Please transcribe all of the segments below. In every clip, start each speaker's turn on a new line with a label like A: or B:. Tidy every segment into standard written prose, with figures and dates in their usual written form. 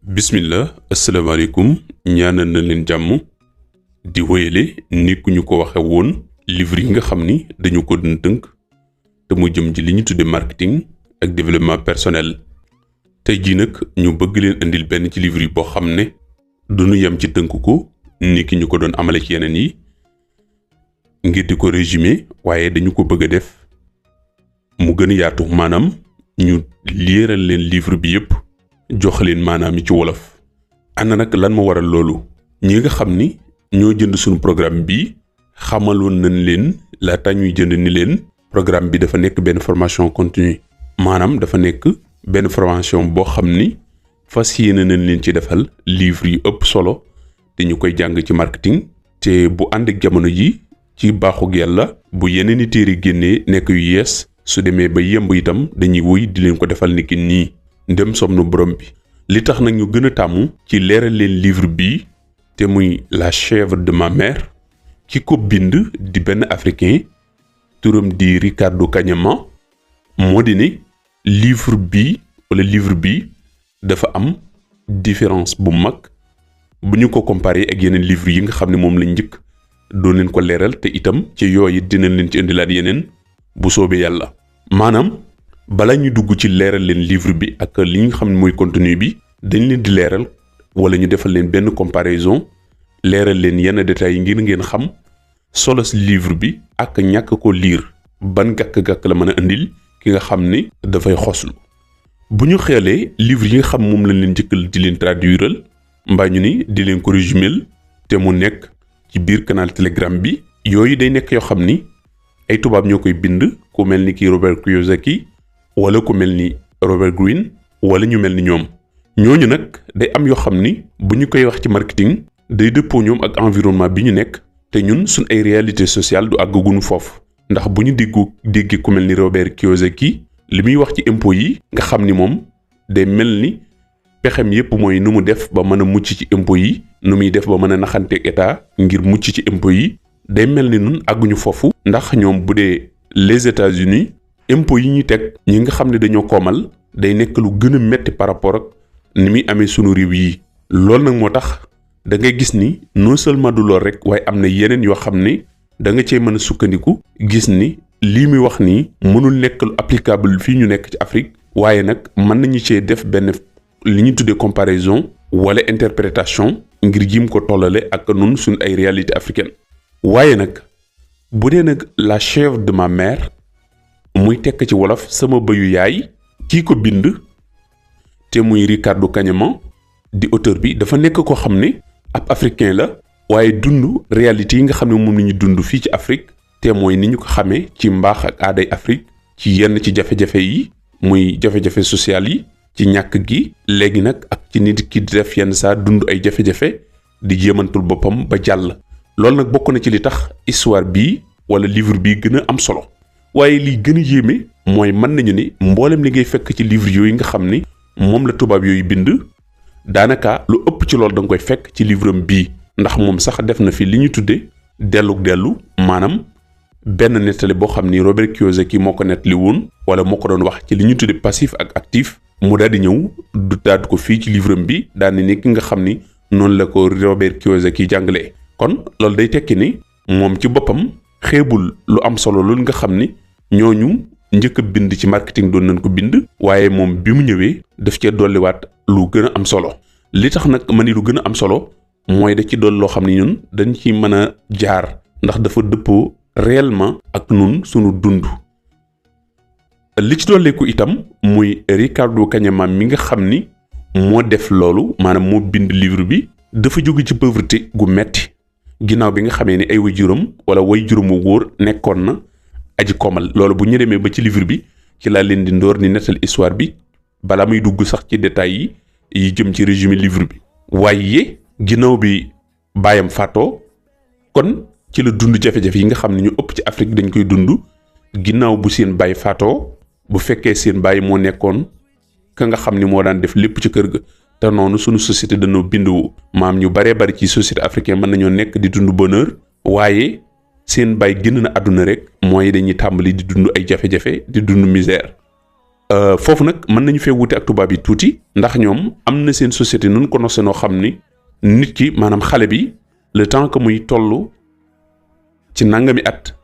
A: bismillah asalaamaaleykum ñaanal na leen jàmm di wéyale ni ku ñu ko waxe woon livre yi nga xam ni dañu ko doon tënk te mu jëm ci li ñu tudde marketing ak développement personnel tey jii nag ñu bëgg leen indil benn ci livre yi boo xam ne duñu yem ci tënk ko ni ki ñu ko doon amale ci yeneen yi ngir di ko résumer waaye dañu ko bëgg a def mu gën a yaatu maanaam ñu liiral leen livre bi yépp jox leen maanaam yi ci wolof ana nag lan ma waral loolu ñi nga xam ni ñoo jënd suñu programme bi xamaloon nañ leen laata ñuy jënd ni leen programme bi dafa nekk benn formation continue maanaam dafa nekk benn formation boo xam ni fas yéene nañ leen ci defal livre yu ëpp solo te ñu koy jàng ci marketing te bu ànd ak jamono ji ci baaxug yàlla bu yeneen i téere génnee nekk yu yees su demee ba yemb itam dañuy woy di leen ko defal niki nii ndem som nu borom bi li tax nag ñu gën a tàmmu ci leeral leen livre bii te muy la chèvre de ma mère ki ko bind di benn africain turam di Ricardo Kanyama moo di ne livre bi dafa am différence bu mag bu ñu ko comparé ak yeneen livre yi nga xam ne moom lañ njëkk doon leen ko leeral te itam ci yooyu dinañ leen ci indilaat yeneen bu soobee yàlla maanaam bala ñu dugg ci leeral leen livre bi ak li nga xam ne mooy contenu bi dañ leen di leeral wala ñu defal leen benn comparaison leeral leen yenn détails yi ngir ngeen xam solos livre bi ak ñàkk ko liir ban gàkk-gàkk la mën a indil ki nga xam ni dafay xoslu bu ñu xeelee livre yi nga xam moom lañ leen njëkkal di leen traduiral mbaa ñu ni di leen ko résumel te mu nekk ci biir canal Telegram bi yooyu day nekk yoo xam ni ay tubaab ñoo koy bind ku mel ni ki Robert Kiyosaki wala ku mel ni Robert Greene wala ñu mel ni ñoom ñooñu nag day am yoo xam ni bu ñu koy wax ci marketing day dëppoo ñoom ak environnement bi ñu nekk te ñun suñ ay réalité sociale du àggagunu foofu ndax bu ñu déggee ku mel ni Robert Kiyosaki li muy wax ci impôt yi nga xam ni moom day mel ni pexem yépp mooy nu mu def ba mën a mucc ci impôt yi nu muy def ba mën a naxanteeg état ngir mucc ci impôt yi day mel ni nun àgguñu foofu ndax ñoom bu dee les États-Unis impôt yi ñuy teg ñi nga xam ne dañoo koomal day nekk lu gën a metti par rapport ak ni muy amee sunu réew yi loolu nag moo tax da ngay gis ni non seulement du lool rek waaye am na yeneen yoo xam ne da nga cee mën a sukkandiku gis ni lii muy wax nii mënul nekk lu applicable fii ñu nekk ci Afrique waaye nag mën nañu cee def benn li ñu tuddee comparaison wala interprétation ngir jim ko tollale ak nun suñ ay réalité africaine waaye nag bu dee nag la chèvre de ma mère muy tekk ci wolof sama bëyu yaay kii ko bind te muy Ricardo Kanyama di auteur bi dafa nekk koo xam ne ab africain la waaye dund réalité yi nga xam ne moom la ñu dund fii ci Afrique te mooy ni ñu ko xamee ci mbaax ak aaday Afrique ci yenn ci jafe-jafe yi muy jafe-jafe social yi ci ñàkk gi léegi nag ak ci nit ki di def yenn saa dund ay jafe-jafe di jéemantul boppam ba jàll loolu nag bokk na ci li tax histoire bii wala livre bii gën a am solo waaye li gën a yéeme mooy mën nañu ni mboolem li ngay fekk ci livre yooyu nga xam ni moom la tubaab yooyu bind daanaka lu ëpp ci loolu da nga koy fekk ci livre am bii ndax moom sax def na fi li ñu tudde dellu maanaam benn nettali boo xam ni Robert Kiyosaki moo ko nettali woon wala moo ko doon wax ci li ñu tudde passif ak actif mu daal di ñëw du daat ko fii ci livre am bi daal ni ki nga xam ni noonu la ko Robert Kiyosaki jàngalee kon loolu day tekki ni moom ci boppam xeebul lu am solo loolu nga xam ni ñooñu njëkk a bind ci marketing doon nañ ko bind waaye moom bi mu ñëwee daf cee dolliwaat lu gën a am solo li tax nag ma ni lu gën a am solo mooy da ci dool loo xam ni ñun dañ ci mën a jaar ndax dafa dëppoo réellement ak nun sunu dund li ci dolleeku itam muy Ricardo Kanyama mi nga xam ni moo def loolu maanaam moo bind livre bi dafa jóge ci pauvreté gu metti ginnaaw bi nga xamee ni ay waajuram wala waajuram wu góor nekkoon na aji komal loolu bu ñu demee ba ci livre bi ci laa leen di ndoor ni nettal histoire bi balaa muy dugg sax ci détails yi jëm ci résumé livre bi waaye ginnaaw bi baayam faatoo kon ci la dund jafe-jafe yi nga xam ne ñu ëpp ci Afrique dañ koy dund ginnaaw bu seen baay faatoo bu fekkee seen baay moo nekkoon ka nga xam ni moo daan def lépp ci kër ga te noonu sunu société dañoo bindu maam ñu baree bari ci société africaine mën nañoo nekk di dund bonheur waaye seen baay génn na àdduna rek mooy dañuy tàmbali di dund ay jafe-jafe di dund misère foofu nag mën nañu fee wute ak tubaab yi tuuti ndax ñoom am na seen société nun ko nosee noo xam ni nit ki maanaam xale bi le temps que muy toll ci nangami at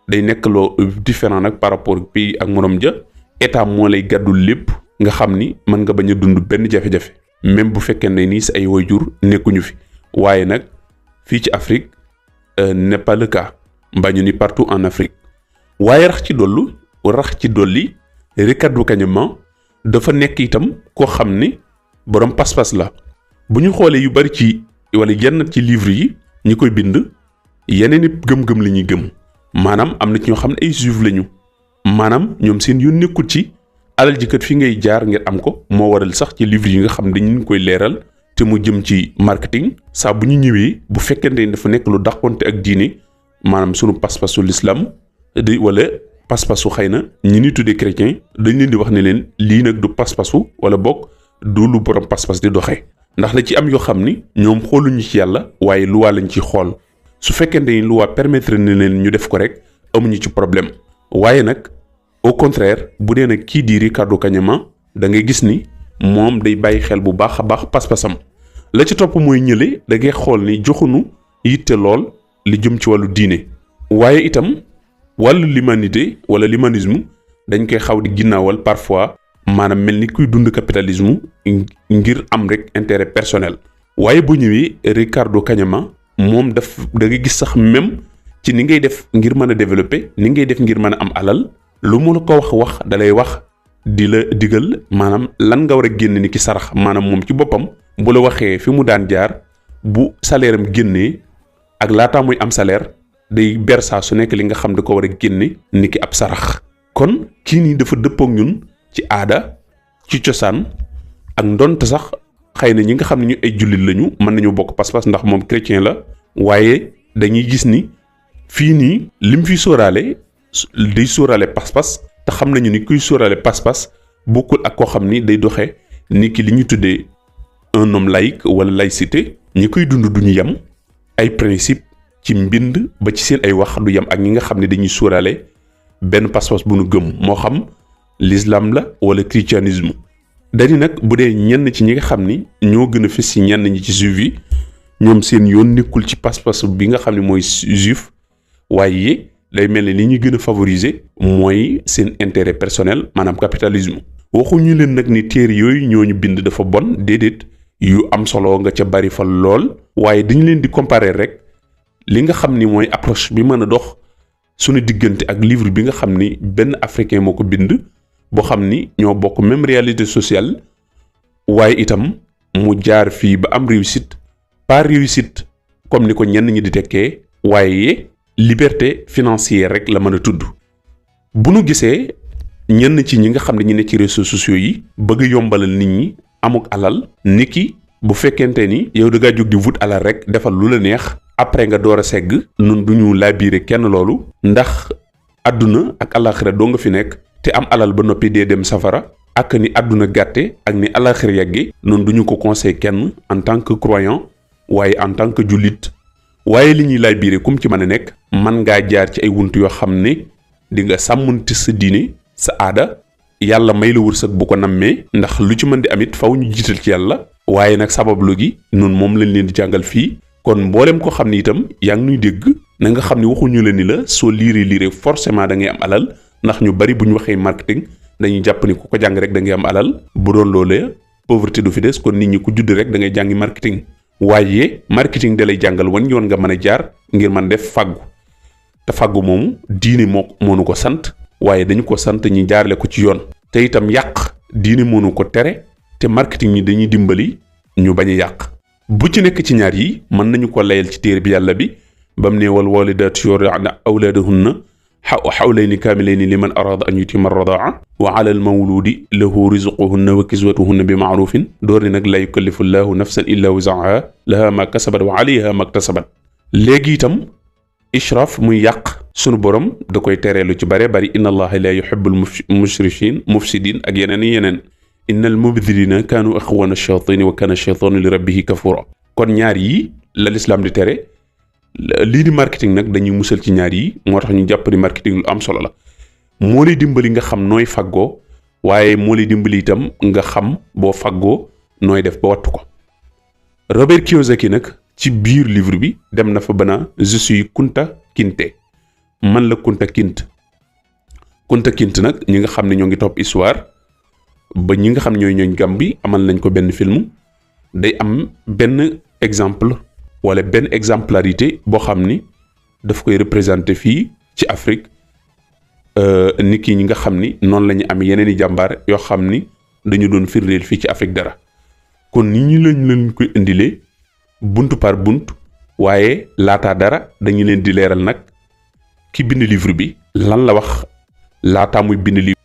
A: day nekk loo différent nag par rapport pays ak morom ja état moo lay gàddul lépp nga xam ni mën nga bañ a dund benn jafe-jafe même bu fekkee ne nii sa ay waajur nekkuñu fi waaye nag fii ci Afrique n'est pas le cas mbaa ñu ni partout en Afrique waaye rax ci dolli Ricardo Kanyama dafa nekk itam koo xam ni borom pas-pas la bu ñu xoolee yu bari ci wala yenn ci livre yi ñi koy bind yeneen i gëm-gëm la ñuy gëm maanaam am na ci ñoo xam ne ay juif lañu maanaam ñoom seen yoon nekkul ci alal ji kat fi ngay jaar ngir am ko moo waral sax ci livre yi nga xam ne dañu koy leeral te mu jëm ci marketing saa bu ñu ñëwee bu fekkente ni dafa nekk lu dàqonte ak diine maanaam sunu pas-pasu l'islam di wala pas-pasu xëy na ñi ni tuddee chrétien dañ leen di wax ne leen lii nag du pas-pasu wala bokk du lu borom pas-pas di doxee ndax la ci am yoo xam ni ñoom xooluñu ci yàlla waaye luwaa lañ ci xool su fekkente ni luwaa permettre na leen ñu def ko rek amuñu ci problème waaye nag au contraire bu dee nag kii di Ricardo Kanyama da ngay gis ni moom day bàyyi xel bu baax a baax pas-pasam la ci topp mooy ñële da ngay xool ni joxunu yitte lool li jëm ci wàllu diine waaye itam wàllu l'humanité wala l'humanisme dañ koy xaw di ginnaawal parfois maanaam mel ni kuy dund capitalisme ngir am rek intérêt personnel waaye bu ñëwee Ricardo Kanyama moom da nga gis sax même ci ni ngay def ngir mën a développer ni ngay def ngir mën a am alal lu mu la ko wax dalay wax di la digal maanaam lan nga war a génn ni ki sarax maanaam moom ci boppam bu la waxee fi mu daan jaar bu salaire am génnee ak laataa muy am salaire day ber saa su nekk li nga xam da ko war a génne ni ki ab sarax kon kii nii dafa dëppook ñun ci aada ci cosaan ak ndonte sax xëy na ñi nga xam ne ñu ay jullit lañu mën nañu bokk pas-pas ndax moom chrétien la waaye dañuy gis ni fii nii lim fi sóoraale day sóoraale pas-pas te xam nañu ni kuy sóoraale pas-pas bokkul ak koo xam ni day doxe ni ki li ñu tuddee un homme laïque wala laïcité ñi koy dund duñu yem ay principe ci mbind ba ci seen ay wax du yem ak ñi nga xam ne dañuy sóoraale benn pas-pas bu nu gëm moo xam l'islam la wala christianisme dañu nag bu dee ñenn ci ñi nga xam ni ñoo gën a fës ci ñenn ñi ci juif yi ñoom seen yoon nekkul ci pas-pas bi nga xam ne mooy juif waaye day mel ne li ñuy gën a favoriser mooy seen intérêt personnel maanaam capitalisme waxuñu leen nag ni téere yooyu ñooñu bind dafa bon déedéet yu am solo nga ca bari fa lool waaye dañu leen di comparer rek li nga xam ni mooy approche bi mën a dox suñu diggante ak livre bi nga xam ni benn africain moo ko bind boo xam ni ñoo bokk même réalité sociale waaye itam mu jaar fii ba am réussite pas réussite comme ni ko ñenn ñi di tekkee waaye liberté financière rek la mën a tudd bu nu gisee ñenn ci ñi nga xam ne ñu ne ci réseaux sociaux yi bëgg yombalal nit ñi amuk alal niki bu fekkente ni yow da ngaa jóg di wut alal rek defal lu la neex après nga door a segg nun du ñu labiré kenn loolu ndax àdduna ak alaxira doo nga fi nekk te am alal ba noppi dee dem safara ak ni àdduna gàtte ak ni alaxira yàgge noonu du ñu ko conseil kenn en tant que croyant waaye en tant que jullit waaye li ñuy labiré kum ci mën a nekk man ngaa jaar ci ay wunt yoo xam ne di nga sàmmante sa diine sa aada yàlla may la wërsëg bu ko nammee ndax lu ci mën di amit faw ñu jiital ci yàlla waaye nag sabablu gi noonu moom lañ leen di jàngal fii kon mboolem ko xam ni itam yaa ngi nuy dégg na nga xam ni waxuñu la ni la soo liiree forcément da ngay am alal ndax ñu bari bu ñu waxee marketing dañuy jàpp ni ku ko jàng rek da ngay am alal bu doon loolee pauvreté du fi des kon nit ñi ku judd rek da ngay jàngi marketing waaye marketing da lay jàngal wan yoon nga mën a jaar ngir mën def fàggu te fàggu moomu diine moonu ko sant waaye dañu ko sant ñi jaarale ko ci yoon te itam yàq diine moonu ko tere te marketing ñi dañuy dimbali ñu bañ a yàq bu ci nekk ci ñaar yi mën nañu ko layal ci téere bi yàlla bi bam ne wal walidaatu yurdi'na awlaadahunna hawlayni kaamilayni liman arada an yutimma ar-radaa wa ala al-mawludi lahu rizquhunna wa kiswatuhunna bi ma'rufin door ni nag la yukallifu llahu nafsan illa wus'aha laha ma kasabat wa alayha ma iktasabat léegi itam israaf muy yàq sunu borom da koy tereelu ci bare bari inna allaha la yuhibbul mufsidin ak yeneen innal mubdilina kaanu axwana ash-shayatini wa kana ash-shaytanu li rabbihi kafura kon ñaar yi la lislaam di tere lii di marketing nag dañuy musal ci ñaar yi moo tax ñu jàpp ni marketing lu am solo la moo lay dimbali nga xam nooy faggoo waaye moo lay dimbali itam nga xam boo faggoo nooy def ba wattu ko. Robert Kiyosaki nag ci biir livre bi dem na fa bana je suis Kunta Kinte, man la Kunta Kinte. Kunta Kinte nag ñi nga xam ne ñoo ngi topp histoire ba ñi nga xam ñooy ñooñ Gàmbi amal nañ ko benn film, day am benn exemple wala benn exemplarité boo xam ni daf koy représenter fii ci Afrique nit ki ñi nga xam ni noonu la ñu am yeneen i jàmbaar yoo xam ni dañu doon firndeel fii ci Afrique dara. kon nit ñi lañ leen koy indilee buntu par bunt, waaye laataa dara dañu leen di leeral nag ki bind livre bi lan la wax laataa muy bind livre.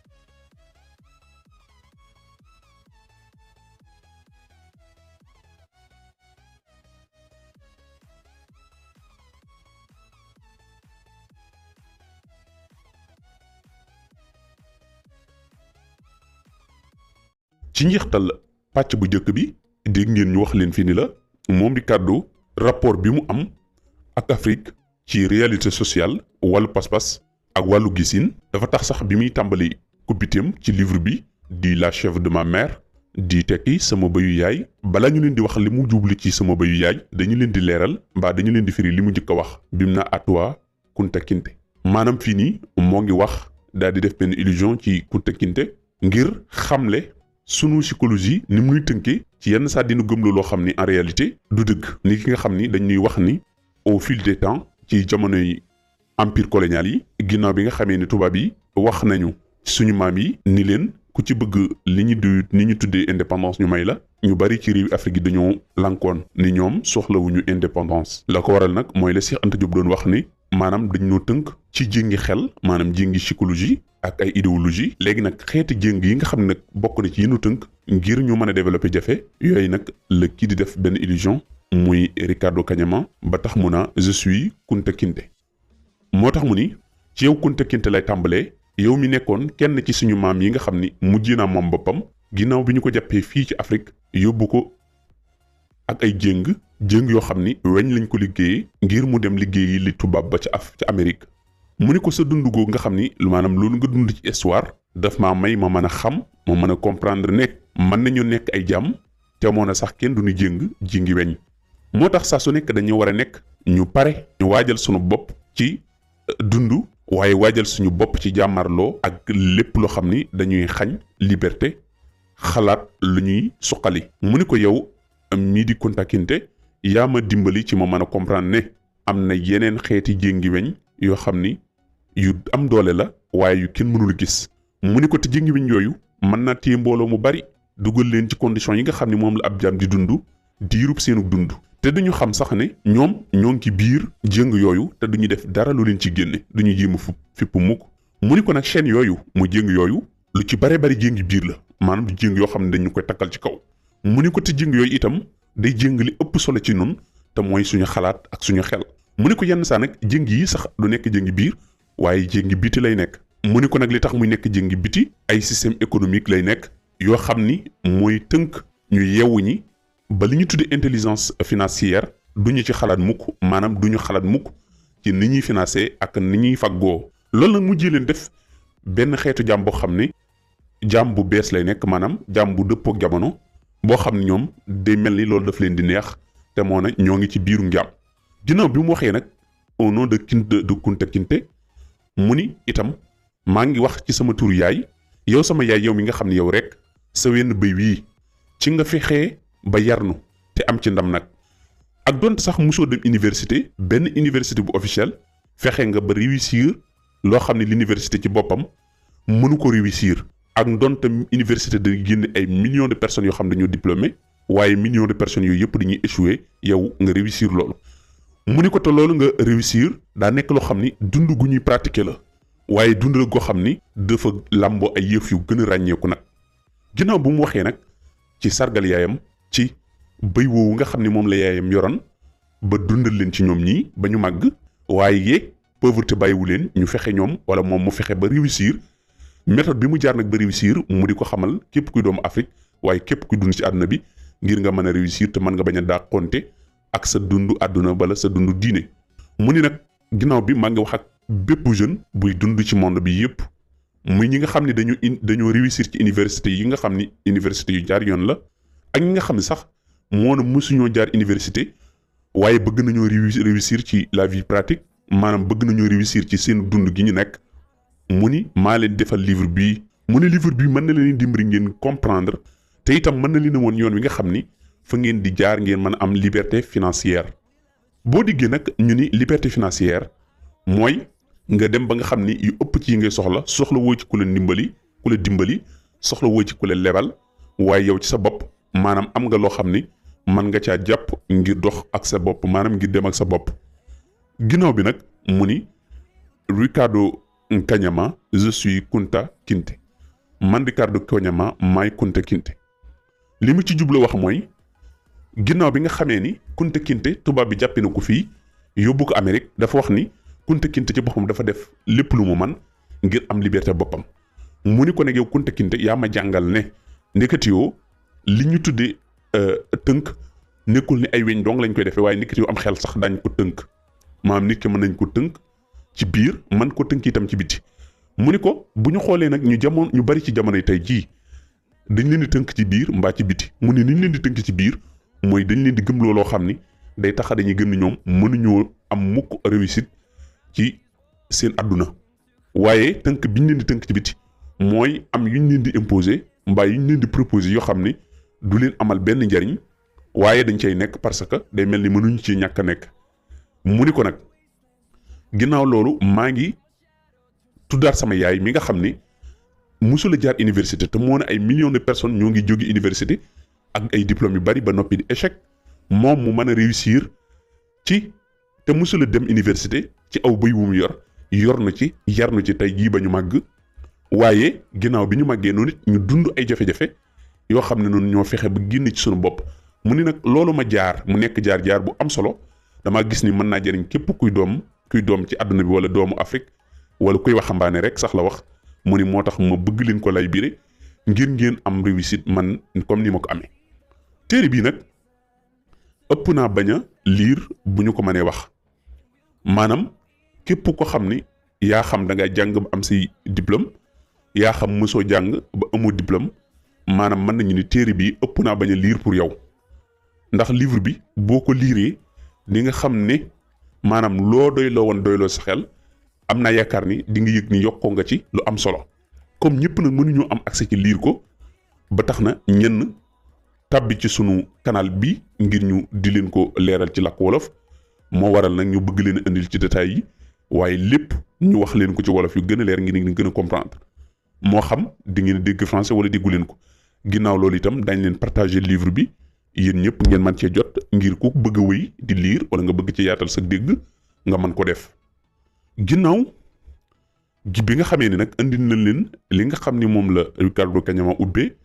A: ci njeextal pàcc bu njëkk bi dégg ngeen ñu wax leen fi ni la moom Ricardo rapport bi mu am ak Afrique ci réalité sociale wàllu pas-pas ak wàllu gisin dafa tax sax bi muy tàmbali kubbitéem ci livre bi di la chèvre de ma mère di tekki sama bayu yaay, bala ñu leen di wax li mu jublu ci sama bayu yaay dañu leen di leeral mbaa dañu leen di firi li mu njëkk a wax bim na atwa Kunta Kinte. maanaam fii nii moo ngi wax daal di def benn illusion ci Kunta Kinte ngir xamle sunu psychologie ni muy tënkee ci yenn saa dinu gëmloo loo xam ni en réalité du dëgg. ni ki nga xam ni dañuy wax ni au fil des temps ci jamonoy empire colonial yi ginnaaw bi nga xamee ni tubaab yi wax nañu suñu maam yi ni leen ku ci bëgg li ñu tuddee indépendance ñu may la, ñu bari ci réew Afrique yi dañoo lankoon ni ñoom soxlawuñu indépendance. la ko waral nag mooy la Cheikh Anta Diop doon wax ni maanaam dañoo tënk ci jéngi xel, maanaam jéngi psychologie ak ay idéologie. léegi nag xeeti jéng yi nga xam ne nag bokk na ci yenu tënk ngir ñu mën a développer jafe yooyu nag la kii di def benn illusion muy Ricardo Kanyama ba tax mu na je suis Kunta Kinte. moo tax mu ni ci yow Kunta Kinte lay tàmbalee, yow mi nekkoon kenn ci suñu maam yi nga xam ni mujj naa moom boppam ginnaaw bi ñu ko jàppee fii ci Afrique yóbbu ko ak ay jéng yoo xam ni weñ lañ ko liggéeyee ngir mu dem liggéeyi li tubaab ba ca Amérique. mu ni ko sa dund googu nga xam ni maanaam loolu nga dund ci histoire daf maa may ma mën a xam ma mën a comprendre ne mën nañu nekk ay jàmm te moo na sax kenn du ñu jéngi weñ. moo tax saa su nekk dañu war a nekk ñu pare ñu waajal suñu bopp ci dund, waaye waajal suñu bopp ci jàmmarloo ak lépp loo xam ni dañuy xañ liberté xalaat lu ñuy suqali. mu ni ko yow mii di Kunta Kinte yaa ma dimbali ci ma mën a comprendre ne am na yeneen xeeti jéngi weñ yoo xam ni yu am doole la waaye yu kenn mënul gis. mu ni ko te jéngi weñ yooyu mën naa téye mbooloo mu bari dugal leen ci condition yi nga xam ni moom la ab jaam di dund diirub seenu dund, te duñu xam sax ne ñoom ñoo ngi ci biir jéng yooyu te duñu def dara lu leen ci génne, duñu jéem a fipp mukk. mu ni ko nag chaîne yooyu mu jéng yooyu lu ci bare bari jéngi biir la, maanaam du jéng yoo xam ne dañu koy takkal ci kaw. mu ni ko te jéng yooyu itam day jéng li ëpp solo ci nun te mooy suñu xalaat ak suñu xel. mu ni ko yenn saa nag jéng yi sax du nekk jéngi biir waaye jéngi biti lay nekk. mu ni ko nag li tax muy nekk jéngi biti ay système économique lay nekk yoo xam ni mooy tënk ñu yeewu ñi ba li ñu tuddee intelligence financière duñu ci xalaat mukk, maanaam duñu xalaat mukk ci ni ñuy financer ak ni ñuy faggoo. loolu nag mujjee leen def benn xeetu jaam boo xam ni jaam bu bees lay nekk, maanaam jaam bu dëppook jamono boo xam ni ñoom day mel ni loolu daf leen di neex te moo na ñoo ngi ci biiru njaam. ginnaaw bi mu waxee nag au nom de Kunta Kinte mu ni itam maa ngi wax ci sama tur yaay, yow sama yaay yow mi nga xam ne yow rek sa wenn bëy wii ci nga fexee ba yarnu te am ci ndam nag. ak donte sax musoo dem université, benn université bu officiel, fexe nga ba réussir loo xam ne l'université ci boppam mënu ko réussir. ak donte université da génne ay millions de personnes yoo xam ne dañoo diplômé waaye millions de personnes yooyu yëpp dañuy échoué, yow nga réussir loolu. mu ni ko te loolu nga réussir daa nekk loo xam ni dund gu ñuy pratiquer la, waaye dund la goo xam ni dafa làmboo ay yëf yu gën a ràññeeku nag. ginnaaw bu mu waxee nag ci sargal yaayam ci bëy woowu nga xam ni moom la yaayam yoroon ba dundal leen ci ñoom ñii ba ñu màgg, waaye pauvreté bàyyiwu leen ñu fexe ñoom wala moom mu fexe ba réussir. méthode bi mu jaar nag ba réussir mu di ko xamal képp kuy doomu Afrique waaye képp kuy dund ci àdduna bi ngir nga mën a réussir te mën nga bañ a dàqonte ak sa dundu àdduna bala sa dundu diine. mu ni nag ginnaaw bi maa ngi wax ak bépp jeune buy dund ci monde bi yépp muy ñi nga xam ne dañoo réussir ci université yi nga xam ni université yu jaar yoon la ak ñi nga xam ne sax mësuñoo jaar université waaye bëgg nañoo réussir ci la vie pratique maanaam bëgg nañoo réussir ci seen dund gi ñu nekk mu ni maa leen defal livre bii mu ne livre bii mën na leen dimbali ngeen comprendre te itam mën na leen woon yoon wi nga xam ni fa ngeen di jaar ngeen mën a am liberté financière boo diggee nag ñu ni liberté financière mooy nga dem ba nga xam ni yu ëpp ci yi ngay soxla woo ci ku la dimbali soxla woo ci ku la lebal waaye yow ci sa bopp maanaam am nga loo xam ni mën nga caa jàpp ngir dox ak sa bopp maanaam ngir dem ak sa bopp ginnaaw bi nag mu ni Ricardo Kanyama je suis Kunta Kinte man Ricardo Kanyama maay Kunta Kinte li mu ci jublu wax mooy ginnaaw bi nga xamee ni Kunta Kinte tubaab bi jàppe na ko fii yóbbu ko Amérique dafa wax ni Kunta Kinte ci boppam dafa def lépp lu mu man ngir am liberté boppam mu ni ko nag yow Kunta Kinte yaa ma jàngal ne ndekati yoo li ñu tuddee tënk nekkul ni ay weñ dong lañ koy defee waaye ndekati yoo am xel sax dañ ko tënk maanaam nit ki mën nañ ko tënk ci biir man ko tënk itam ci biti mu ni ko bu ñu xoolee nag ñu bari ci jamonoy tey jii dañ leen di tënk ci biir mbaa ci biti mu ni niñ leen di tënk ci biir mooy dañ leen di gëm loo xam ni day taxa dañuy gën ñoom mënuñoo am mukk réussite ci seen adduna waaye tënk biñ leen di tënk ci biti mooy am yuñ leen di imposer mbaa yuñ leen di proposer yoo xam ni du leen amal benn njariñ waaye dañ cay nekk parce que day mel ni mënuñ ci ñàkk a nekk mu ni ko nag ginnaaw loolu maa ngi tuddaat sama yaay mi nga xam ni musula jaar université te moo ne ay millions de personnes ñoo ngi jóge université ak ay diplômes yu bari ba noppi di échec moom mu mën a réussir ci te musula dem université ci aw bëy wu mu yor na ci yar na ci tey jii ba ñu màgg waaye ginnaaw bi ñu màggee noonu it ñu dund ay jafe-jafe yoo xam ne noonu ñoo fexe ba génn ci sunu bopp mu ni nag loolu ma jaar mu nekk jaar-jaar bu am solo dama gis ni mën naa jëriñ képp kuy doom ci àdduna bi wala doomu Afrique wala kuy waxambaane rek sax la wax mu ni moo tax ma bëgg leen ko lay bire ngir ngeen am réussite man comme ni ma ko amee téere bii nag ëpp naa bañ a liir bu ñu ko mënee wax maanaam képp ko xam ni yaa xam da nga jàng ba am say diplôme yaa xam mësoo jàng ba amoo diplôme maanaam mën nañu ni téere bi ëpp naa bañ a liir pour yow ndax livre bi boo ko liiree di nga xam ne maanaam loo doyloo sa xel am naa yaakaar ni di nga yëg ni yokkoo nga ci lu am solo comme ñëpp nag mënuñoo am accès ci liir ko ba tax na ñenn tàbbi ci sunu canal bi ngir ñu di leen ko leeral ci làkk wolof moo waral nag ñu bëgg leen a indil ci détails yi waaye lépp ñu wax leen ko ci wolof yu gën a leer ngir ngeen gën a comprendre moo xam di ngeen dégg français wala déggu leen ko ginnaaw loolu itam dañ leen partager livre bi yéen ñëpp ngeen mën cee jot ngir ku bëgg a wéy di lire wala nga bëgg ci yaatal sa dégg nga mën ko def ginnaaw bi nga xamee ni nag indi nañ leen li nga xam ni moom la Ricardo Kanyama ubbee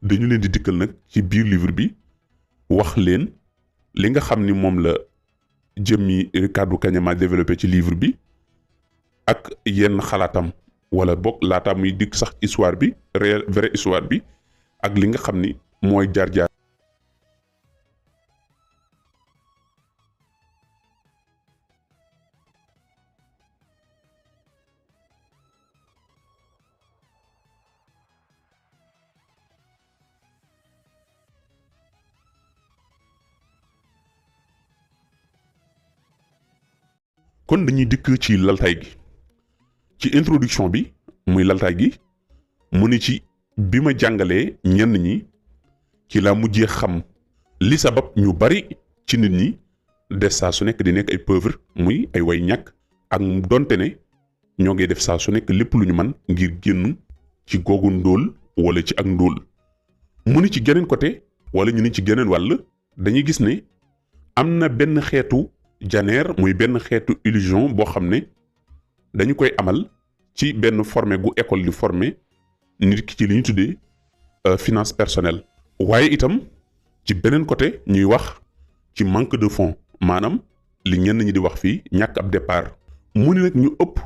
A: dañu leen di dikkal nag ci biir livre bi wax leen li nga xam ni moom la jëmmi Ricardo Kanyama développé ci livre bi ak yenn xalaatam wala bokk laataa muy dikk sax histoire bi vraie histoire bi ak li nga xam ni mooy jaar-jaar kon dañuy dikk ci laltaay gi ci introduction bi muy laltaay gi mu ni ci bi ma jàngalee ñenn ñi ci laa mujjee xam li sabab ñu bari ci nit ñi des saa su nekk di nekk ay pauvre muy ay way ñàkk ak donte ne ñoo ngi def saa su nekk lépp lu ñu man ngir génn ci googu ndóol wala ci ak ndóol mu ni ci geneen côté wala ñu ni ci geneen wàll dañuy gis ne am na benn xeetu janeer muy benn xeetu illusion boo xam ne dañu koy amal ci benn formé gu école di formé nit ki ci li ñu tuddee finance personnelle waaye itam ci beneen côté ñuy wax ci manque de fonds maanaam li ñenn ñi di wax fii ñàkk ab départ mu ni nag ñu ëpp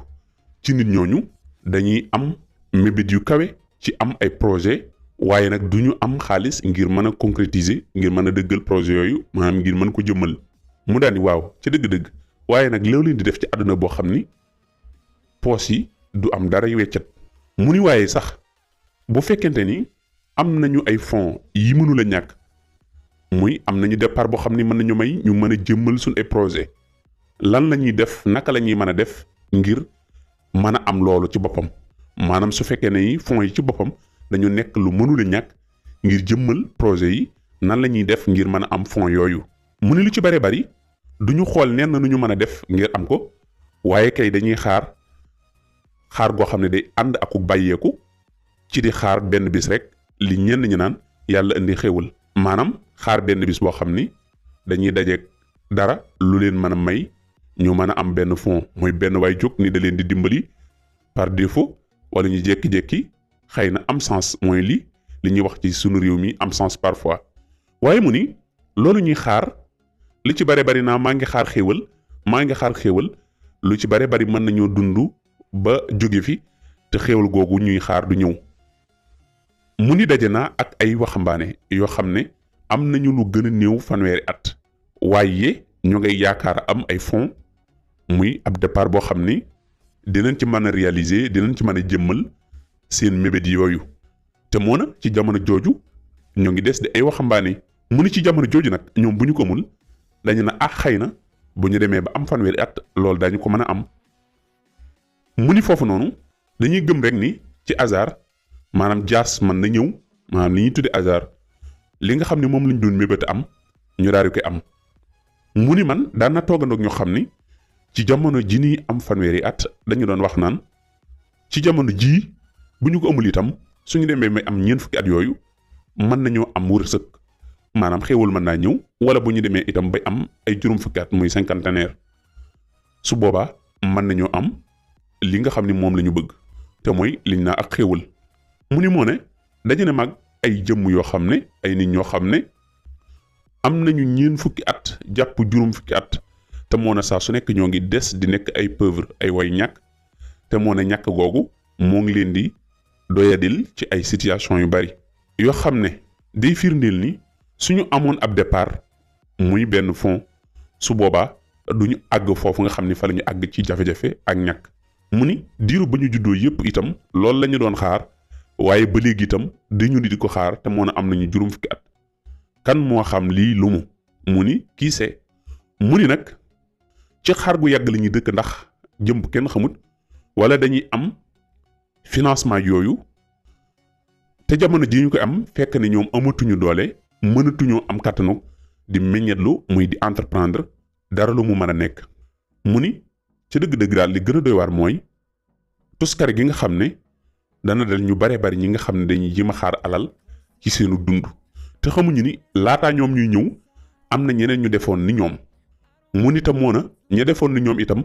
A: ci nit ñooñu dañuy am mébét yu kawe ci am ay projet waaye nag du ñu am xaalis ngir mën a concrétiser ngir mën a dëggal projet yooyu maanaam ngir mën ko jëmmal mu daal ni waaw ci dëgg-dëgg waaye nag loolu leen di def ci àdduna boo xam ni poos yi du am dara weccat mu ni waaye sax bu fekkente ni am nañu ay fonds yi mënula ñàkk muy am nañu départ boo xam ni mën nañu may ñu mën a jëmmal suñ ay projet lan la ñuy def naka la ñuy mën a def ngir mën a am loolu ci boppam maanaam su fekkee ne fonds yi ci boppam dañu nekk lu mënula ñàkk ngir jëmmal projet yi nan la ñuy def ngir mën a am fonds yooyu mu ne lu ci bare bari duñu xool nen nu ñu mën a def ngir am ko waaye kay dañuy xaar goo xam ne day ànd ak bàyyeeku ci di xaar benn bis rek li ñenn ñi naan yàlla indi xéewal maanaam xaar benn bis boo xam ni dañuy dajeeg dara lu leen mën a may ñu mën a am benn fonds mooy benn waay jóg ni da leen di dimbali par défaut wala ñu jékki-jékki xëy na am sens mooy li ñuy wax ci sunu réew mi am sens parfois waaye mu ni loolu ñuy xaar li ci bare bari naa maa ngi xaar xéewal lu ci bare bari mën nañoo dund ba jóge fi te xéewal googu ñuy xaar du ñëw mu ni daje naa ak ay waxambaane yoo xam ne am nañu lu gën a néew fanweeri at waaye ñu ngay yaakaar am ay fonds muy ab départ boo xam ni dinañ ci mën a réaliser dinañ ci mën a jëmmal seen mébét yooyu te moo na ci jamono jooju ñoo ngi des di ay waxambaane mu ni ci jamono jooju nag ñoom bu ñu ko mul dañu na xëy na bu ñu demee ba am fanweeri at loolu dañu ko mën a am mu ni foofu noonu dañuy gëm rek ni ci hasard maanaam jaas mën na ñëw maanaam li ñuy tudde hasard li nga xam ne moom lañ doon mébét am ñu daal di koy am mu ni man daan na toogandoog ñoo xam ni ci jamono ji nii am fanweeri at dañu doon wax naan ci jamono jii bu ñu ko amul itam suñu demee may am ñeent fukki at yooyu mën nañoo am wërsëg maanaam xéewal mën naa ñëw wala bu ñu demee itam bay am ay juróom fukki at muy cinquantenaire su boobaa mën nañoo am li nga xam ni moom la ñu bëgg te mooy liñ naa ak xéewal mu ni moo ne dañu ne mag ay jëmm yoo xam ne ay nit ñoo xam ne am nañu ñeen fukki at jàpp juróom fukki at te moo ne saa su nekk ñoo ngi des di nekk ay pauvre ay way ñàkk te moo ne ñàkk googu moo ngi leen di doyadil ci ay situation yu bari yoo xam ne day firndeel ni suñu amoon ab départ muy benn fonds su boobaa duñu àgg foofu nga xam ni fa la ñu àgg ci jafe-jafe ak ñàkk mu ni diiru ba ñu juddoo yépp itam loolu la ñu doon xaar waaye ba léegi itam dañu di ko xaar te moo na am nañu juróom fukki at kan moo xam lii lu mu ni kii see mu ni nag ci xaar gu yàgg la ñuy dëkk ndax jëmb kenn xamut wala dañuy am financement yooyu te jamono ji ñu ko am fekk ne ñoom amatuñu doole mënatuñoo am kàttanu di meññetlu muy di entreprendre dara lu mu mën a nekk mu ni ci dëgg-dëgg daal li gën a doy waar mooy tuskare gi nga xam ne dana dal ñu bare bari ñi nga xam ne dañuy jéem a xaar alal ci seenu dund te xamuñu ni laataa ñoom ñuy ñëw am na ñeneen ñu defoon ni ñoom mu ni tam moo na ña defoon ni ñoom itam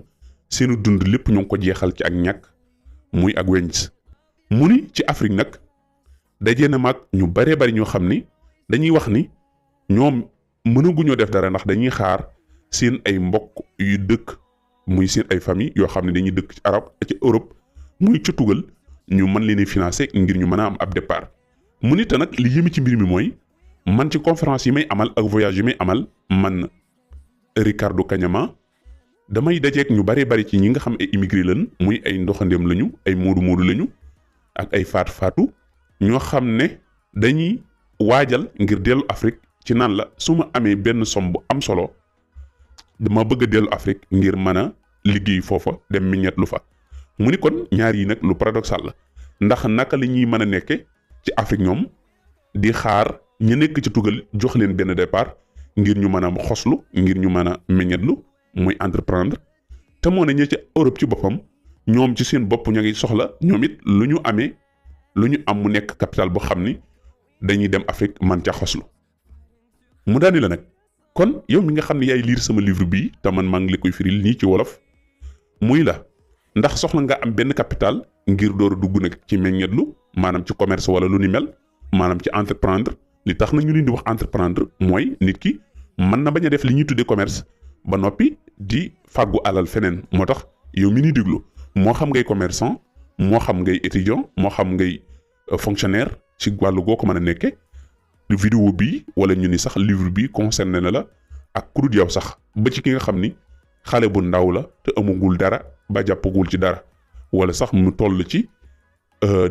A: seenu dund lépp ñoo ngi ko jeexal ci ak ñàkk muy ak weñs mu ni ci Afrique nag dajee na mag ñu bare bari ñoo xam ni dañuy wax ni ñoom mënaguñoo def dara ndax dañuy xaar seen ay mbokk yu dëkk muy seen ay famille yoo xam ne dañuy dëkk ci ci Europe muy ci tugal ñu mën leen a financer ngir ñu mën a am ab départ mu nit nag li yëmi ci mbir mi mooy man ci conférence yi may amal ak voyage yi may amal man Ricardo Kanyama damay dajeek ñu bare bari ci ñi nga xam ay immigré lañ muy ay ndoxandéem lañu ay moodu lañu ak ay faatu ñoo xam ne dañuy waajal ngir dellu Afrique ci naan la su ma amee benn somme bu am solo dama bëgg a dellu Afrique ngir mën a liggéey foofa dem miñet lu fa mu ni kon ñaar yi nag lu paradoxal la ndax naka la ñuy mën a nekke ci Afrique ñoom di xaar ñu nekk ci tugal jox leen benn départ ngir ñu mën a xoslu ngir ñu mën a meññetlu muy entreprendre te moo ne ña ci Europe ci boppam ñoom ci seen bopp ña ngi soxla ñoom it lu ñu amee lu ñu am mu nekk capital boo xam ni dañuy dem Afrique man ca xoslu mu daani la nag kon yow mi nga xam ne yaay lire sama livre bii te man maa ngi la koy firil nii ci wolof muy la ndax soxla nga am benn capital ngir door a dugg nag ci meññetlu maanaam ci commerce wala lu ni mel maanaam ci entreprendre li tax na ñu leen di wax entreprendre mooy nit ki mën na bañ a def li ñuy tuddee commerce ba noppi di fàggu alal feneen moo tax yow mi ni déglu moo xam ngay commerçant moo xam ngay étudiant moo xam ngay fonctionnaire ci wàllu goo ko mën a nekke vidéo bii wala ñu ni sax livre bi concerné na la ak kurut yow sax ba ci ki nga xam ni xale bu ndaw la te amagul dara ba jàppagul ci dara wala sax mu toll ci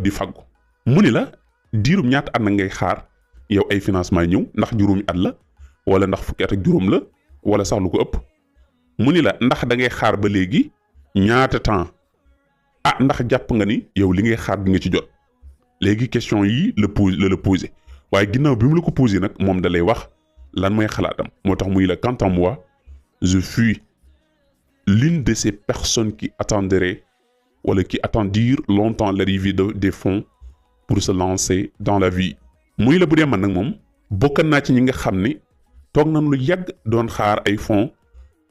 A: di faggu. mu ni la diirum ñaata at na ngay xaar yow ay financement ñëw ndax juróomi at la wala ndax fukki at ak juróom la wala sax lu ko ëpp. mu ni la ndax da ngay xaar ba léegi ñaata temps ndax jàpp nga ni yow li ngay xaar di nga ci jot. léegi question yi la posé waaye ginnaaw bi mu la ko posé nag moom da lay wax lan mooy xalaatam moo tax muy la quant à moi je fus l'une de ces personnes qui attendraient wala qui attendirent longtemps l'arrivée des fonds pour se lancer dans la vie. muy la bu dee man nag moom bokkan naa ci ñi nga xam ni toog nañ lu yàgg doon xaar ay fonds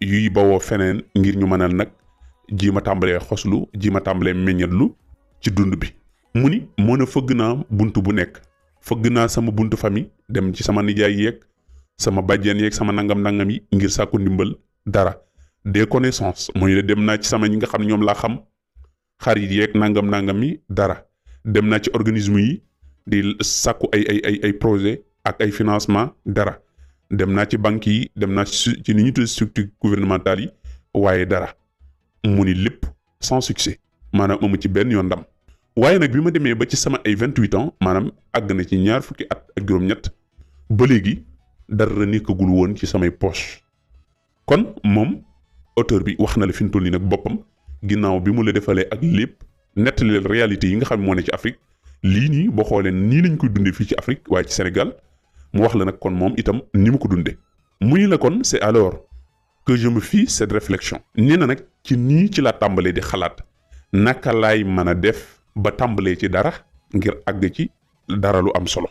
A: yuy bawoo feneen ngir ñu mën a nag ji ma tàmbalee xoslu ji ma tàmbalee meññatlu ci dund bi. mu ni mën a fëgg naa bunt bu nekk fëgg naa sama buntu famille dem ci sama nijaay yeeg sama bàjjen yeeg sama nangam yi ngir sàkku ndimbal dara des connaissances mooy la dem naa ci sama ñi nga xam ne ñoom laa xam xarit yeeg nangam yi dara dem naa ci organisme yi di sàkku ay projet ak ay financement dara dem naa ci banques yi dem naa ci ni ñu tudd structure gouvernementale yi waaye dara mu ni lépp sans succès maanaam amu ci benn yoon ndam. waaye nag bi ma demee ba ci sama ay 28 ans maanaam àgg na ci ñaar fukki at ak juróom-ñett ba léegi dara nekkagul woon ci samay poche. kon moom auteur bi wax na la fi mu toll nii nag boppam ginnaaw bi mu la defalee ak lépp nettali leen réalité yi nga xam ne moo ne ci Afrique lii nii boo xoolee nii lañ koy dundee fii ci Afrique waaye ci Sénégal mu wax la nag kon moom itam ni mu ko dundee. mu ni la kon c'est alors que je me fis cette réflexion. nee na nag ci nii ci laa tàmbalee di xalaat naka laay mën a def. ba tàmbalee ci dara ngir àgg ci dara lu am solo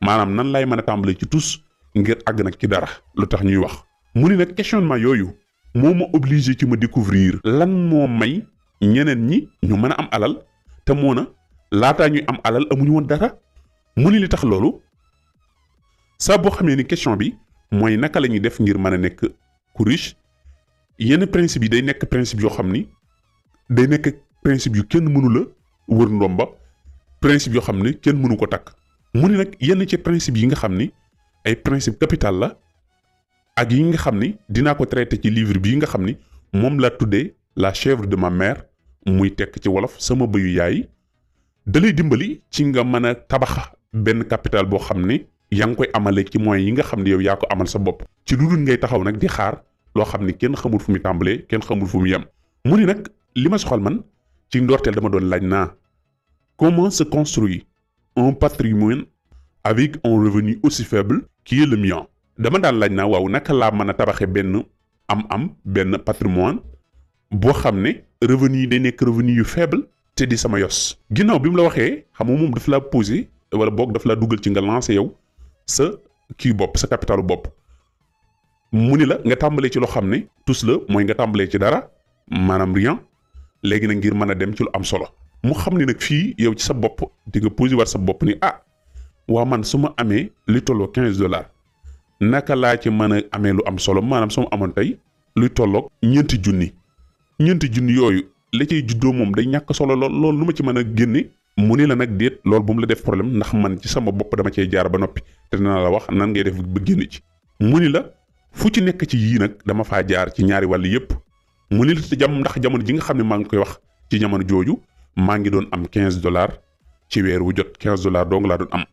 A: maanaam nan lay mën a tàmbalee ci tus ngir àgg nag ci dara lu tax ñuy wax. mu ni nag questionnement yooyu moo ma obligé ci ma découvrir lan moo may ñeneen ñi ñu mën a am alal te moo na laataa ñuy am alal amuñu woon dara. mu ni li tax loolu saa boo xamee ni question bi mooy naka la ñuy def ngir mën a nekk ku riche yenn principe yi day nekk principe yoo xam ni day nekk principe yu kenn mënu la wër ndomba principe yoo xam ne kenn mënu ko takk. mu ni nag yenn ci principe yi nga xam ni ay principe capital la ak yi nga xam ni dinaa ko traité ci livre bii nga xam ni moom laa tuddee la chèvre de ma mère muy tekk ci wolof sama bëyu yaay da lay dimbali ci nga mën a tabax benn capital boo xam ni yaa ngi koy amale ci moyens yi nga xam ne yow yaa ko amal sa bopp ci lu dul ngay taxaw nag di xaar loo xam ni kenn xamul fu mu tàmbalee kenn xamul fu mu yem. mu ni nag li ma soxal man ci ndorteel dama doon laaj naa comment se construit un patrimoine avec un revenu aussi faible qui est le mien. dama daan laaj naa waaw naka laa mën a tabaxee benn benn patrimoine boo xam ne revenu yi day nekk revenu yu faible te di sama yos. ginnaaw bi mu la waxee xam nga moom daf laa posé wala boog daf laa dugal ci nga lancé yow sa kii bopp sa capitalu bopp mu ni la nga tàmbalee ci loo xam ne tous la mooy nga tàmbalee ci dara maanaam rien léegi nag ngir mën a dem ci lu am solo. mu xam ni nag fii yow ci sa bopp di nga posé war sa bopp ni waa man su ma amee li tolloo $15 naka laa ci mën a amee lu am solo maanaam su ma amoon tey luy tolloog ñeenti junni yooyu la cay juddoo moom day ñàkk solo loolu lu ma ci mën a génne. mu ni la nag déet loolu bu mu la def problème ndax man ci sama bopp dama cee jaar ba noppi te dinaa la wax nan ngay def ba génn ci. mu ni la fu ci nekk ci yii nag dama faa jaar ci ñaari wàll yépp. mu ni la te ndax jamono ji nga xam ne maa ngi koy wax ci jamono jooju maa ngi doon am $15 ci weer wu jot $15 dong laa doon am.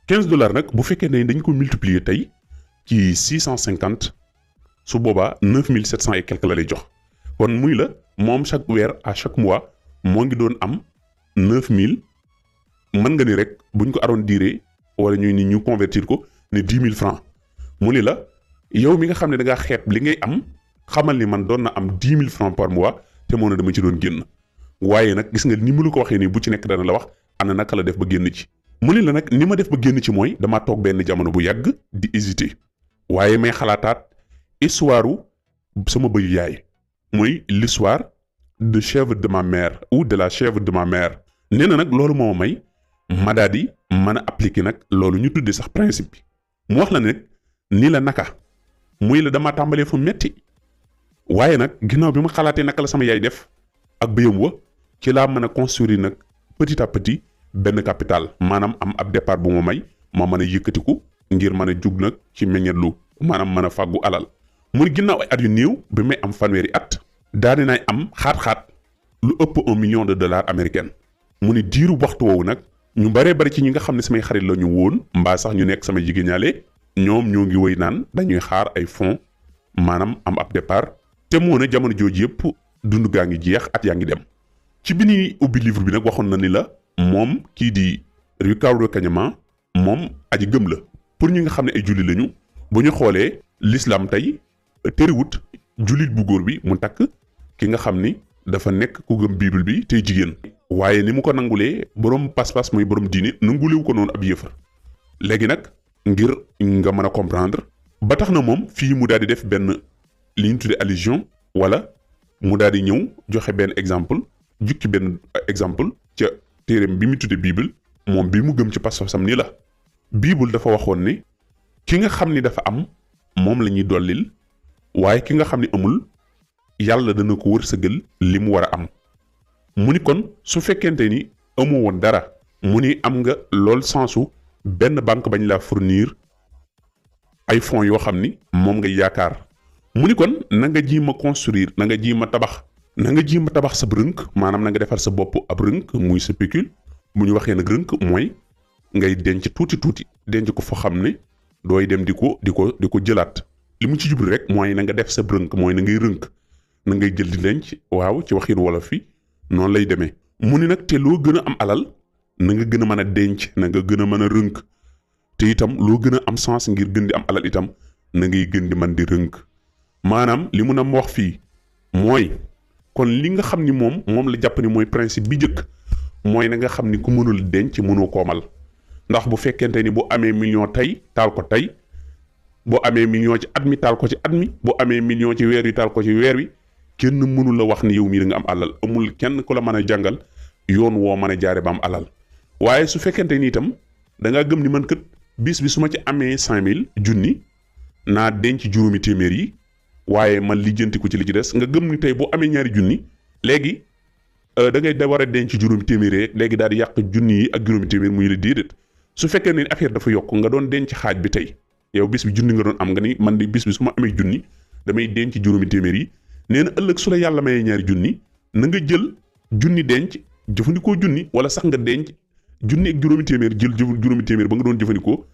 A: $15 nag bu fekkee ne dañ ko multiplier tey ci 650 su boobaa 9700 et quelque la lay jox kon muy la moom chaque weer à chaque mois moo ngi doon am 9000 mën nga ni rek buñ ko arrondiré wala ñu convertir ko ne 10 000 francs. mu ni la yow mi nga xam ne da ngaa xeeb li ngay am xamal ni man doon na am 10 000 francs par mois te moo na dama ci doon génn waaye nag gis nga ni mu la ko waxee nii bu ci nekk dana la wax ana naka la def ba génn ci. mu ni la nag ni ma def ba génn ci mooy damaa toog benn jamono bu yàgg di hésiter waaye may xalaataat histoire sama bëyu yaay muy l'histoire de chèvre de ma mère ou de la chèvre de ma mère. nee na nag loolu moo may ma daal di mën a appliquer nag loolu ñu tuddee sax principe bi mu wax la nag ni la naka muy la dama tàmbalee fu metti waaye nag ginnaaw bi ma xalaatee naka la sama yaay def ak bëyam wa ci laa mën a construire nag petit à petit benn capital maanaam am ab départ bu ma may ma mën a yëkkatiku ngir mën a jug nag ci meññetlu maanaam mën a fàggu alal. mu ni ginnaaw ay at yu néew bi may am fanweeri at daal dinaay am xaat-xaat lu ëpp $1 million américain mu ni diiru waxtu woowu nag ñu baree bari ci ñi nga xam ne samay xarit la ñu woon mbaa sax ñu nekk samay jigéñaale ñoom ñoo ngi woy naan dañuy xaar ay fonds maanaam am ab départ te moo ne jamono jooju yëpp dund gaa ngi jeex at yaa ngi dem. ci bi ñuy ubbi livre bi nag waxoon na ni la moom kii di Ricardo Kanyama moom aji gëm la pour ñi nga xam ne ay julli lañu bu ñu xoolee l'islam tey terewut jullit bu góor bi mu takk ki nga xam ni dafa nekk ku gëm bible bi tey jigéen. waaye ni mu ko nangulee borom pas-pas muy borom diine nangulewu ko noonu ab yëfar léegi nag ngir nga mën a comprendre ba tax na moom fii mu daal di def benn li ñu tuddee allusion wala mu daal di ñëw joxe benn exemple jukki benn exemple ca téereem bi mu tuddee bible moom bi mu gëm ci pas-pasam ni la bible dafa waxoon ni ki nga xam ni dafa am moom la ñuy dollil waaye ki nga xam ni amul yàlla dana ko wërsëgal li mu war a am. mu ni kon su fekkente ni amoo woon dara mu ni am nga lool sensu benn banque bañ laa fournir ay fonds yoo xam ni moom nga yaakaar. mu ni kon na nga ji ma construire na nga ji ma tabax sa rënk maanaam na nga defar sa bopp ab rënk muy sa pécule bu ñu waxee nag rënk mooy ngay denc tuuti denc ko foo xam ne dooy dem di ko jëlaat li mu ci jublu rek mooy na nga def sa rënk mooy na ngay rënk na ngay jël di denc waaw ci waxin wolof fi noonu lay demee. mu ni nag te loo gën a am alal na nga gën a mën a denc na nga gën a mën a rënk te itam loo gën a am sens ngir gën di am alal itam na ngay gën di mën di rënk maanaam li mun a wax fii mooy kon li nga xam ni moom la jàpp ni mooy principe bi njëkk mooy na nga xam ni ku mënul denc mënoo koomal ndax bu fekkente ni bu amee million tey taal ko tey boo amee million ci at mi taal ko ci at mi boo amee million ci weer wi taal ko ci weer wi kenn mënu la wax ni yow mii da nga am alal amul kenn ku la mën a jàngal yoon woo mën a jaare ba am alal waaye su fekkente ni itam da ngaa gëm ni man kat bis bi su ma ci amee 5000 junni naa denc juróomi téeméer yi waaye man lijjanti ko ci li ci des nga gëm ni tey boo amee ñaari junni léegi da war a denc juróomi téeméer rek léegi daal di yàq junni yi ak juróomi téeméer muy la déedéet su fekkee ne affaire dafa yokk nga doon denc xaaj bi tey yow bis bi junni nga doon am nga ni man di bis bi su ma amee junni damay denc juróomi téeméer yi nee na ëllëg su la yàlla mayee ñaari junni na nga jël junni denc jëfandikoo junni wala sax nga denc junni ak juróomi téeméer jël juróomi téeméer ba nga doon jëfandikoo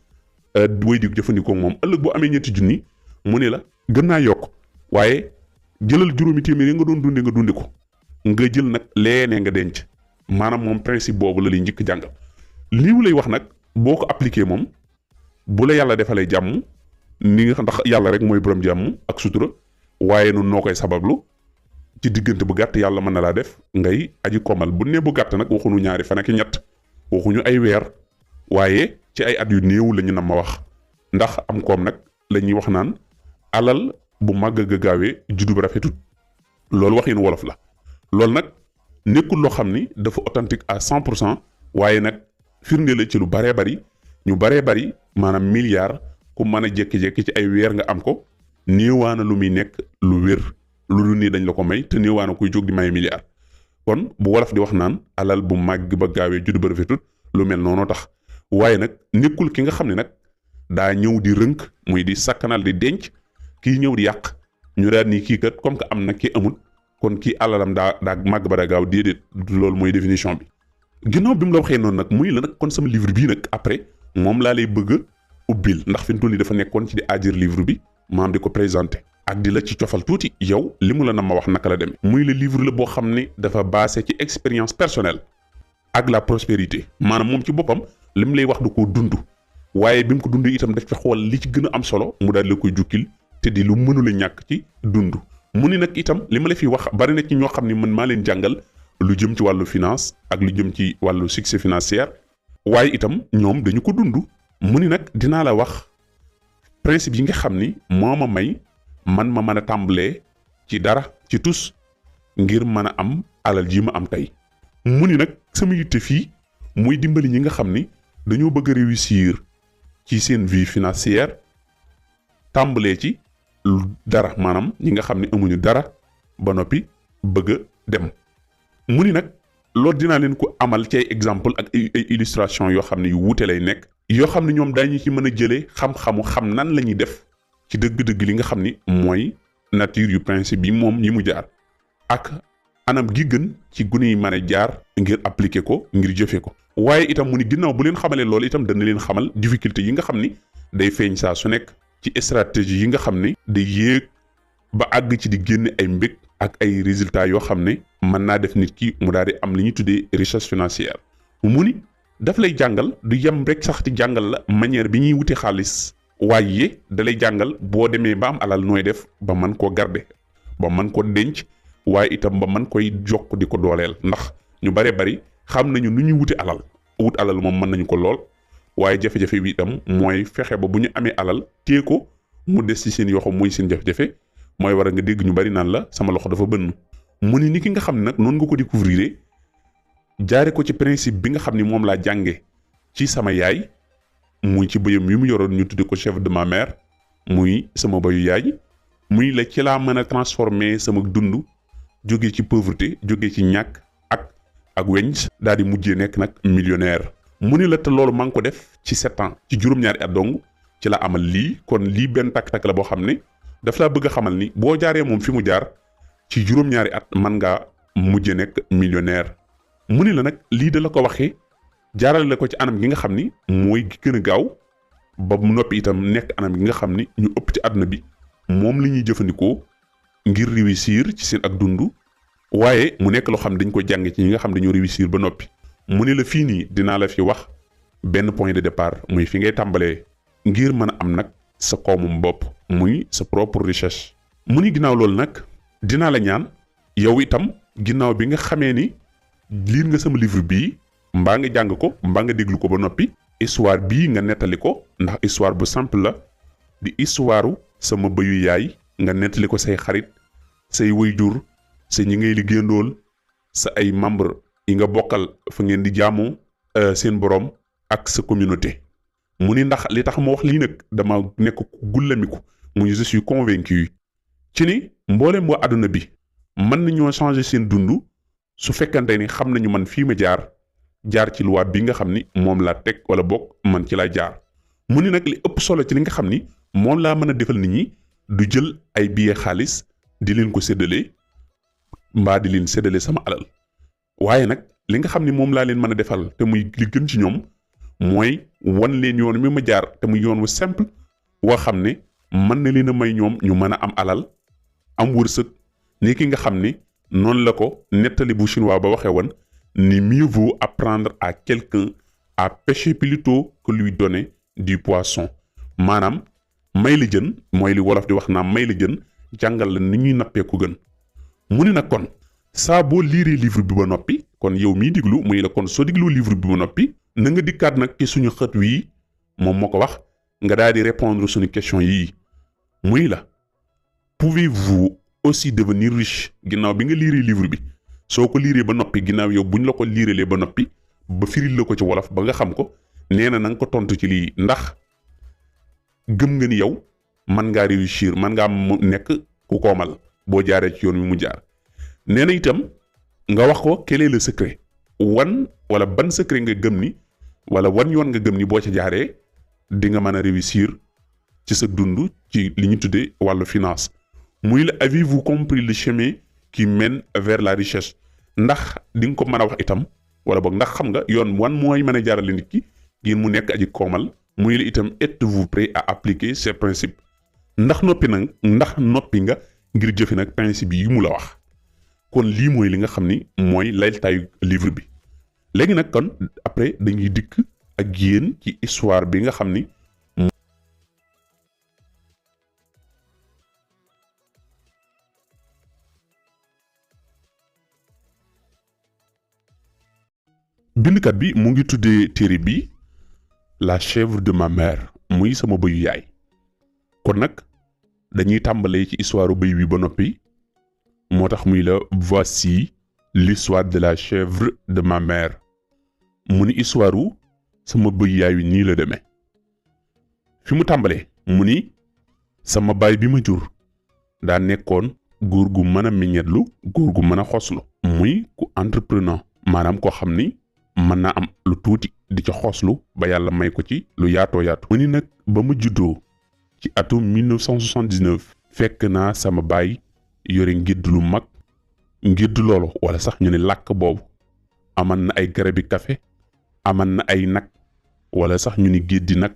A: way di jëfandikoo moom ëllëg boo amee ñetti junni mu ne la gën naa yokk waaye jëlal juróomi téeméer yi nga doon dunde nga dunde ko nga jël nag leenee nga denc maanaam moom principe boobu la lay njëkk jàngal lii mu lay wax nag boo ko appliqué moom bu la yàlla defalee jàmm ni nga ndax yàlla rek mooy borom jàmm ak sutura waaye nun noo koy sabablu ci diggante bu gàtt yàlla mën na laa def ngay aji komal bu ne bu gàtt nag waxuñu ñaari fan ak ñett waxuñu ay weer waaye ci ay at yu néew la ñu nam ma wax ndax am koom nag la ñuy wax naan alal bu màgg ga gaawee juddu ba rafetut loolu waxin wolof la loolu nag nekkul loo xam ni dafa authentique à 100% waaye nag firnde la ci lu baree bari ñu baree bari maanaam milliard ku mën a jékki-jékki ci ay weer nga am ko néewaana lu muy nekk lu wér lu dul nii dañ la ko may te néewaana kuy jóg di may milliard kon bu wolof di wax naan alal bu màgg ba gaawee juddu ba rafetut lu mel noonu tax waaye nag nekkul ki nga xam ne nag daa ñëw di rënk muy di sakkanal di denc kii ñëw di yàq ñu daal ni kii kat comme que am na kii amul kon kii alalam daa màgg ba daa gaaw déedéet loolu mooy définition bi. ginnaaw bi mu la waxee noonu nag muy la nag kon sama livre bii nag après moom laa lay bëgg a ubbil ndax fi mu toll nii dafa nekkoon ci di aajir livre bi maam di ko présenté ak di la ci cofal tuuti yow li mu la na ma wax naka la demee. muy le livre la boo xam ne dafa basé ci expérience personnelle ak la prospérité maanaam moom ci boppam li mu lay wax du ko dund waaye bi mu ko dund itam daf ci xool li ci gën a am solo mu daal la koy jukkil te di lu mënula ñàkk ci dund. mu ni nag itam li ma la fi wax bari na ci ñoo xam ne man maa leen jàngal lu jëm ci wàllu finance ak lu jëm ci wàllu succès financier waaye itam ñoom dañu ko dund. mu ni nag dinaa la wax principe yi nga xam ni moo ma may man ma mën a tàmbalee ci dara ci tus ngir mën a am alal ji ma am tey. mu ni nag sama yitte fii muy dimbali ñi nga xam ni dañoo bëgg a réussir ci seen vie financière tàmbalee ci dara maanaam ñi nga xam ne amuñu dara ba noppi bëgg a dem. mu ni nag loolu dinaa leen ko amal ci ay exemple ak ay illustration yoo xam ne yu wuute lay nekk yoo xam ne ñoom daañu ci mën a jëlee xam-xamu xam nan la ñuy def ci dëgg-dëgg li nga xam ni mooy nature yu principe yi moom yi mu jaar ak anam gi gën ci gune yi mën a jaar ngir appliquer ko ngir jëfe ko. waaye itam mu ni ginnaaw bu leen xamalee loolu itam dana leen xamal difficulté yi nga xam ni day feeñ saa su nekk ci stratégie yi nga xam ni day yéeg ba àgg ci di génne ay mbég ak ay résultats yoo xam ne mën naa def nit ki mu daal di am li ñuy tuddee richesse financière. mu ni daf lay jàngal du yem rek sax ci jàngal la manière bi ñuy wuti xaalis waaye da lay jàngal boo demee ba am alal nooy def ba mën koo garder ba mën ko denc waaye itam ba mën koy jokk di ko dooleel ndax ñu bare bari xam nañu nu ñuy wuti alal wut alal moom mën nañu ko lool waaye jafe-jafe bi itam mooy fexe ba bu ñu amee alal téye ko mu des ci seen yoxo mooy seen jafe-jafe mooy war a nga dégg ñu bari naan la sama loxo dafa bënn. mu ni ki nga xam ne nag noonu nga ko découvrir jaare ko ci principe bi nga xam ni moom laa jànge ci sama yaay muy ci bëyam yi mu yoroon ñu tudde ko chef de ma mère muy sama bayu yaay muy la ci laa mën a transformer sama dund jóge ci pauvreté jóge ci ñàkk ak weñ daal di mujjee nekk nag millionnaire. mu ni la te loolu maa ngi ko def ci 7 ans ci juróom-ñaari at dong ci la amal lii kon lii benn takk-takk la boo xam ne daf laa bëgg a xamal ni boo jaaree moom fi mu jaar ci juróom-ñaari at mën ngaa mujjee nekk millionnaire. mu ni la nag lii da la ko waxee jaarale la ko ci anam gi nga xam ni mooy gi gën a gaaw ba mu noppi itam nekk anam gi nga xam ni ñu ëpp ci àdduna bi moom la ñuy jëfandikoo ngir réussir ci seen ak dund waaye mu nekk loo xam ne dañ ko jàng ci ñi nga xam dañoo réussir ba noppi. mu ni la fii nii dinaa la fi wax benn point de départ muy fi ngay tàmbalee ngir mën a am nag sa koomum bopp muy sa propre richesse. mu ni ginnaaw loolu nag dinaa la ñaan yow itam ginnaaw bi nga xamee ni liir nga sama livre bii mbaa nga jàng ko mbaa nga déglu ko ba noppi histoire bii nga nettali ko ndax histoire bu simple la di histoire sama bëyu yaay nga nettali ko say xarit say waajur sa ñi ngay liggéeyandool sa ay membre yi nga bokkal fa ngeen di jaamu seen borom ak sa communauté. mu ni ndax li tax ma wax lii nag dama nekk gullamiku muy je suis convaincu ci ni mboolem waa àdduna bi mën nañoo changer seen dund su fekkante ni xam nañu man fii ma jaar ci loi bi nga xam ni moom laa teg wala bokk man ci laa jaar. mu ni nag li ëpp solo ci li nga xam ni moom laa mën a defal nit ñi du jël ay billet xaalis di leen ko séddale mbaa di leen séddale sama alal waaye nag li nga xam ni moom laa leen mën a defal te muy li gën ci ñoom mooy wan leen yoon mi ma jaar te muy yoon wu simple woo xam ne mën na leen a may ñoom ñu mën a am alal am wërsëg ni ki nga xam ni noonu la ko nettali bu chinois ba waxee woon ni mieux vaut apprendre à quelqu'un à pêcher plutôt que lui donner du poisson maanaam may la jën mooy li wolof di wax naa may la jën jàngal la ni ñuy nappee ko gën. mu ni nag kon saa boo liiree livre bi ba noppi kon yow miy diglu muy la kon soo diglu livre bi ba noppi na nga dikkaat nag ci suñu xët wii moom moo ko wax nga daal di répondre suñu question yii muy la pouvez-vous aussi devenir riche ginnaaw bi nga liiree livre bi soo ko liiree ba noppi ginnaaw yow buñ la ko liirelee ba noppi ba firil la ko ci wolof ba nga xam ko nee na nga ko tontu ci lii ndax gëm nga ni yow man ngaa réussir man ngaa nekk ku koomal boo jaaree ci yoon wi mu jaar. nee na itam nga wax ko quel est le secret wan wala ban secret nga gëm ni wala wan yoon nga gëm ni boo ca jaaree di nga mën a réussir ci sa dund ci li ñu tuddee wàllu finance. muy la avez-vous compris le chemin qui mène vers la richesse ndax di nga ko mën a wax itam wala boog ndax xam nga yoon wan mooy mën a jaarale nit ki ngir mu nekk aji koomal. muy la itam êtes-vous prêt à appliquer ces principes ndax noppi nga ngir jëfe nag principe yi mu la wax. kon lii mooy li nga xam ni mooy laytaayu livre bi léegi nag kon après dañuy dikk ak yéen ci histoire bi nga xam ni bindkat bi mu ngi tuddee téere bi la chèvre de ma mère muy sama bëyu yaay kon nag dañuy tàmbalee ci histoire bëy bi ba noppi moo tax muy la voici l'histoire de la chèvre de ma mère mu ni histoire wu sama bëyu yaay wi nii la demee fi mu tàmbalee mu ni sama baay bi ma jur daa nekkoon góor gu mën a meññetlu góor gu mën a xoslu muy ku entrepreneur maanaam koo xam ni mën naa am lu tuuti di ca xoslu ba yàlla may ko ci lu yaatoo yaatu. mu ni nag ba ma juddoo ci atum 1979 fekk naa sama baay yore ngédd lu mag ngir du loolu wala sax ñu ne làkk boobu aman na ay garabi café, aman na ay nag wala sax ñu ni géddi nag,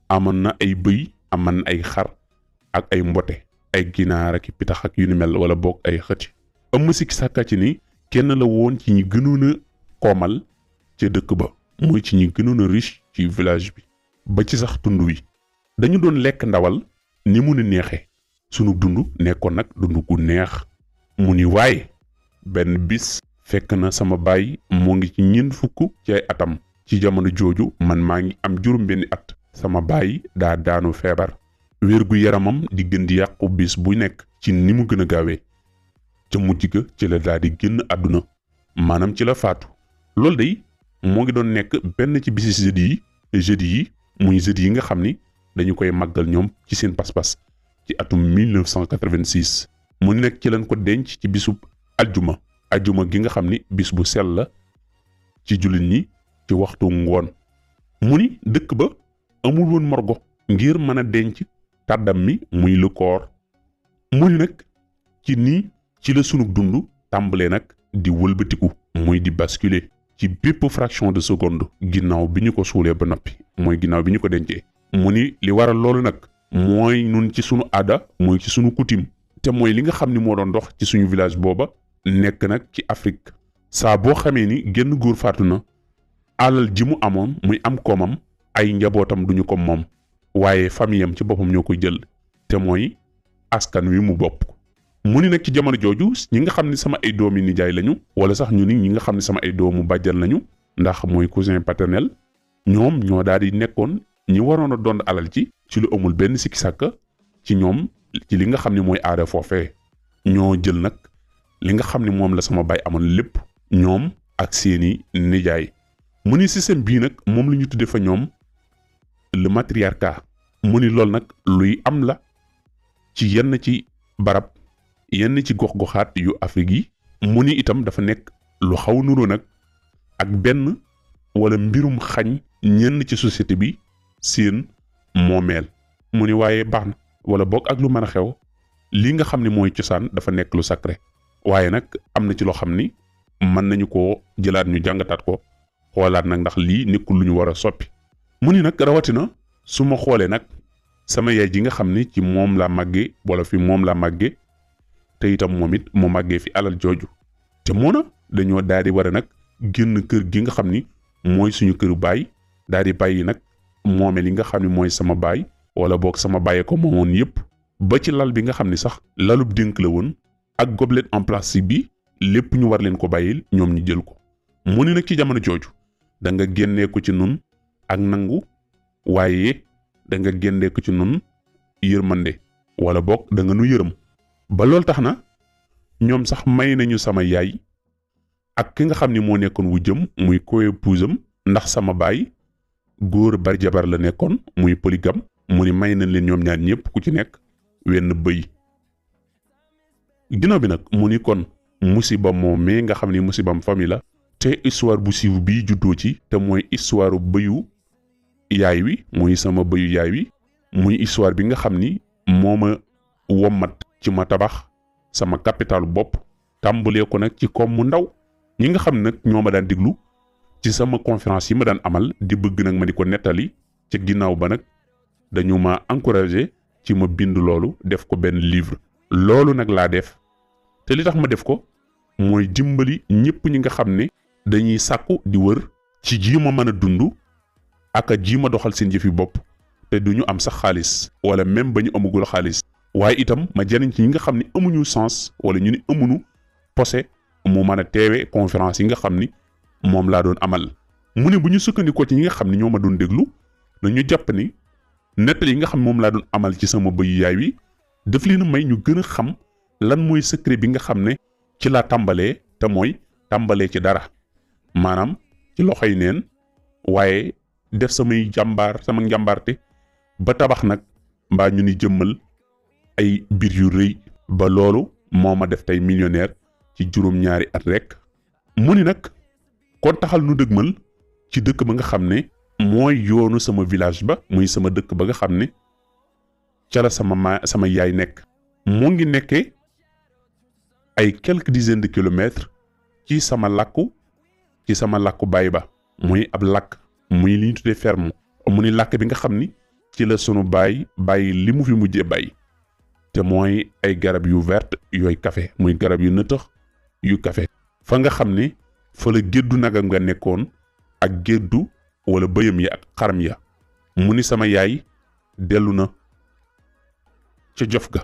A: aman na ay bëy, aman na ay xar ak ay mbote, ay ginaar ak pitax ak yu ni mel wala boog ay xëti. am sikki sàkka ci ni kenn la woon ci ñi gënoon a koomal ca dëkk ba, muy ci ñi gënoon a riche ci village bi ba ci sax tund wi. dañu doon lekk ndawal ni mu ne neexee, sunu dund nekkoon nag dund gu neex. mu ni waaye benn bis fekk na sama baay moo ngi ci ñeent fukk ci ay atam. ci jamono jooju man maa ngi am juróom benni at. sama baay daa daanu feebar, wér gu yaramam di gën di yàqu bis bu nekk ci ni mu gën a gaawee. ca mujj ga ci la daa di génn àdduna, maanaam ci la faatu. loolu day moo ngi doon nekk benn ci bisi jeudi yi muy jeudi yi nga xam ni dañu koy màggal ñoom ci seen pas-pas ci atum 1986. mu nekk ci lañ ko denc ci bisub ajjuma gi nga xam ni bis bu sell la ci jullit ñi ci waxtu ngoon. mu ni dëkk ba amul woon morgo ngir mën a denc tàddam mi muy le corps. mu ni nag ci nii ci la sunu dund tàmbalee nag di wëlbatiku, muy di basculer ci bépp fraction de seconde ginnaaw bi ñu ko suulee ba noppi, mooy ginnaaw bi ñu ko dencee. mu ni li waral loolu nag mooy nun ci sunu aada, mooy ci sunu coutume, te mooy li nga xam ni moo doon dox ci suñu village booba nekk nag ci Afrique. saa boo xamee ni genn góor faatu na, alal ji mu amoon muy am koomam, ay njabootam duñu ko moom, waaye famiyam ci boppam ñoo koy jël, te mooy askan wi mu bopp. mu ni nag ci jamono jooju ñi nga xam ne sama ay doomi nijaay lañu, wala sax ñu ni ñi nga xam ne sama ay doomu bàjjan lañu, ndax mooy cousin paternel, ñoom ñoo daal di nekkoon ñi waroon a doon alal ci lu amul benn sikki sàkka ci ñoom, ci li nga xam ne mooy aada foofee. ñoo jël nag li nga xam ne moom la sama baay amoon lépp, ñoom ak seeni nijaay. mu ni système bii nag moom la ñu tudde fa ñoom le matriarcat. mu ni loolu nag luy am la ci yenn ci barab, yenn ci gox-goxaat yu Afrique yi. mu ni itam dafa nekk lu xaw nuroo nag ak benn wala mbirum xañ ñenn ci société bi seen moomeel. mu ni waaye baax na, wala boog ak lu mën a xew, li nga xam ne mooy cosaan dafa nekk lu sacré. waaye nag am na ci loo xam ni mën nañu koo jëlaat ñu jàngataat ko, xoolaat nag ndax lii nekkul lu ñu war a soppi. mu ni nag rawatina su ma xoolee nag sama yaay ji nga xam ni ci moom laa màggee, wala fi moom laa màggee, te itam moom it mu màggee fi alal jooju. te moo na dañoo daal di war a nag génn kër gi nga xam ni mooy suñu këru baay, daal di bàyyi nag moomeel yi nga xam ne mooy sama baay, wala boog sama bàyyee ko moomoon yépp, ba ci lal bi nga xam ni sax lalub dénk la woon, ak gobelet en plastique bi, lépp ñu war leen ko bàyyil, ñoom ñu jël ko. mu ni nag ci jamono jooju da nga génnee ko ci nun ak nangu, waaye da nga génnee ko ci nun yërmande, wala boog da nga nu yërëm. ba loolu tax na ñoom sax may nañu sama yaay ak ki nga xam ni moo nekkoon wu jëm muy co-épousam, ndax sama baay góor bari jabar la nekkoon muy polygame. mu ni may nañ leen ñoom ñaar ñëpp ku ci nekk wenn bëy. ginnaaw bi nag mu ni kon musiba moom mais nga xam ni musibam famille la, te histoire bu siiw bii juddoo ci, te mooy histoire bëyu yaay wi, muy sama bëyu yaay wi, muy histoire bi nga xam ni moo ma wommat ci ma tabax sama capitalu bopp, tàmbalee ko nag ci koom mu ndaw. ñi nga xam nag ñoo ma daan déglu ci sama conférence yi ma daan amal di bëgg nag ma di ko nettali, ci ginnaaw ba nag dañu ma encouragé ci ma bind loolu, def ko benn livre. loolu nag laa def, te li tax ma def ko mooy dimbali ñëpp ñi nga xam ne dañuy sàkku di wër ci jiima mën a dund ak a jiima doxal seen jëfi bopp, te duñu am sax xaalis, wala même ba ñu amagul xaalis. waaye itam ma jariñ ci ñi nga xam ne amuñu sens, wala ñu ni amuñu posé mu mën a teewe conférence yi nga xam ni moom laa doon amal. mu ne bu ñu sukkandikoo ci ñi nga xam ne ñoo ma doon déglu, dañu jàpp ni nettali yi nga xam ne moom laa doon amal ci sama bëyu yaay wi daf leen a may ñu gën a xam lan mooy secret bi nga xam ne ci laa tàmbalee, te mooy tàmbalee ci dara, maanaam ci loxoy neen, waaye def samay sama njàmbaarte ba tabax nag, mbaa ñu ni jëmmal ay mbir yu rëy, ba loolu moo ma def tey millionnaire ci juróom-ñaari at rek. mu ni nag kon taxal nu dëgmal ci dëkk ba nga xam ne mooy yoonu sama village ba, muy sama dëkk ba nga xam ne ca la sama yaay nekk. mu ngi nekkee ay quelques dizaines de kilomètres ci sama làkku baay ba muy ab làkk muy li ñu tuddee ferme mu ni làkk bi nga xam ni ci la sunu baay bàyyi li mu fi mujjee bàyyi te mooy ay garab yu verte yooy café muy garab yu nëtëx yu café fa nga xam ne fa la géddu nagam nga nekkoon ak géddu wala bëyam ya ak xaram ya mu ni sama yaay dellu na ca jof ga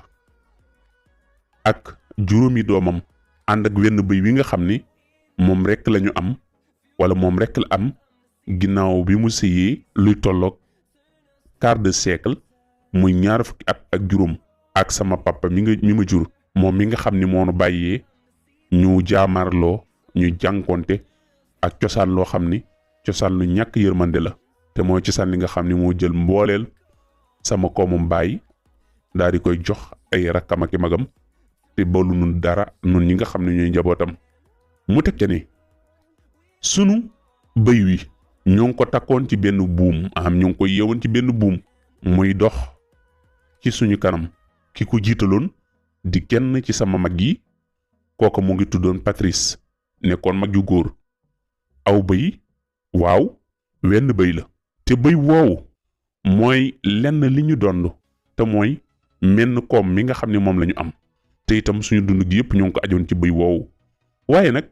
A: ak juróomi doomam ànd ak wenn bëy wi nga xam ni moom rekk lañu am wala moom rekk la am ginnaaw bi mu sëyee luy tolloog quart de siècle muy 20 at ak juróom ak sama papa mi ma jur moom mi nga xam ni moo nu bàyyee ñu jaamarloo ñu jànkonte ak cosaan loo xam ni cosaan lu ñàkk yërmande la te mooy cosaan li nga xam ni moo jël mbooleel sama koomum baay daal di koy jox ay rakkam ak magam te balu nun dara nun ñi nga xam ne ñooy njabootam mu teg ca ni sunu bëy wi ñoo ngi ko takkoon ci benn buum ñoo ngi ko yeewoon ci benn buum muy dox ci suñu kanam ki ko jiitaloon di kenn ci sama mag yi kooku mu ngi tuddoon Patrice nekkoon mag yu góor aw bëy waaw wenn bëy la te bëy woowu mooy lenn li ñu dond te mooy menn koom mi nga xam ne moom la ñu am te itam suñu dund gi yëpp ñoo ngi ko ajoon ci bëy woowu waaye nag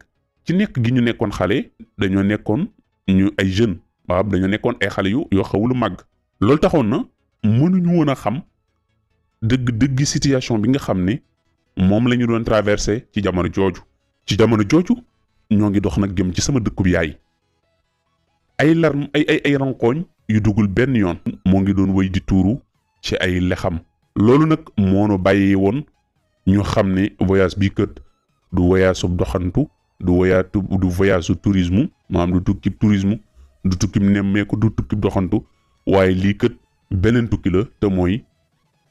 A: ci nekk gi ñu nekkoon xale dañoo nekkoon ñu ay jeunes waaw dañoo nekkoon ay xale yoo xawulu màgg loolu taxoon na mënuñu woon a xam dëgg situation bi nga xam ne moom la ñu doon traversé ci jamono jooju ñoo ngi dox nag jëm ci sama dëkkub yaay ay larmes ay rankooñ yu dugul benn yoon moo ngi doon wéy di tuuru ci ay lexam loolu nag moo nu bàyyi woon ñu xam ne voyage bi kët du voyage su doxantu du voyage su tourisme maanaam du tukkib tourisme du tukkib nemmeeku du tukkib doxantu waaye lii kët beneen tukki la te mooy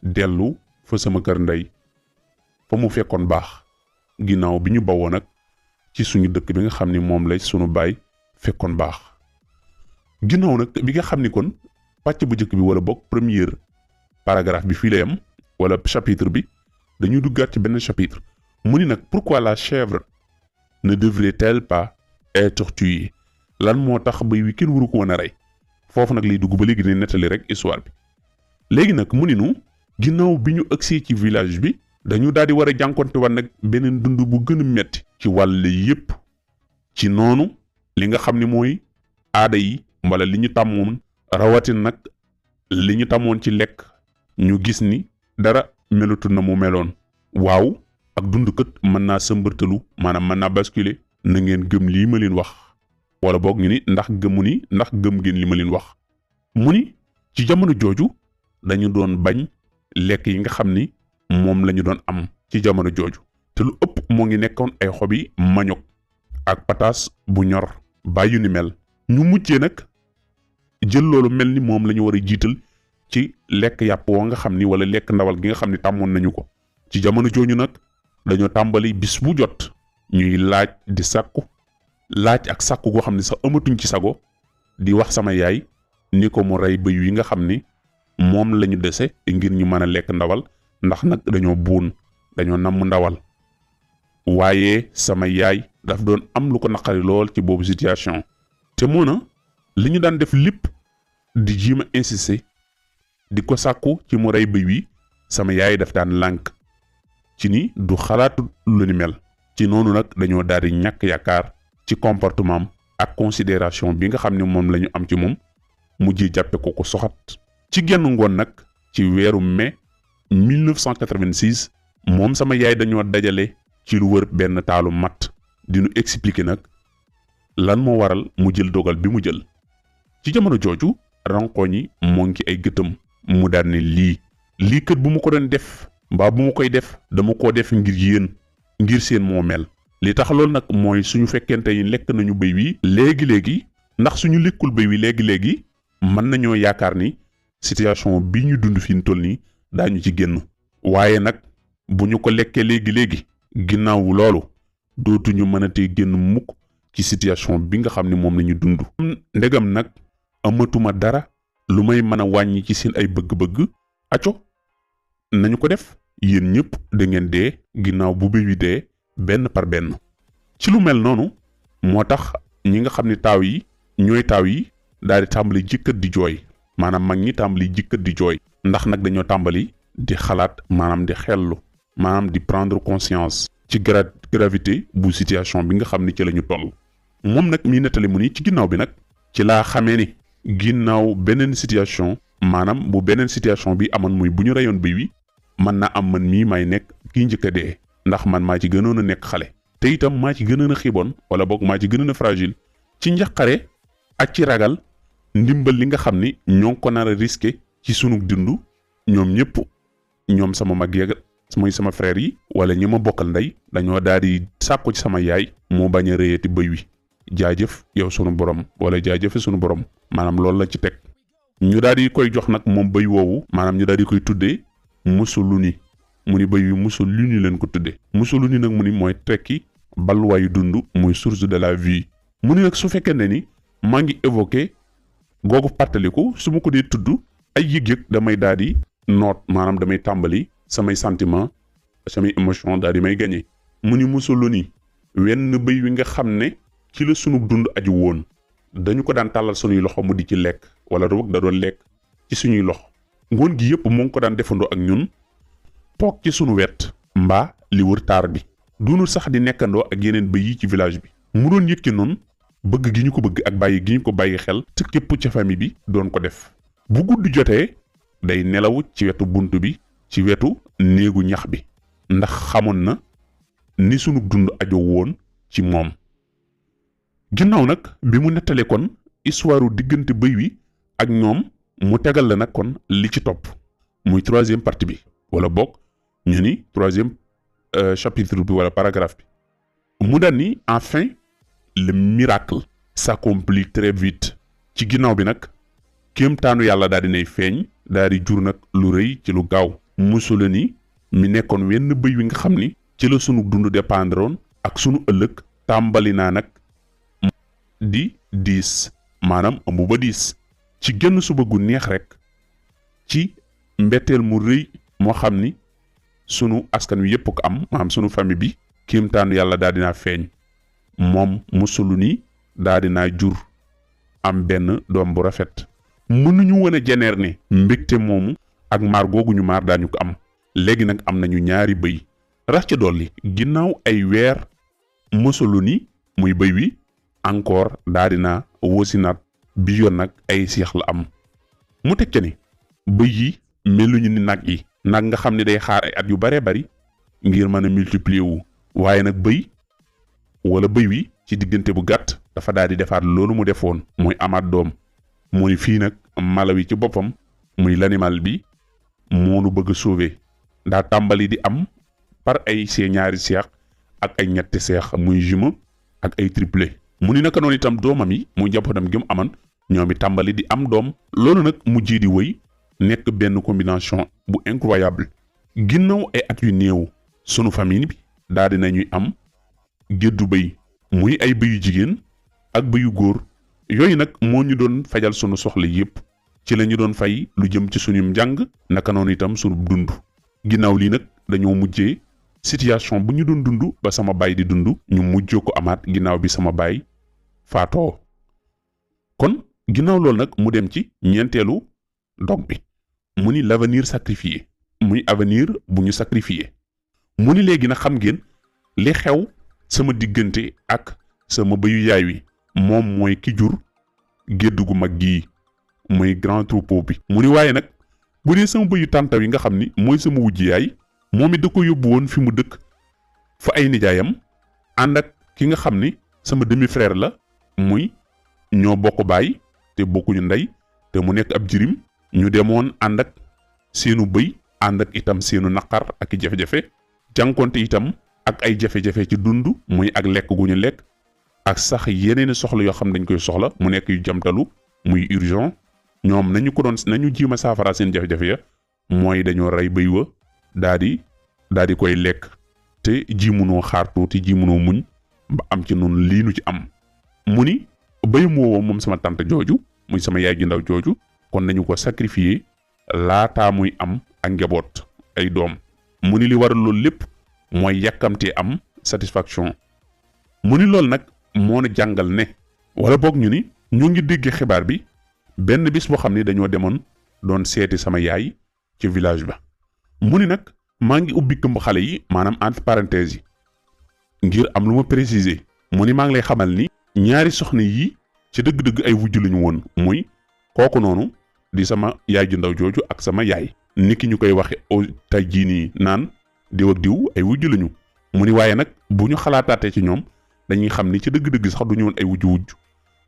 A: dellu fa sama kër ndey fa mu fekkoon baax ginnaaw bi ñu bawoo nag ci suñu dëkk bi nga xam ni moom lay sunu baay fekkoon baax ginnaaw nag bi nga xam ni kon pàcc bu njëkk bi wala bokk premier paragraphe bi fii la yam wala chapitre bi dañuy duggaat ci benn chapitre mu ni nag pourquoi la chèvre ne devrait-elle pas être tuée lan moo tax bëy wi kenn waru ko woon a rey foofu nag lay dugg ba léegi ne nettali rek histoire bi léegi nag mu ni nu ginnaaw bi ñu agsee ci village bi dañu daal di war a jànkonte wan nag beneen dund bu gën a metti ci wàll yépp ci noonu li nga xam ni mooy aada yi wala li ñu tàmmoon rawatin nag li ñu tàmmoon ci lekk ñu gis ni dara melutu na mu meloon waaw ak dund kët mën naa sëmbërtalu maanaam mën naa basculer na ngeen gëm lii ma leen wax wala boog ñu ni ndax gëm ngeen li ma leen wax mu ni ci jamono jooju dañu doon bañ lekk yi nga xam ni moom lañu doon am ci jamono jooju te lu ëpp moo ngi nekkoon ay xobi manioc ak pataas bu ñor bàyyu ni mel ñu mujjee nag jël loolu mel ni moom la ñu war a jiital ci lekk yàpp woo nga xam ni wala lekk ndawal gi nga xam ni tàmmoon nañu ko ci jamono jooju nag dañoo tàmbali bis bu jot ñuy laaj ak sàkku goo xam ne sax amatuñ ci sago di wax sama yaay ni ko mu rey bëy yi nga xam ni moom lañu dese ngir ñu mën a lekk ndawal ndax nag dañoo namm ndawal waaye sama yaay daf doon am lu ko naqari lool ci boobu situation te moo na li ñu daan def lépp di jiima insister di ko sàkku ci mu rey bëy wi sama yaay daf daan lànk ci ni du xalaatu lu ni mel ci noonu nag dañoo daal di ñàkk yaakaar ci comportement am ak considération bi nga xam ne moom la ñu am ci moom mujjee jàppe ko soxat ci genn ngoon nag ci weeru mai 1986 moom sama yaay dañoo dajale ci lu wër benn taalu matt di nu expliquer nag lan moo waral mu jël dogal bi mu jël ci jamono jooju rankoñ yi moo ngi ci ay gëtëm mu daal ne lii kët bu mu ko doon def mbaa bu ma koy def dama koo def ngir yéen ngir seen moomeel li tax loolu nag mooy suñu fekkente yi lekk nañu bëy wi léegi-léegi ndax suñu lekkul bëy wi léegi-léegi mën nañoo yaakaar ni situation bi ñu dund fi ñu toll nii daañu ci génn waaye nag bu ñu ko lekkee léegi-léegi ginnaaw loolu dootuñu mën a tee génn mukk ci situation bi nga xam ne moom la ñu dund ndegam nag amatuma dara lu may mën a wàññi ci seen ay bëgg-bëgg nañu ko def yéen ñëpp da ngeen dee ginnaaw bu bëy wi dee benn par benn. ci lu mel noonu moo tax ñi nga xam ni taaw yi daal di tàmbali jëkkat di jooy maanaam mag ñi tàmbali jëkkat di jooy ndax nag dañoo tàmbali di xalaat maanaam di xellu maanaam di prendre conscience ci gravité bu situation bi nga xam ni ci la ñu toll. moom nag mi nettali mu ni ci ginnaaw bi nag ci laa xamee ni ginnaaw beneen situation maanaam bu beneen situation bi amoon muy bu ñu reyoon bëy wi man naa am man mii may nekk kii njëkk a dee ndax man maa ci gënoon a nekk xale te itam maa ci gënoon a xiboon wala boog maa ci gënoon a fragile ci njaqare ak ci ragal ndimbal li nga xam ni ñoo ngi ko nar a risqué ci sunu dund ñoom ñëpp ñoom sama mag yeeg mooy sama frère yi wala ñi ma bokkal ndey dañoo daal di sàkku ci sama yaay moo bañ a rëyati bëy wi jaajëf yow sunu borom wala jaajëfe sunu borom maanaam loolu la ci teg ñu daal di koy jox nag moom bëy woowu maanaam ñu daal di koy tuddee Mussolini mu ni bëy wi Mussolini leen ko tuddee Mussolini nag mu ni mooy tekki balluwaayu dund muy source de la vie mu ni nag su fekkee ne ni maa ngi évoqué googu fàttaliku su ma ko dee tudd ay yëg-yëg damay daal di noot maanaam damay tàmbali samay sentiment samay émotion daal di may gagné mu ni Mussolini wenn bëy wi nga xam ne ci la sunu dund aju woon dañu ko daan tàllal sunuy loxo mu di ci lekk wala roog da doon lekk ci suñuy loxo ngoon gi yëpp mu ngi ko daan defandoo ak ñun toog ci sunu wet mbaa li wër taar bi duunu sax di nekkandoo ak yeneen bëy yi ci village bi mu doon yëg ci noonu bëgg gi ñu ko bëgg ak bàyyi gi ñu ko bàyyi xel te képp ca famille bi doon ko def bu guddi jotee day nelaw ci wetu bunt bi ci wetu néegu ñax bi ndax xamoon na ni sunu dund ajo woon ci moom ginnaaw nag bi mu nettalee kon histoire diggante bëy wi ak ñoom mu tegal la nag kon li ci topp muy troisième partie bi wala bokk ñu ni troisième chapitre bi wala paragraphe bi mu daan ni enfin le miracle s'accomplit très vite ci ginnaaw bi nag kéemtaanu yàlla daal dinay feeñ daal di jur nag lu rëy ci lu gaaw Mussolini mi nekkoon wenn bëy wi nga xam ni ci la sunu dund dépendroon ak sunu ëllëg tàmbali naa nag di diis maanaam ëmb ba diis ci genn suba gu neex rek ci mbetteel mu rëy moo xam ni sunu askan wi yépp ko am maanaam sunu famille bi kéemtaanu yàlla daal dinaa feeñ moom Mussolini daal dinaa jur am benn doom bu rafet mënuñu woon a jeneer ne mbégte moomu ak maar googu ñu maar daañu ko am léegi nag am nañu ñaari bëy rax ci dolli ginnaaw ay weer Mussolini muy bëy wi encore daal dinaa wosinaat bi yoon nag ay seex la am mu teg ca ni bëy yi meluñu ni nag yi nag nga xam ne day xaar ay at yu baree bari ngir mën a multiplier wu waaye nag bëy wala bëy wi ci diggante bu gàtt dafa daal di defaat loolu mu defoon muy amaat doom mu ni fii nag mala wi ci boppam muy l'animal bi moonu bëgg a sauver daa tàmbali di am par ay ñaari seex ak ay ñetti seex muy jumeau ak ay triplé mu ni naka noonu itam doomam yi muy njabootam gi mu aman ñoom i tàmbali di am doom loolu nag mujjee di wëy nekk benn combinaison bu incroyable ginnaaw ay at yu néew sunu famille bi daal di nañuy am géddu bëy muy ay bëyu jigéen ak bëyu góor yooyu nag moo ñu doon fajal sunu soxla yépp ci la ñu doon fay lu jëm ci suñu njàng naka noonu itam sunu dund ginnaaw lii nag dañoo mujjee situation bu ñu doon dund ba sama baay di dund ñu mujjee ko amaat ginnaaw bi sama baay faatoo kon ginnaaw loolu nag mu dem ci ñeenteelu dog bi mu ni l'avenir sacrifié muy avenir bu ñu sacrifié mu ni léegi nag xam ngeen li xew sama diggante ak sama bëyu yaay wi moom mooy ki jur géddu gu mag gii muy grand troupeau bi mu ni waaye nag bu dee sama bëyu tàntaw yi nga xam ni mooy sama wujj yaay moom it da ko yóbbu woon fi mu dëkk fa ay nijaayam ànd ak ki nga xam ni sama demi frère la muy ñoo bokk baay te bokkuñu ndey te mu nekk ab jirim ñu demoon ànd ak seenu bëy ànd ak itam seenu naqar ak i jafe-jafe jànkonte itam ak ay jafe-jafe ci dund muy ak lekk gu ñu lekk ak sax yeneen soxla yoo xam dañ koy soxla mu nekk yu jamtalu muy urgent ñoom nañu jiima saafara seen jafe-jafe ya mooy dañoo rey bëy wa daa di koy lekk te ji munoo xaar tuuti ji munoo muñ ba am ci noonu lii nu ci am mu ni bëy woowu moom sama tante jooju muy sama yaay ji ndaw jooju kon nañu ko sacrifier laataa muy am ak njaboot ay doom mu ni li waral loolu lépp mooy yàkkamtee am
B: satisfaction. mu ni loolu nag moo na jàngal ne wala boog ñu ni ñoo ngi déggee xibaar bi benn bis boo xam ni dañoo demoon doon seeti sama yaay ci village ba. mu ni nag maa ngi ubbi këmb xale yi maanaam entre parenthèses yi ngir am lu ma préciser. mu ni maa ngi lay xamal ni ñaari soxna yi ci dëgg-dëgg ay wujj lañu woon muy kooku noonu di sama yaay ju ndaw jooju ak sama yaay. niki ñu koy waxe tey jii nii naan diw ak diw ay wujj lañu. mu ni waaye nag bu ñu xalaataatee ci ñoom dañuy xam ni ci dëgg-dëgg sax du ñu woon ay wujj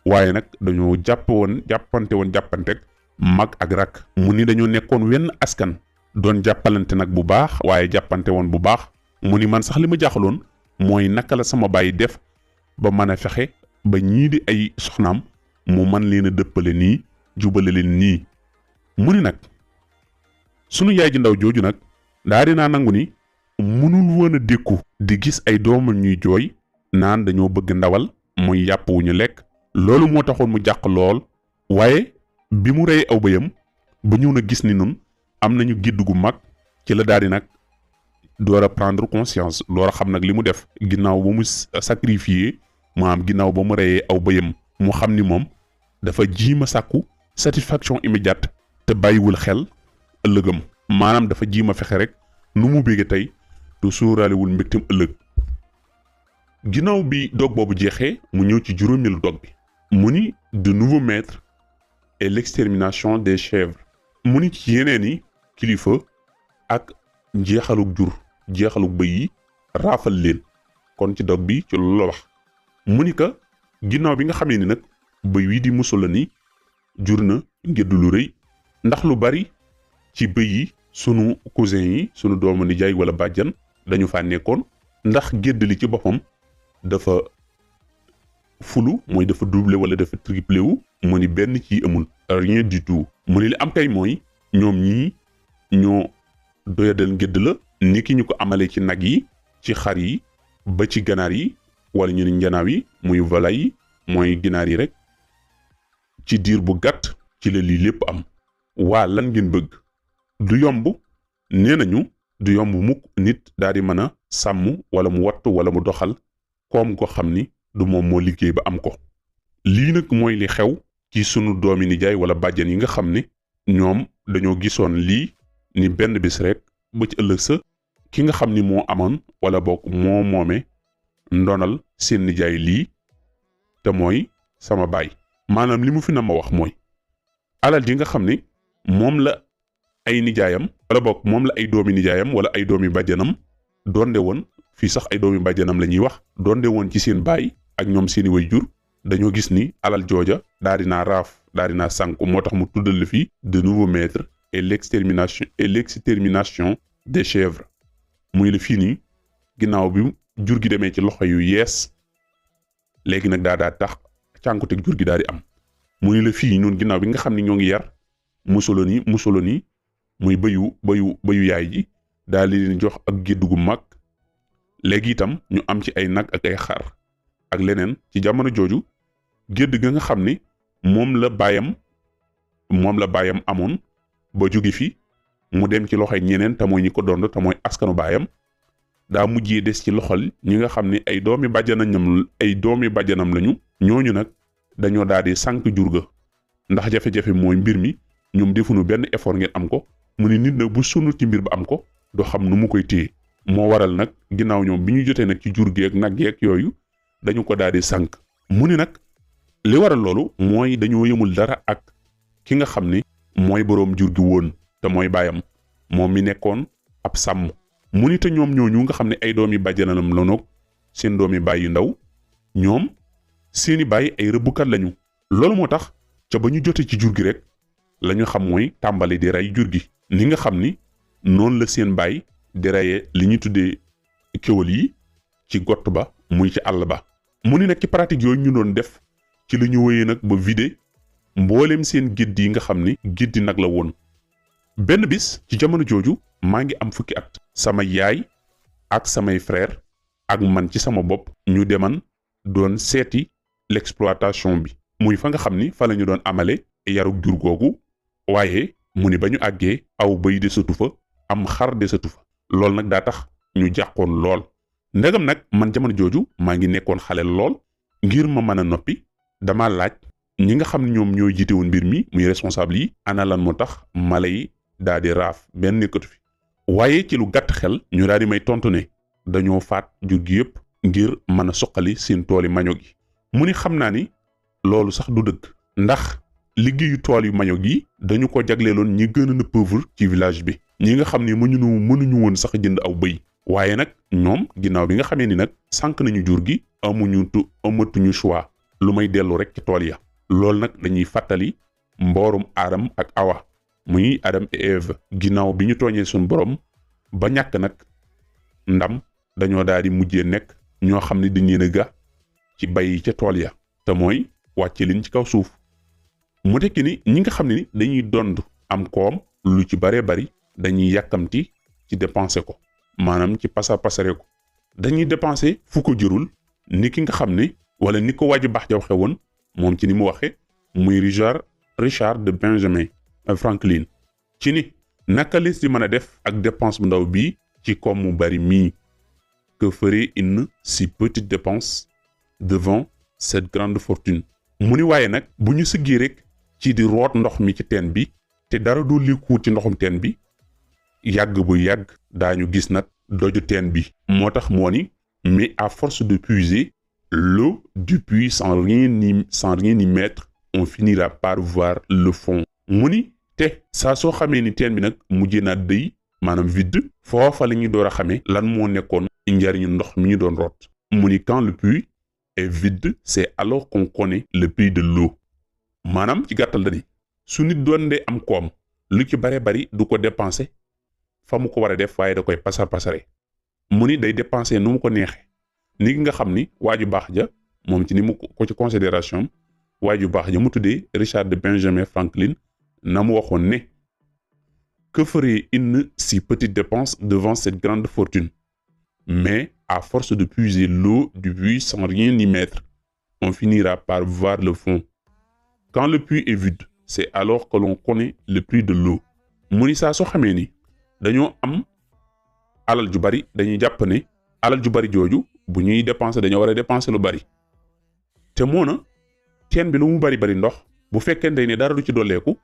B: waaye nag dañoo jàppanteeg mag ak rak. mu ni dañoo nekkoon wenn askan doon jàppalante nag bu baax waaye jàppante woon bu baax. mu ni man sax li ma jaaxaloon mooy naka la sama baay def ba mën a fexe ba ñii di ay soxnaam mu man leen a dëppale nii jubale leen nii. mu ni nag sunu yaay ji ndaw jooju nag daa dinaa nangu ni mënul woon a dékku di gis ay doomam ñuy jooy naan dañoo bëgg ndawal muy yàpp wu ñu lekk. loolu moo taxoon mu jàq lool waaye bi mu rey aw bëyam ba ñëw na gis ni nun am nañu gidd gu mag ci la daal di nag door a prendre conscience door a xam nag li mu def ginnaaw ba mu sacrifié maanaam ginnaaw ba mu reyee aw bëyam mu xam ni moom dafa jiima sàkku satisfaction immédiate te bàyyiwul xel ëllëgam maanaam dafa jiima fexe rek nu mu bége tey te sóoraalewul mbégtam ëllëg. ginnaaw bi dog boobu jeexee mu ñëw ci juróomeelu dog bi mu ni de nouveau maître et l'extermination des chèvres. mu ni ci yeneen yi kilifa ak jeexalug jur jeexalug bëy yi raafal leen kon ci dog bi ci loolu la wax. mu ni ka ginnaaw bi nga xamee ni nag bëy wi di Mussolini jur na ngédd lu rëy ndax lu bari ci bëy yi sunu cousin yi sunu doomu nijaay wala bàjjan dañu fa nekkoon ndax gédd li ci boppam dafa fulu mooy dafa doublé wala dafa triplé wu. mu ni benn ci amul rien du tout. mu ni li am kay mooy ñoom ñii ñoo doyadal ngédd la ni ki ñu ko amalee ci nag yi ci xar yi ba ci ganaar yi wala ñu ni njanaaw yi muy volaille yi mooy ginaar yi rek ci diir bu gàtt ci la lii lépp am. waa lan ngeen bëgg du yomb nee nañu du yomb mukk nit daal di mën a sàmm wala mu wattu wala mu doxal koom ko xam ni du moom moo liggéey ba am ko. lii nag mooy li xew ci sunu doomi nijaay wala bàjjan yi nga xam ne ñoom dañoo gisoon lii ni benn bis rek ba ci ëllëg sa ki nga xam ni moo amoon wala boog moo moome ndonal seen nijaay lii te mooy sama baay. maanaam li mu fi na ma wax mooy alal ji nga xam ni moom la ay nijaayam wala boog moom la ay doomi nijaayam wala ay doomi bàjjanam doonde woon fii sax ay doomi bàjjanam la ñuy wax doonde woon ci seen baay ak ñoom seeni way jur dañoo gis ni alal jooja daa dinaa raaf daa dinaa sànku moo tax mu tuddal la fii de nouveau maître et l'extermination des chèvres. muy la fii nii ginnaaw bi jur gi demee ci loxo yu yees léegi nag daa tax cànkuteg jur gi daal di am. mu ni la fii noonu ginnaaw bi nga xam ne ñoo ngi yar Mussolini muy bëyu yaay ji daal di leen jox ak gédd gu mag léegi itam ñu am ci ay nag ak ay xar ak leneen ci jamono jooju gédd ga nga xam ni moom la baayam amoon ba jóge fi mu dem ci loxoy ñeneen te mooy ñi ko dond te mooy askanu baayam daa mujjee des ci loxol ñi nga xam ni ay doomi bàjjanam lañu. ñooñu nag dañoo daal di sànq jur ga ndax jafe-jafe mooy mbir mi ñoom defuñu benn effort ngeen am ko. mu ni nit nag bu sonn ci mbir ba am ko doo xam nu mu koy téye moo waral nag ginnaaw ñoom bi ñu jotee nag ci jur geeg nag geeg yooyu dañu ko daal di sànq. mu ni nag li waral loolu mooy dañoo yëmul dara ak ki nga xam ni mooy boroom jur gi woon te mooy baayam moom mi nekkoon ab sàmm. mu ni te ñoom ñooñu nga xam ne ay doomi bàjjanam la noog seen doomi baay yu ndaw ñoom seeni baay ay rëbbukat lañu. loolu moo tax ca ba ñu jotee ci jur gi rek lañu xam mooy tàmbali di rey jur gi ni nga xam ni noonu la seen baay di reyee li ñu tuddee kéwal yi ci gott ba muy ci àll ba. mu ni nag ci pratique yooyu ñu doon def ci la ñu wéyee nag ba vider mbooleem seen gédd yi nga xam ni géddi nag la woon. benn bis ci jamono jooju maa ngi am fukki at. sama yaay ak samay frère ak man ci sama bopp ñu deman doon seeti l'exploitation bi muy fa nga xam ni fa la ñu doon amale yarug jur googu. waaye mu ni ba ñu àggee aw bëy desatu fa am xar desatu fa. loolu nag daa tax ñu jàqoon lool ndegam nag man jamono jooju maa ngi nekkoon xale lool ngir ma mën a noppi dama laaj ñi nga xam ne ñoom ñooy jiite woon mbir mi muy responsable yi ana lan moo tax mala yi daal di raaf benn nekkatu fi waaye ci lu gàtt xel ñu daal di may tontu ne dañoo faat jur gi yëpp ngir mën a suqali seen tooli maño gi mu ni xam naa ni loolu sax du dëgg ndax liggéeyu tool yu maño gi dañu ko jagleeloon ñi gën a pauvre ci village bi ñi nga xam ne mënuñu woon sax jënd aw bëy waaye nag ñoom ginnaaw bi nga xamee ni nag sànq nañu jur gi amatuñu choix lu may dellu rek ci tool ya loolu nag dañuy fàttali mboorum Adam ak Awa muy Adam et Ève ginnaaw bi ñu tooñee suñu borom ba ñàkk nag ndam dañoo daal di mujjee nekk ñoo xam ne dañ leen a ga ci bay ca tool ya te mooy wàcce leen ci kaw suuf mu tekki ni ñi nga xam ne ni dañuy dond am koom lu ci baree bari dañuy yàkkamti ci dépenser ko maanaam ci pasare ko dañuy dépenser fu ko jërul ni ki nga xam ne wala ni ko waji baax ja waxe woon moom ci ni mu waxe muy Richard de Benjamin Franklin ci ni naka lees di mën a def ak dépense bu ndaw bii ci koom mu bari mii que ferait une si petite dépense devant cette grande fortune mu ni waaye nag bu ñu sëggee rek ci di root ndox mi ci teen bi te dara doo likuut ci ndoxum teen bi yàgg bu yàgg daañu gis nag doju teen bi moo tax moo ni mais à force de puiser l'eau du puits sans rien y mettre on finira par voir le fond mu ni te saa soo xamee ni teen bi nag mujjee naa dëy maanaam vide foofa la ñuy door a xamee lan moo nekkoon njariñu ndox mi ñu doon root mu ni quand le puits est vide c'est alors qu'on connaît le prix de l'eau maanaam ci gàttal dani su nit doon dee am koom lu ci bare bari du ko dépenser fa mu ko war a def waaye da koy pasare mu ni day dépenser nu mu ko neexe ni nga xam ni waaju baax ja moom ci ni mu ko ci considération waaju baax ja mu tuddee Richard de Benjamin Franklin na mu waxoon ne que ferait une si petite dépense devant cette grande fortune mais à force de puiser l'eau du puits sans rien y mettre on finira par voir le fond quand le puits est vide c'est alors que l'on connaît le prix de l'eau mu ni saa soo xamee ni dañoo am alal ju bari dañuy jàpp ne alal ju bari jooju bu ñuy dépenser dañoo war a dépenser lu bari te moo na teen bi lu mu bari ndox bu fekkente ne dara du ci dolleeku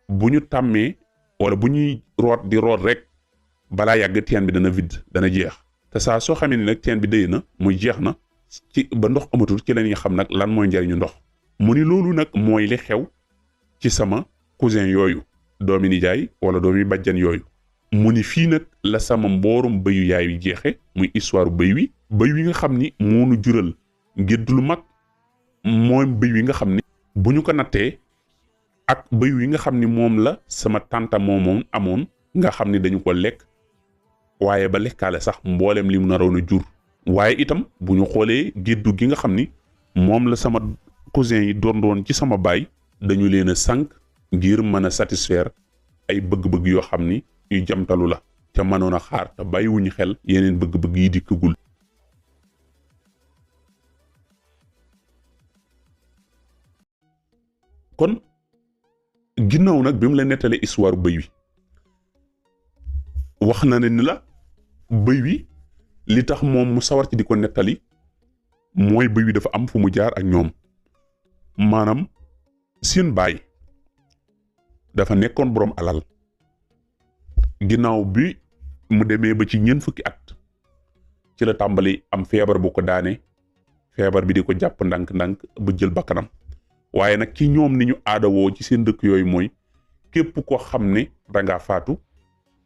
B: bu ñu tàmmee wala bu ñuy root di root rek balaa yàgg teen bi dana vide dana jeex te saa soo xamee ni nag teen bi dëy na muy jeex na ci ba ndox amatul ci la ñuy xam nag lan mooy njariñu ndox mu ni loolu nag mooy li xew ci sama cousin yooyu doomi nijaay wala doomi bàjjan yooyu mu ni fii nag la sama mboorum bëyu yaay wi jeexe muy histoire bëy wi nga xam ni moonu jural ngir lu mag mooy bëy wi nga xam ni bu ñu ko nattee ak bëy wi nga xam ni moom la sama tànta moomoon amoon nga xam ni dañu ko lekk waaye ba lekkaale sax mboolem li mu naroon a jur waaye itam bu ñu xoolee géddu gi nga xam ni moom la sama cousin yi doon ci sama baay dañu leen a sànq ngir mën a satisfaire ay bëgg-bëgg yoo xam ni yu jamtalu la te mënoon a xaar te bàyyiwuñu xel yeneen bëgg-bëgg yi di këgul kon ginnaaw nag bi mu la nettalee histoire bëy wi wax na ne ni la bëy wi li tax moom mu sawar ci di ko nettali mooy bëy wi dafa am fu mu jaar ak ñoom maanaam seen baay dafa nekkoon boroom alal ginnaaw bi mu demee ba ci ñeent fukki at ci la tàmbali am feebar bu ko daane feebar bi di ko jàpp ndànk-ndànk ba jël bakkanam waaye nag ci ñoom ni ñu aadawoo ci seen dëkk yooyu mooy képp ko xam ne dangaa faatu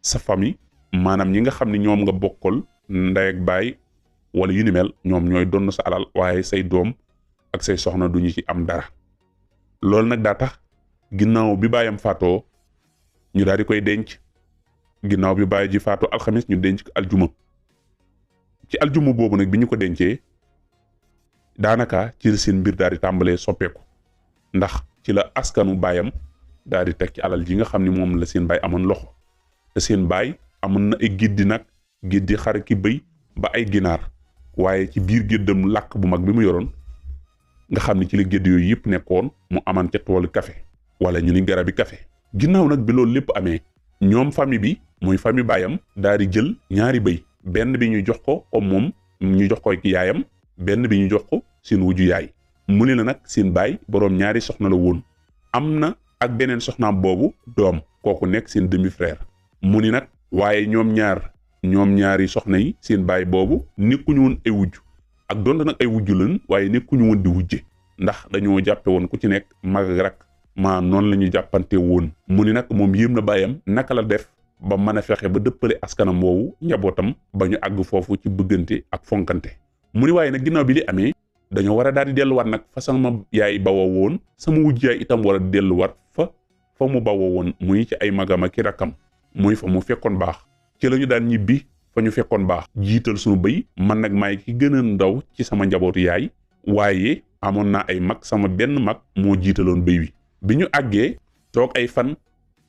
B: sa famille maanaam ñi nga xam ne ñoom nga bokkal ndey ak baay wala yu ni mel ñoom ñooy donn sa alal waaye say doom ak say soxna duñu ci am dara loolu nag daa tax ginnaaw bi baayam faatoo ñu daal di koy denc ginnaaw bi baay ji faatoo alxamis ñu denc ko aljuma ci aljuma boobu nag bi ñu ko dencee daanaka ci seen mbir daal di tàmbalee soppeeku ndax ci la askanu baayam daal di teg ci alal ji nga xam ni moom la seen baay amoon loxo te seen baay amoon na ay giddi nag giddi xar ki bëy ba ay ginaar waaye ci biir géddam làkk bu mag bi mu yoroon nga xam ni ci la gédd yooyu yëpp nekkoon mu aman ca toolu café wala ñu ni garabi café ginnaaw nag bi loolu lépp amee ñoom famille bi muy famille baayam daal di jël ñaari bëy benn bi ñu jox ko comme moom ñu jox ko ki yaayam benn bi ñu jox ko seen wujju yaay. mu ne la nag seen baay boroom ñaari soxna la woon am na ak beneen soxnaam boobu doom kooku nekk seen demi frère. mu ni nag waaye ñoom ñaari soxna yi seen baay boobu nekkuñu woon ay wujj ak donte nag ay wujju lañ waaye nekkuñu woon di wujje ndax dañoo jàppe woon ku ci nekk mag ak rak maa noonu la ñu jàppante woon. mu ni nag moom yéem na baayam naka la def ba mën a fexe ba dëppale askanam woowu njabootam ba ñu àgg foofu ci bëggante ak fonkante. mu ni waaye nag ginnaaw bi li amee dañoo war a daal di delluwaat nag fa sama yaay bawoo woon sama wujj yaay itam war a delluwaat fa mu bawoo woon muy ci ay magam ak i rakkam muy fa mu fekkoon baax ci la ñu daan ñibbi fa ñu fekkoon baax jiital suñu bëy man nag maay ki gën a ndaw ci sama njabootu yaay waaye amoon naa ay mag sama benn mag moo jiitaloon bëy wi. bi ñu àggee toog ay fan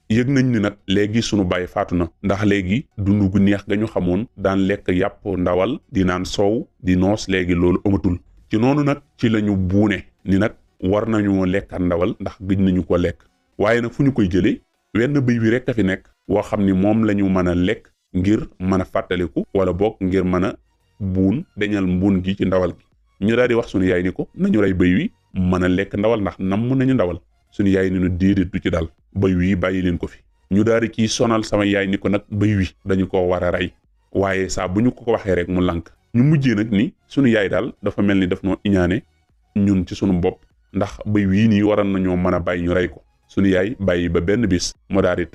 B: yëg nañ ni nag léegi sunu baay faatu na ndax léegi dund gu neex ga ñu xamoon daan lekk yàpp ndawal di naan soow di noos léegi loolu amatul. ci noonu nag ci lañu buune ni nag war nañu lekkat ndawal ndax gëj nañu ko lekk waaye nag fu ñu koy jëlee wenn bëy wi rek a fi nekk woo xam ni moom la ñu mën a lekk ngir mën a fàttaliku wala boog ngir mën a buun dañal mbuun gi ci ndawal gi. ñu daal di wax sunu yaay ni ko nañu rey bëy wi mën a lekk ndawal ndax namm nañu ndawal. sunu yaay ni nu déedéet du ci dal bëy wi bàyyi leen ko fi. ñu daal di ciy sonal sama yaay ni ko nag bëy wi dañu ko war a rey waaye saa bu ñu ko waxee rek mu lànk. ñu mujjee nag ni sunu yaay daal dafa mel ni daf noo iñaane ñun ci sunu bopp ndax bëy wii nii waroon nañoo mën a bàyyi ñu rey ko. sunu yaay bàyyi ba benn bis mu daal di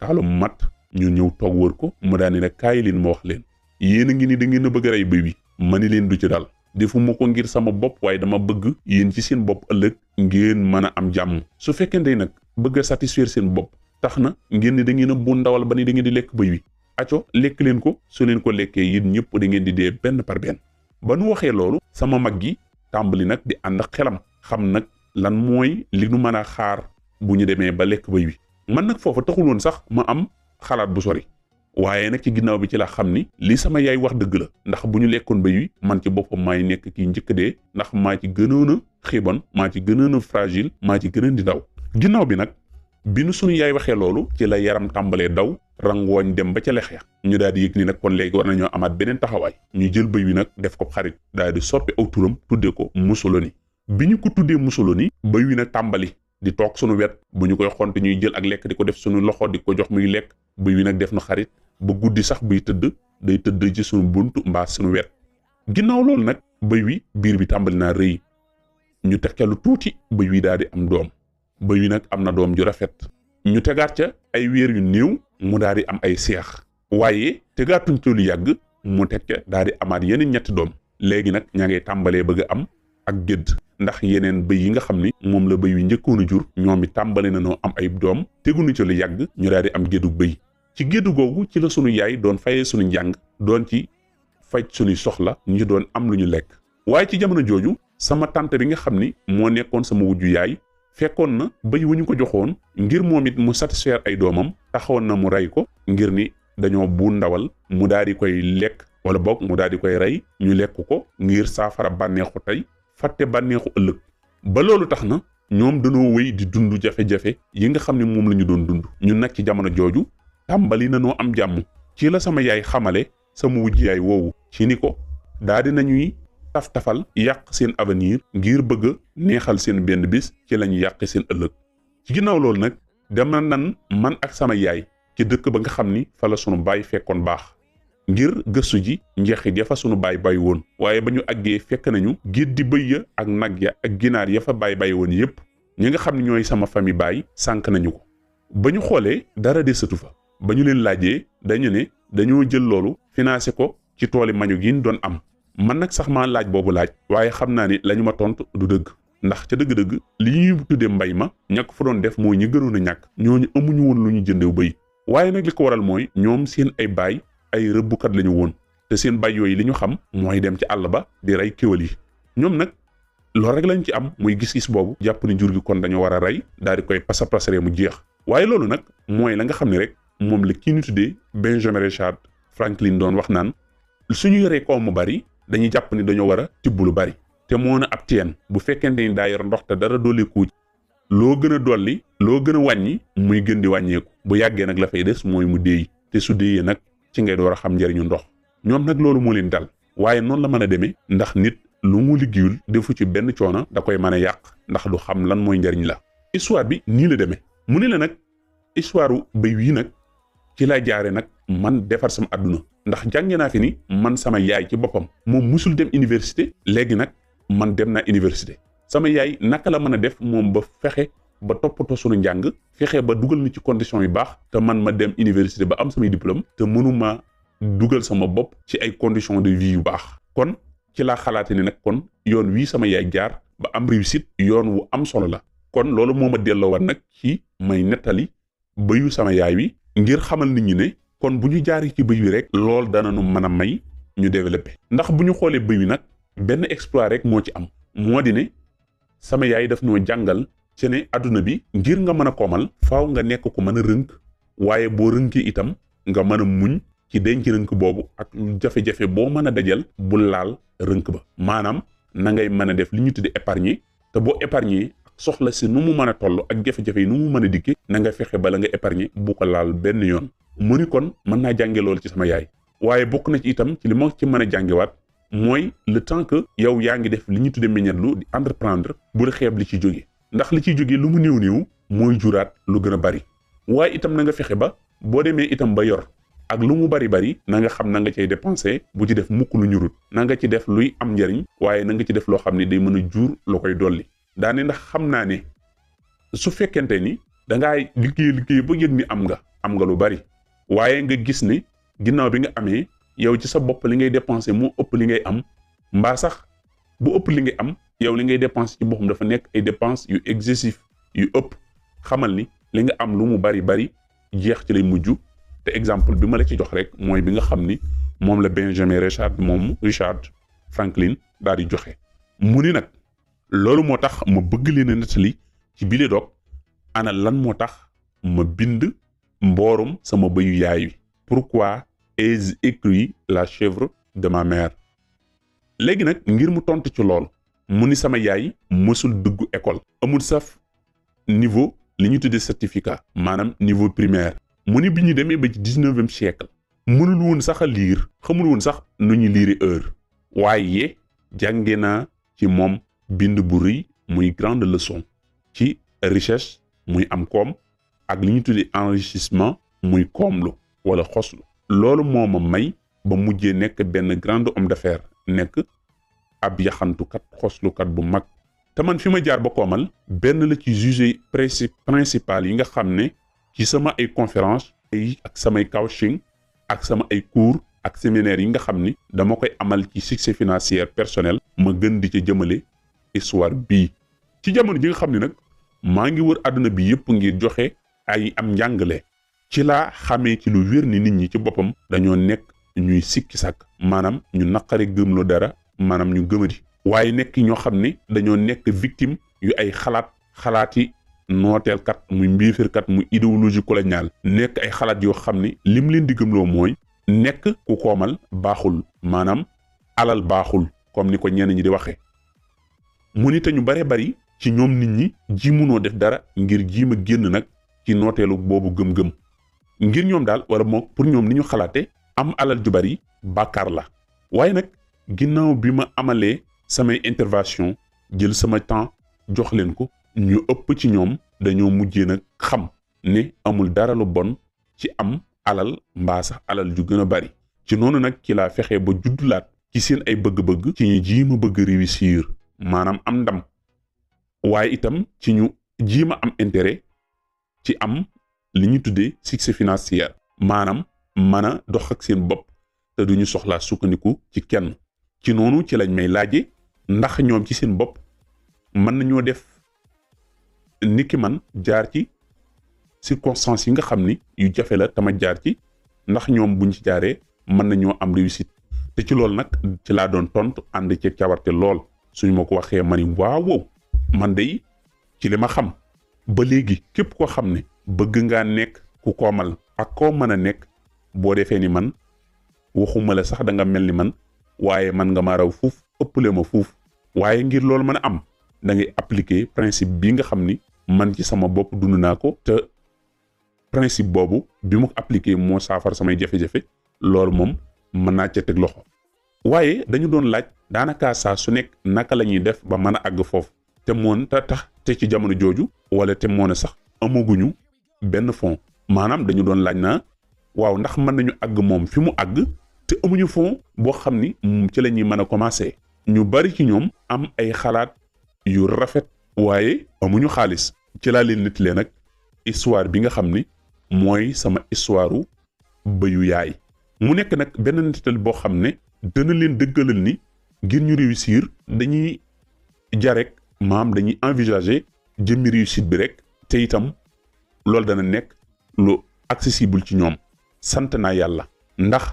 B: taalum mat ñu ñëw toog wër ko mu daal di ne kaay leen ma wax leen yéen a ngi ni da ngeen a bëgg a rey bëy wi ma ni leen du ci dal defuma ko ngir sama bopp waaye dama bëgg yéen ci seen bopp ëllëg ngeen mën a am jàmm. su fekkente nag bëgg a satisfaire seen bopp tax na ngeen ni da ngeen a bu ndawal ba ni da ngeen di lekk bëy wi aco lekk leen ko su leen ko lekkee yéen ñëpp da ngeen di dee benn par benn. ba nu waxee loolu sama mag gi tàmbali nag di ànd ak xelam xam nag lan mooy li nu mën a xaar bu ñu demee ba lekk bëy wi. man nag foofa taxul woon sax ma am xalaat bu sori waaye nag ci ginnaaw bi ci la xam ni li sama yaay wax dëgg la ndax bu ñu lekkoon bëy wi man ci boppam maay nekk kii njëkk dee ndax maa ci gënoon a xiibon maa ci gënoon a fragile maa ci gënoon di ndaw. ginnaaw bi nag bi nu sunu yaay waxee loolu ci la yaram tàmbalee daw rangooñ dem ba ca lex ya ñu daal di yëg ni nag kon léegi war nañoo amaat beneen taxawaay ñu jël bëy wi nag def ko xarit daal di soppi aw turam tuddee ko Mussolini. bi ñu ko tuddee Mussolini bëy wi nag tàmbali di toog sunu wet bu ñu koy xonte ñuy jël ak lekk di ko def sunu loxo di ko jox muy lekk bëy wi nag def na xarit ba guddi sax buy tëdd day tëdd ci sunu buntu mbaa sunu wet. ginnaaw loolu nag bëy wi biir bi tàmbali naa rëy ñu teg ca lu tuuti bëy wi daal di am doom bëy wi nag am na doom ju rafet ñu tegaat ca ay weer yu néew mu daal di am ay seex waaye tegaatuñ ca lu yàgg mu teg ca daal di amaat yeneen ñetti doom léegi nag ñaa ngay tàmbalee bëgg a am ak gédd ndax yeneen bëy yi nga xam ni moom la bëy wi njëkkoon a jur ñoom it tàmbale na noo am ay doom teguñu ca lu yàgg ñu daal di am géddu bëy. ci géddu googu ci la sunu yaay doon fayee sunu njàng doon ci faj sunuy soxla ñu doon am lu ñu lekk waaye ci jamono jooju sama tante bi nga xam ni moo nekkoon sama wujju yaay fekkoon na bëy wu ñu ko joxoon ngir moom it mu satisfaire ay doomam taxawoon na mu rey ko ngir ni dañoo bu ndawal mu daal di koy lekk wala boog mu daal di koy rey ñu lekk ko ngir saafara bànneexu tey fàtte bànneexu ëllëg. ba loolu tax na ñoom dañoo wéy di dund jafe-jafe yi nga xam ne moom la ñu doon dund ñun nag ci jamono jooju tàmbali na noo am jàmm ci la sama yaay xamale sama wujj yaay woowu ci ni ko daa di nañuy taf-tafal yàq seen avenir ngir bëgg a neexal seen benn bis ci lañu yàqe seen ëllëg. ci ginnaaw loolu nag dem na nan man ak sama yaay ci dëkk ba nga xam ni fa la sunu baay fekkoon baax ngir gëstu ji njeexit ya fa sunu baay bàyyi woon waaye ba ñu àggee fekk nañu géddi bëy ya ak nag ya ak ginaar ya fa baay bàyyi woon yépp ñi nga xam ne ñooy sama famille baay sànk nañu ko. ba ñu xoolee dara desatu fa ba ñu leen laajee dañu ne dañoo jël loolu financé ko ci tooli mañu gi ñu doon am. man nag sax maa laaj boobu laaj waaye xam naa ni lañu ma tontu du dëgg ndax ca dëgg-dëgg li ñuy tuddee mbay ma ñàkk fa doon def mooy ñi gënoon a ñàkk ñooñu amuñu woon lu ñu jëndew bëy waaye nag li ko waral mooy ñoom seen ay baay ay rëbbukat lañu woon te seen baay yooyu li ñu xam mooy dem ci àll ba di rey kéwal yi ñoom nag loolu rek lañ ci am muy gis-gis boobu jàpp ni jur gi kon dañoo war a rey daal di koy pasaree mu jeex waaye loolu nag mooy la nga xam ne rek moom la kii ñu tuddee Benjamin Richard Franklin doon wax naan suñu yoree koom mu bari dañuy jàpp ni dañoo war a tibb lu bari te moo na ab teen bu fekkente ni daa yor ndox te dara dolli kuuj loo gën a dolli loo gën a wàññi muy gën di wàññeeku bu yàggee nag la fay des mooy mu déey te su déeyee nag ci ngay door a xam njëriñu ndox ñoom nag loolu moo leen dal waaye noonu la mën a demee ndax nit lu mu liggéeyul defu ci benn coono da koy mën a yàq ndax du xam lan mooy njariñ la. histoire bi nii la demee mu ne la nag histoire béy wii nag ci laa jaare nag man defar sama àdduna ndax jànge naa fi ni man sama yaay ci boppam moom musul dem université léegi nag man dem naa université sama yaay naka la mën a def moom ba fexe ba toppatoo sunu njàng fexe ba dugal na ci condition yu baax te man ma dem université ba am samay diplôme te mënuma dugal sama bopp ci ay conditions de vie yu baax kon ci laa xalaate ni nag kon yoon wii sama yaay jaar ba am réussite yoon wu am solo la kon loolu moo ma delloowaat nag ci may nettali bëyu sama yaay wi ngir xamal nit ñi ne kon bu ñu jaaree ci bëy wi rek loolu dana nu mën a may ñu développé ndax bu ñu xoolee bëy wi nag benn exploit rek moo ci am moo di ne sama yaay daf ñoo jàngal ci ne adduna bi ngir nga mën a koomal faaw nga nekk ko mën a rënk waaye boo rënkee itam nga mën a muñ ci denc rënk boobu ak jafe-jafe boo mën a dajal bu laal rënk ba maanaam na ngay mën a def li ñu tudde épargner te boo épargner soxla si nu mu mën a toll ak jafe-jafe yi nu mu mën a dikke na nga fexe bala nga épargner bu ko laal benn yoon mu ni kon mën naa jànge loolu ci sama yaay waaye bokk na ci itam ci li ma ci mën a jàngewaat mooy le temps que yow yaa ngi def li ñu tudde meññetlu di entreprendre bul xeeb li ci jóge ndax li ciy jóge lu mu néew mooy juraat lu gën a bari waaye itam na nga fexe ba boo demee itam ba yor ak lu mu bari na nga xam na nga cay dépenser bu ci def mukk lu ñurut na nga ci def luy am njariñ waaye na nga ci def loo xam ne day mën a jur lu koy dolli daane ndax xam naa ne su fekkente ni dangaay liggéey ba yëg ni am nga lu bari waaye nga gis ne ginnaaw bi nga amee yow ci sa bopp li ngay dépenser moo ëpp li ngay am mbaa sax bu ëpp li ngay am yow li ngay dépenser ci boppam dafa nekk ay dépenses yu excessif yu ëpp xamal ni li nga am lu mu bari jeex ci lay mujj te exemple bi ma la ci jox rek mooy bi nga xam ni moom la Benjamin Richard Franklin daal di joxe mu ni nag loolu moo tax ma bëgg leen a nettali ci bile doog ana lan moo tax ma bind mboorum sama bëyu yaay wi pourquoi ai-je écrit la chèvre de ma mère léegi nag ngir mu tontu ci lool mu ni sama yaay mësul dugg école amul saf niveau li ñu tuddee certificat maanaam niveau primaire mu ni bi ñu demee ba ci 19e siècle mënul woon sax a liir xamul woon sax nu ñu liiri heure waaye jànge naa ci moom bind bu rëy muy grande leçon ci richesse muy am koom ak li ñu tuddee enrichissement muy koomlu wala xoslu loolu moo ma may ba mujjee nekk benn grande homme d'affaires nekk ab yaxantukat xoslukat bu mag te man fi ma jaar ba koomal benn la ci sujet principal yi nga xam ne ci sama ay conférence ak samay coaching ak sama ay cours ak séminaire yi nga xam ni dama koy amal ci succès financier personnel ma gën di ca jëmale histoire bii ci jamono ji nga xam ne nag maa ngi wër àdduna bi yëpp ngir joxe ay am njàngale ci laa xamee ci lu wér ni nit ñi ci boppam dañoo nekk ñuy sikki sàkk maanaam ñu naqare gëmloo dara maanaam ñu gëmadi waaye nekk ñoo xam ne dañoo nekk victime yu ay xalaati nooteelkat muy mbiifirkat muy idéologie coloniale nekk ay xalaat yoo xam ne lim leen di gëmloo mooy nekk ku koomal baaxul maanaam alal baaxul comme ni ko ñenn ñi di waxee mu ni te ñu bare bari ci ñoom nit ñi ji munoo def dara ngir jiima génn nag ci nooteelu boobu gëm-gëm ngir ñoom daal wala moo pour ñoom ni ñu xalaate am alal ju bari bàkkaar la waaye nag ginnaaw bi ma amalee samay intervention jël sama temps jox leen ko ñu ëpp ci ñoom dañoo mujjee nag xam ne amul dara lu bon ci am alal mbaa sax alal ju gën a bari ci noonu nag ci laa fexe ba juddulaat ci seen ay bëgg-bëgg ci ñu jiima bëgg réussir maanaam am ndam waaye itam ci ñu jiima am intérêt ci am li ñu tuddee succès financier maanaam mën a dox ak seen bopp te duñu soxlaa sukkandiku ci kenn ci noonu ci lañ may laaje ndax ñoom ci seen bopp mën nañoo def niki man jaar ci circonstances yi nga xam ni yu jafe la tama jaar ci ndax ñoom buñ ci jaaree mën nañoo am réussite te ci loolu nag ci laa doon tontu ànd ci cawarte lool suñu ma ko waxee ma ni waaw man day ci li ma xam ba léegi képp koo xam ne bëgg ngaa nekk ku koomal ak koo mën a nekk boo defee ni man waxuma la sax da nga mel ni man waaye man nga ma raw fuuf ëppale ma fuuf waaye ngir loolu mën a am da ngay appliquer principe bi nga xam ni man ci sama bopp dund naa ko te principe boobu bi ma ko appliquer moo saafara samay jafe-jafe loolu moom mën naa ca teg loxo waaye dañu doon laaj daanaka saa su nekk naka la ñuy def ba mën a àgg foofu te moon tax te ci jamono jooju wala te moo ne sax amaguñu benn fond maanaam dañu doon laaj naa waaw ndax mën nañu àgg moom fi mu àgg te amuñu fond boo xam ni ci la ñuy mën a commencer. ñu bari ci ñoom am ay xalaat yu rafet waaye amuñu xaalis ci laa leen nettalee nag histoire bi nga xam ni mooy sama histoire bëyu yaay mu nekk nag benn nettali boo xam ne dana leen dëggalal ni ngir ñu réussir dañuy jarek dañuy envisager jëmmi réussite bi rek te itam loolu dana nekk lu accessible ci ñoom. sant naa yàlla ndax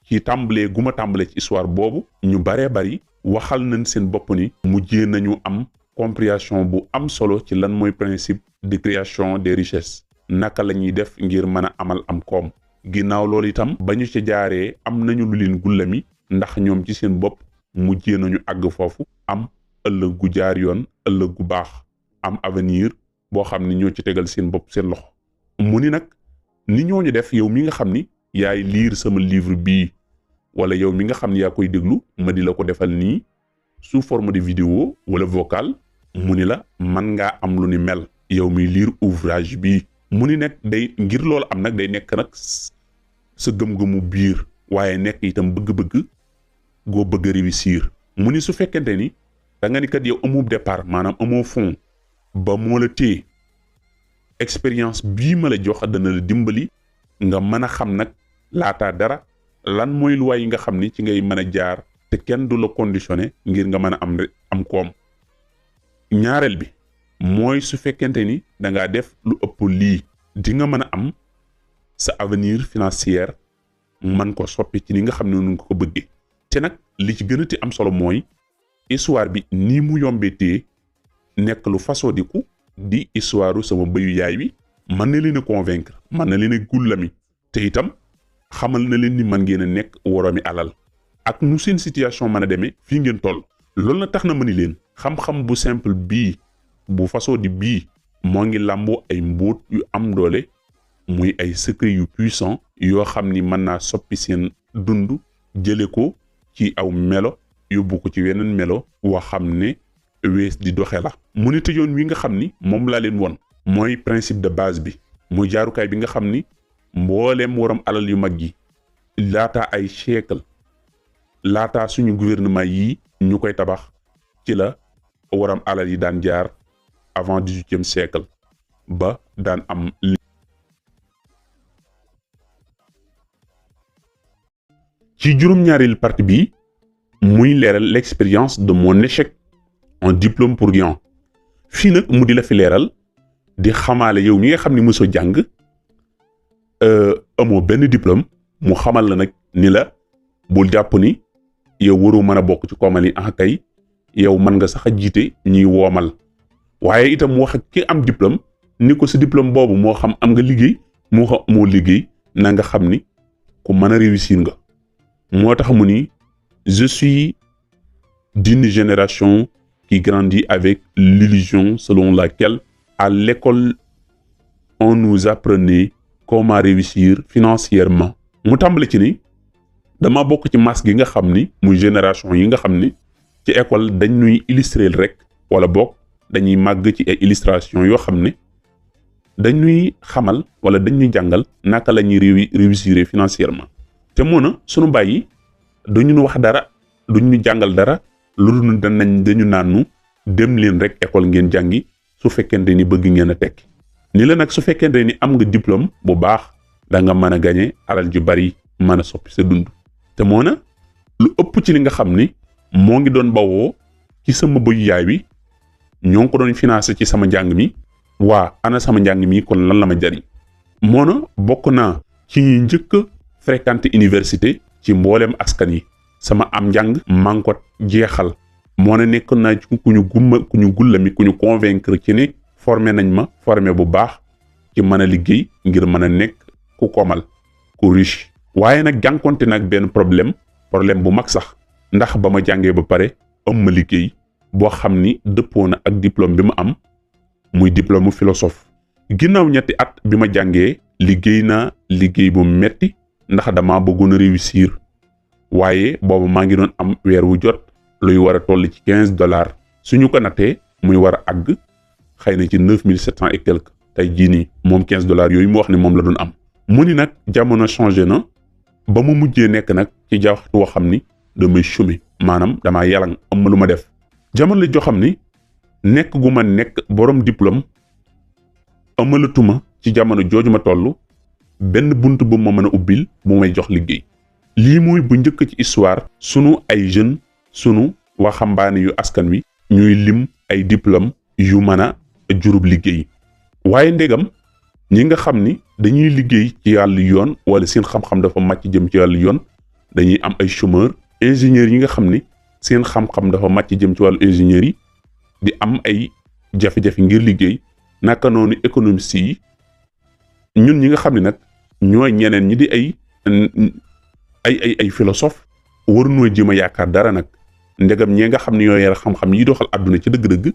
B: ci tàmbalee gu ma tàmbalee ci histoire boobu ñu baree bari waxal nañ seen bopp ni mujjee nañu am compréhension bu am solo ci lan mooy principe de création des richesses naka la ñuy def ngir mën a amal am koom. ginnaaw loolu itam ba ñu ca jaaree am nañu lu leen gullami ndax ñoom ci seen bopp mujjee nañu àgg foofu am ëllëg gu jaar yoon ëllëg gu baax am avenir boo xam ni ñoo ci tegal seen bopp seen loxo. mu ni nag ni ñooñu def yow mi nga xam ni yaay lire sama livre bii wala yow mi nga xam ni yaa koy déglu ma di la ko defal nii sous forme de vidéo wala vocal mu ni la man ngaa am lu ni mel yow mi lire ouvrage bii. mu ni nekk day ngir loolu am nag day nekk nag sa gëm-gëmu biir waaye nekk itam bëgg-bëgg goo bëgg a réussir. mu ni su fekkente ni da nga ni kat yow amoo départ maanaam amoo fond ba moo la téye expérience bii ma la jox dana la dimbali nga mën a xam nag laataa dara lan mooy luwaay yi nga xam ni ci ngay mën a jaar te kenn du la conditionné ngir nga mën a am koom. ñaareel bi mooy su fekkente ni da ngaa def lu ëpp lii di nga mën a am sa avenir financier man ko soppi ci ni nga xam ne nu nga ko bëggee. te nag li ci gën a ti am solo mooy histoire bi nii mu yombee tee nekk lu façodiku di histoire sama bëyu yaay wi mën na leen a convaincre mën na leen a gullami te itam xamal na leen ni man ngeen a nekk woroomi alal ak nu seen situation mën a demee fii ngeen toll. loolu na tax na ma ni leen xam-xam bu simple bii bu façodi bii moo ngi làmboo ay mbóot yu am doole muy ay secret yu puissant yoo xam ni mën naa soppi seen dund jële ko ci aw melo yóbbu ko ci weneen melo woo xam ne wees di doxe la. mu ne te yoon wi nga xam ni moom laa leen won mooy principe de base bi muy jaarukaay bi nga xam ni mbooleem waram alal yu mag yi laataa ay siècle laataa suñu gouvernement yi ñu koy tabax ci la waram alal yi daan jaar avant 18e siècle ba daan am. ci juróom-ñaareelu partie bi muy leeral l'expérience de mon échec en diplôme pour Guion fii nag mu di la fi leeral di xamaale yow mi nga xam ni mosoo jàng amoo benn diplôme mu xamal la nag ni la bul jàpp ni yow waroo mën a bokk ci koomal yi kay yow mën nga sax a jiite ñuy woomal waaye itam mu wax ak ki am diplôme ni ko si diplôme boobu moo xam am nga liggéey moo xam moo liggéey na nga xam ni ku mën a réussir nga. moo tax mu ni je suis d'une génération qui grandit avec l'illusion selon laquelle à l'école on nous apprenait comment réussir financièrement. mu tàmbali ci ni dama bokk ci masse gi nga xam ni muy génération yi nga xam ni ci école dañ ñuy illustrer rek wala bokk dañuy màgg ci ay illustration yoo xam ne dañuy xamal wala dañuy jàngal naka la ñuy réussir financièrement. te moo na sunu bàyyi duñu wax dara duñu jàngal dara lu dul dañu naanu dem leen rek école ngeen jàngi su fekkente ni bëgg ngeen a tekki ni la nag su fekkente ni am nga diplôme bu baax da nga mën a gañe alal ju bari mën a soppi sa dund. te moo na lu ëpp ci li nga xam ni moo ngi doon bawoo ci sama bëyu yaay wi ñoo ngi ko doon financé ci sama njàng mi waa ana sama njàng mi kon lan la ma jariñ. moo na bokk naa ci ñi njëkk fréquenté université ci mboolem askan yi sama am njàng maa ngi ko jeexal. moo ne nekk naa ci ku ñu gullami ku ñu convaincre ci ne formé nañ ma formé bu baax ci mën a liggéey ngir mën a nekk ku komal ku riche. waaye nag jànkonte nag benn problème bu mag sax ndax ba ma jàngee ba pare am ma liggéey boo xam ni dëppoo na ak diplôme bi ma am muy diplôme philosophe. ginnaaw ñetti at bi ma jàngee liggéey naa liggéey bu metti ndax dama bëggoon a réussir waaye boobu maa ngi doon am weer wu jot luy war a toll ci $15 suñu ko nattee muy war a àgg xëy na ci 9700 et quelque tey jii nii moom $15 yooyu mu wax ne moom la doon am. mu ni nag jamono changé na ba mu mujjee nekk nag ci waxtu woo xam ni damay chômer maanaam damaa yalang am ma lu ma def jamono la joo xam ni nekk gu ma nekk borom diplôme amalatuma ci jamono jooju ma toll benn bunt bu ma mën a ubbil bu may jox liggéey. lii mooy bu njëkk ci histoire sunu ay jeunes sunu waxambaane yu askan wi ñuy lim ay diplôme yu mën a jurub liggéey waaye ndegam ñi nga xam ni dañuy liggéey ci wàllu yoon wala seen xam-xam dafa màcc jëm ci wàllu yoon dañuy am ay chômeur ingénieurs yi nga xam ni seen xam-xam dafa màcc jëm ci wàllu ingénieurs yi di am ay jafe-jafe ngir liggéey naka noonu économistes yi ñun ñi nga xam ne nag ñooy ñeneen ñi di ay philosophe waruñoo jéem a yaakaar dara nag ndegam ñee nga xam ne ñoo yar xam-xam yi doxal àdduna ci dëgg-dëgg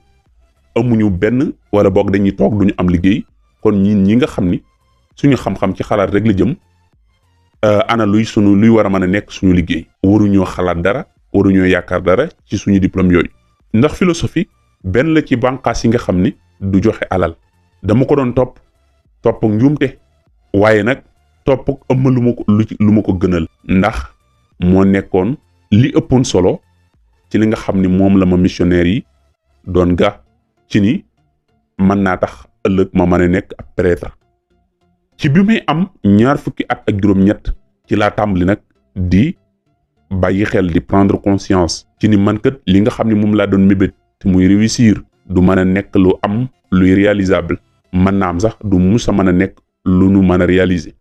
B: amuñu benn wala boog dañuy toog duñu am liggéey kon ñi nga xam ni suñu xam-xam ci xalaat rek la jëm ana luy war a mën a nekk suñu liggéey waruñoo xalaat dara waruñoo yaakaar dara ci suñu diplôme yooyu ndax philosophie benn la ci bànqaas yi nga xam ni du joxe alal dama ko doon topp njuumte waaye nag topp ëmma lu ma ko gënal ndax moo nekkoon li ëppoon solo ci li nga xam ni moom la ma missionnaire yi doon ga ci ni mën naa tax ëllëg ma mën a nekk ab prêtre ci bi may am 20 at ak juróom-ñett ci laa tàmbali nag di bàyyi xel di prendre conscience ci ni man kat li nga xam ni moom laa doon mébét te muy réussir du mën a nekk lu am luy réalisable mën naa am sax du mus a mën a nekk lu nu mën a réaliser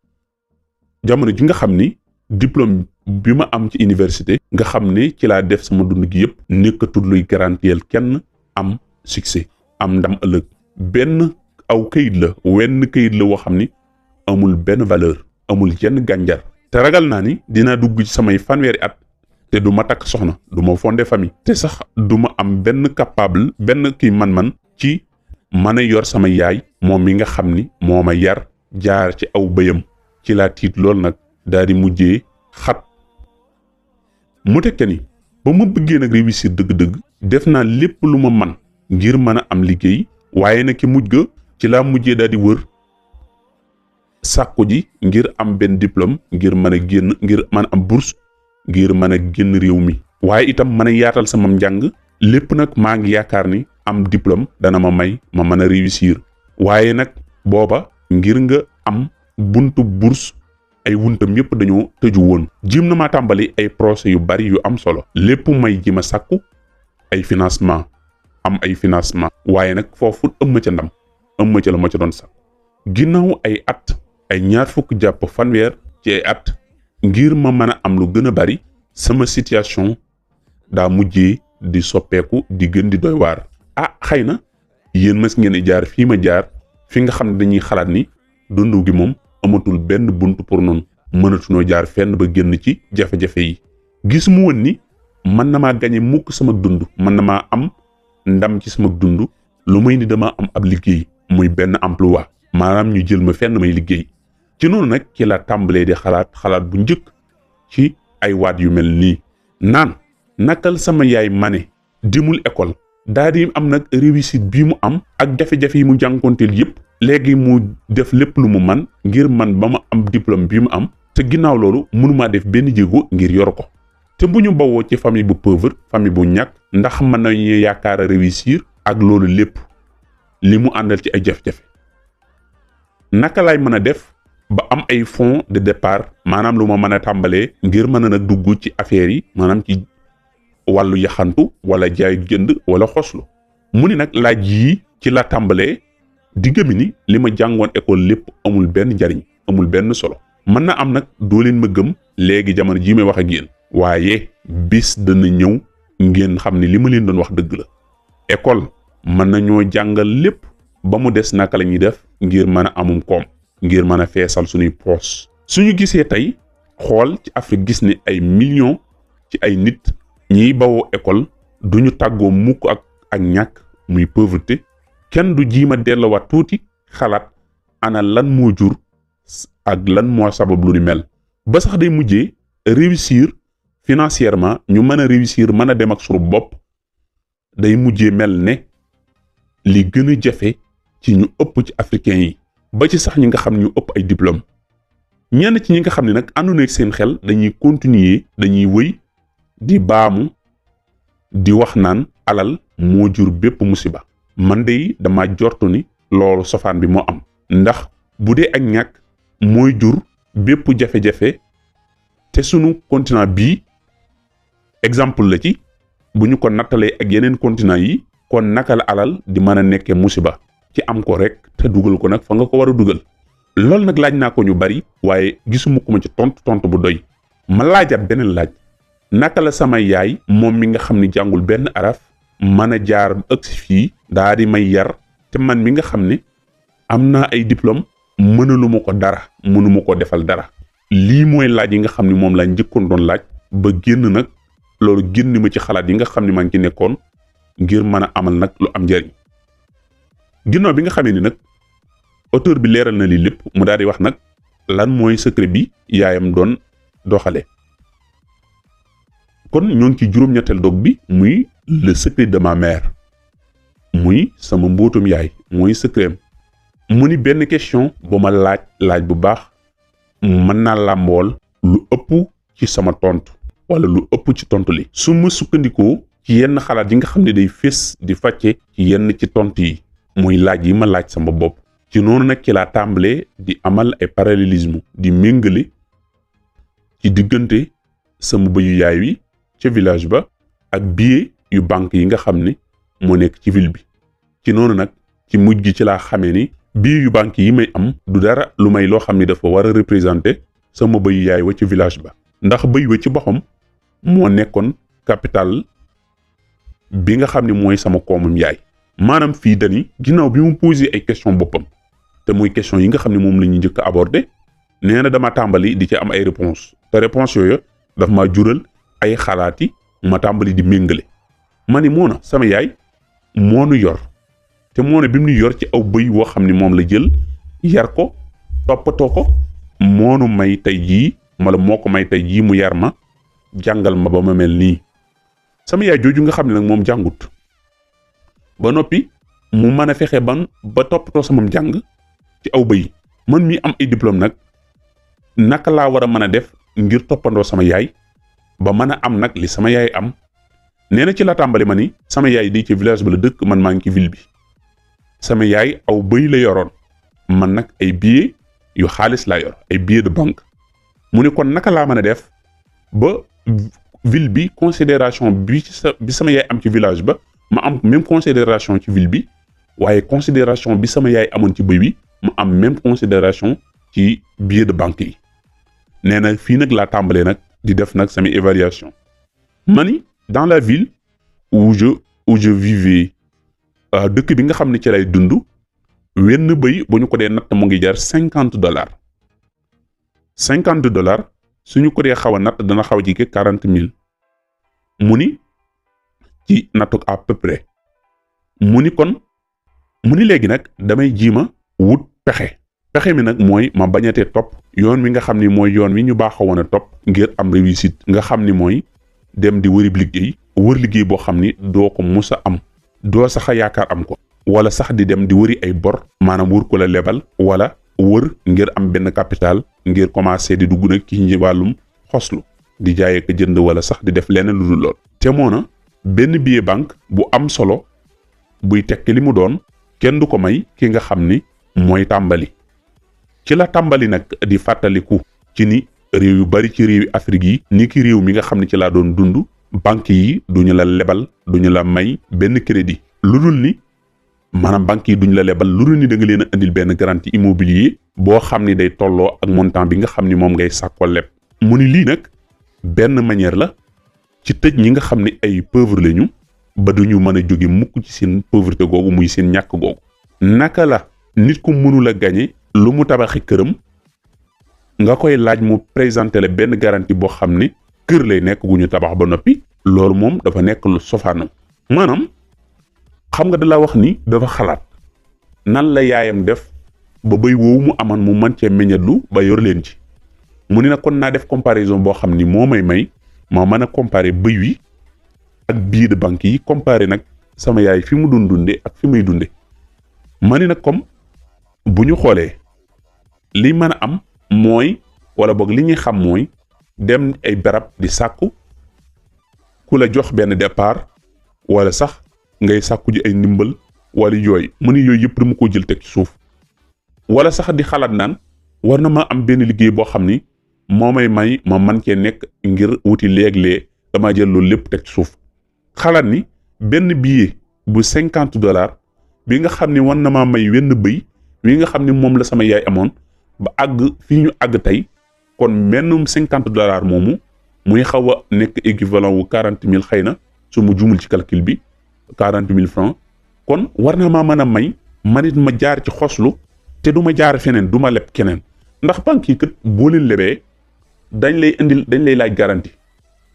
B: jamono ji nga xam ni diplôme bi ma am ci université nga xam ne ci laa def sama dund gi yëpp nekkatul luy garantir kenn am succès am ndam ëllëg benn aw kayit la wenn kayit la woo xam ni amul benn valeur amul jenn gànjar te ragal naa ni dinaa dugg ci samay fanweeri at te du ma takk soxna du ma fonder famille te sax du ma am benn capable benn kii man-man ci mën a yor sama yaay moom mi nga xam ni moo ma yar jaar ci aw bëyam ci laa tiit lool nag daal di mujjee xat mu tekke ni ba ma bëggee nag réussir dëgg-dëgg def naa lépp lu ma man ngir mën a am liggéey waaye nag ki mujj ga ci laa mujjee daal di wër sàkku ji ngir am benn diplôme ngir mën a génn ngir mën a am bourse ngir mën a génn réew mi waaye itam mën a yaatal sama njàng lépp nag maa ngi yaakaar ni am diplôme dana ma may ma mën a réussir waaye nag booba ngir nga am buntu bourse ay wuntam yépp dañoo tëju woon jim na maa tàmbali ay procès yu bari yu am solo lépp may ji ma sàkku ay financement am ay financement waaye nag foofu ëmma ca ndam ëmma ca la ma ca doon sàkku ginnaaw ay at ay 20 jàpp fanweer ci ay at ngir ma mën a am lu gën a bari sama situation daa mujjee di soppeeku di gën di doy waar xëy na yéen mas ngeen jaar fii ma jaar fi nga xam ne dañuy xalaat ni dundu gi moom amatul benn bunt pour noonu mënatunoo jaar fenn ba génn ci jafe-jafe yi gis mu woon ni mën na maa gañe mukk sama dund mën na maa am ndam ci sama dund lu may ni dama am ab liggéey muy benn emploi maanaam ñu jël ma fenn may liggéey ci noonu nag ci la tàmbalee di xalaat bu njëkk ci ay waat yu mel nii naan nakal sama yaay mane dimul école daa di am nag réussite bii mu am ak jafe-jafe yi mu jànkonteel yépp léegi mu def lépp lu mu man ngir man ba ma am diplôme bii mu am te ginnaaw loolu mënumaa def benn jéego ngir yor ko te bu ñu bawoo ci famille bu pauvre famille bu ñàkk ndax mën nañu yaakaar a réussir ak loolu lépp li mu àndal ci ay jafe-jafe naka laay mën a def ba am ay fonds de départ maanaam lu ma mën a tàmbalee ngir mën a nag dugg ci affaires yi maanaam ci wàllu yaxantu wala jaay jënd wala xoslu mu ni nag laaj yii ci la tàmbalee di gëmi ni li ma jàngoon école lépp amul benn njariñ amul benn solo mën na am nag doo leen ma gëm léegi jamono jii may wax ak yéen waaye bis dana ñëw ngeen xam ne li ma leen doon wax dëgg la école mën nañoo jàngal lépp ba mu des naka la ñuy def ngir mën a amum koom ngir mën a feesal suñuy poos suñu gisee tey xool ci Afrique gis ni ay millions ci ay nit ñiy bawoo école duñu tàggoo mukk ak ñàkk muy pauvreté kenn du jiima delluwaat tuuti xalaat ana lan moo jur ak lan moo sabab lu ni mel ba sax day mujjee réussir financièrement ñu mën a réussir mën a dem ak sunu bopp day mujjee mel ne li gën a jafe ci ñu ëpp ci africains yi ba ci sax ñi nga xam ne ñu ëpp ay diplôme ñenn ci ñi nga xam ne nag àndoon ak seen xel dañuy continuer dañuy wëy di baamu di wax naan alal moo jur bépp musiba man de dama jortu ni loolu sofaan bi moo am ndax bu dee ak ñàkk mooy jur bépp jafe-jafe te sunu continent bii exemple la ci bu ñu ko nattalee ak yeneen continent yi kon naka la alal di mën a nekkee musiba ci am ko rek te dugal ko nag fa nga ko war a dugal loolu nag laaj naa ko ñu bari waaye gisuma ko ma ci tontu bu doy ma laajaat beneen laaj naka la sama yaay moom mi nga xam ni jàngul benn araf mën a jaar ëgsi fii daa di may yar te man mi nga xam ne am naa ay diplôme mënaluma ko dara mënuma ko defal dara lii mooy laaj yi nga xam ne moom laa njëkkoon doon laaj ba génn nag loolu génn ma ci xalaat yi nga xam ne maa ngi ci nekkoon ngir mën a amal nag lu am njariñ ginnaaw bi nga xamee ni nag auteur bi leeral na lii lépp mu daal di wax nag lan mooy secret bi yaayam doon doxale kon ñoo ngi ci juróom-ñetteel dog bi muy le secret de ma mère muy sama mbootum yaay mooy secret mu ni benn question bu ma laaj bu baax mën naa làmbool lu ëpp ci sama tontu wala lu ëpp ci tontu li su ma sukkandikoo ci yenn xalaat yi nga xam ne day fés di fàcce ci yenn ci tontu yi muy laaj yi ma laaj sama bopp ci noonu nag ci laa tàmbalee di amal ay parallélisme di méngale ci diggante sama bëyu yaay wi ca village ba ak billet yu banque yi nga xam ne moo nekk ci ville bi ci noonu nag ci mujj gi ci laa xamee ni billet yu banque yi may am du dara lu may loo xam ne dafa war a représenter sama bëyu yaay wa ci village ba ndax bëy wa ci boppam moo nekkoon capital bi nga xam ne mooy sama koomum yaay maanaam fii dani ginnaaw bi mu posé ay question boppam te muy question yi nga xam ne moom la ñuy njëkk a aborder nee na dama tàmbali di ci am ay réponse te réponse yooyu daf maa jural ay xalaati ma tàmbali di méngale ma ni moona sama yaay moonu yor te moona bi mu nu yor ci aw bëy woo xam ne moom la jël yar ko toppatoo ko moonu may tey jii wala moo ko may tey jii mu yar ma jàngal ma ba ma mel nii sama yaay jooju nga xam ne nag moom jàngut ba noppi mu mën a fexe ba toppatoo sama jàng ci aw bëy man mi am ay diplôme nag naka laa war a mën a def ngir toppandoo sama yaay ba mën a am nag li sama yaay am nee na ci la tàmbali ma ni sama yaay di ci village ba la dëkk man maa ngi ci ville bi sama yaay aw bëy la yoroon man nag ay billets yu xaalis laa yor ay billets de banque mu ne kon naka laa mën a def ba ville bi considération bi sama yaay am ci village ba ma am même considération ci ville bi waaye considération bi sama yaay amoon ci bëy bi ma am même considération ci billets de banque yi nee na fii nag laa tàmbalee nag di def nag sama évaluation ma ni dans la ville où je vivais dëkk bi nga xam ne ci lay dund wenn bëy bu ñu ko dee natt mu ngi jar $50 $50 suñu ko dee xaw a natt dana xaw a jege 40 000 mu ni ci nattuk à peu près mu ni léegi nag damay jiima wut pexe mi nag mooy ma bañatee topp yoon wi nga xam ni mooy yoon wi ñu baaxoo woon a topp ngir am réussite nga xam ni mooy dem di wërib liggéey wër liggéey boo xam ni doo ko mus a am doo sax a yaakaar am ko wala sax di dem di wëri ay bor maanaam wër ko la lebal wala wër ngir am benn capital ngir commencer di dugg nag ci wàllum xoslu di jaayee ko jënd wala sax di def leneen lu dul lool te moona benn billet banque bu am solo buy tekki li mu doon kenn du ko may ki nga xam ni mooy tàmbali ci la tàmbali nag di fàttaliku ci ni réew yu bari ci réewi Afrique yi ni ki réew mi nga xam ne ci laa doon dund banque yi duñu la lebal duñu la may benn crédit lu dul ni maanaam banque yi duñu la lebal lu dul ni da nga leen a indil benn garantie immobilier boo xam ni day tolloo ak montant bi nga xam ni moom ngay sàkkoo leb mu ni lii nag benn manière la ci tëj ñi nga xam ne ay pauvre lañu ba duñu mën a jóge mukk ci seen pauvreté googu muy seen ñàkk googu naka la nit ku mënul a gañe lu mu tabaxi këram nga koy laaj mu présenté la benn garantie boo xam ne kër lay nekk gu ñu tabax ba noppi loolu moom dafa nekk lu sofaanam maanaam xam nga da la wax ni dafa xalaat nan la yaayam def ba bëy woowu mu amoon mu mën cee meññatlu ba yor leen ci mu ne nag kon naa def comparaison boo xam ni moo may ma mën a comparer bëy wi ak billet de banque yi comparer nag sama yaay fi mu doon dunde ak fi muy dunde ma ni nag comme bu ñu xoolee li mën a am mooy wala boog li ñuy xam mooy dem ay barab di sàkku ku la jox benn départ wala sax ngay sàkku ji ay ndimbal wala yooyu mu ni yooyu yëpp dama ko jël teg ci suuf wala sax di xalaat naan war na ma am benn liggéey boo xam ni moo may ma man cee nekk ngir wuti léeg-léeg damaa jël loolu lépp teg ci suuf xalaat ni benn billet bu $50 bi nga xam ni war na maa may wenn bëy wi nga xam ni moom la sama yaay amoon ba àgg fii ñu àgg tey kon mennum $50 moomu muy xaw a nekk équivalent wu 40 000 xëy na su mu jumul ci calcul bi 40 000 francs kon war na maa mën a may manit ma jaar ci xoslu te du ma jaar feneen du ma leb keneen ndax banque yi kat boo leen lebee dañ lay laaj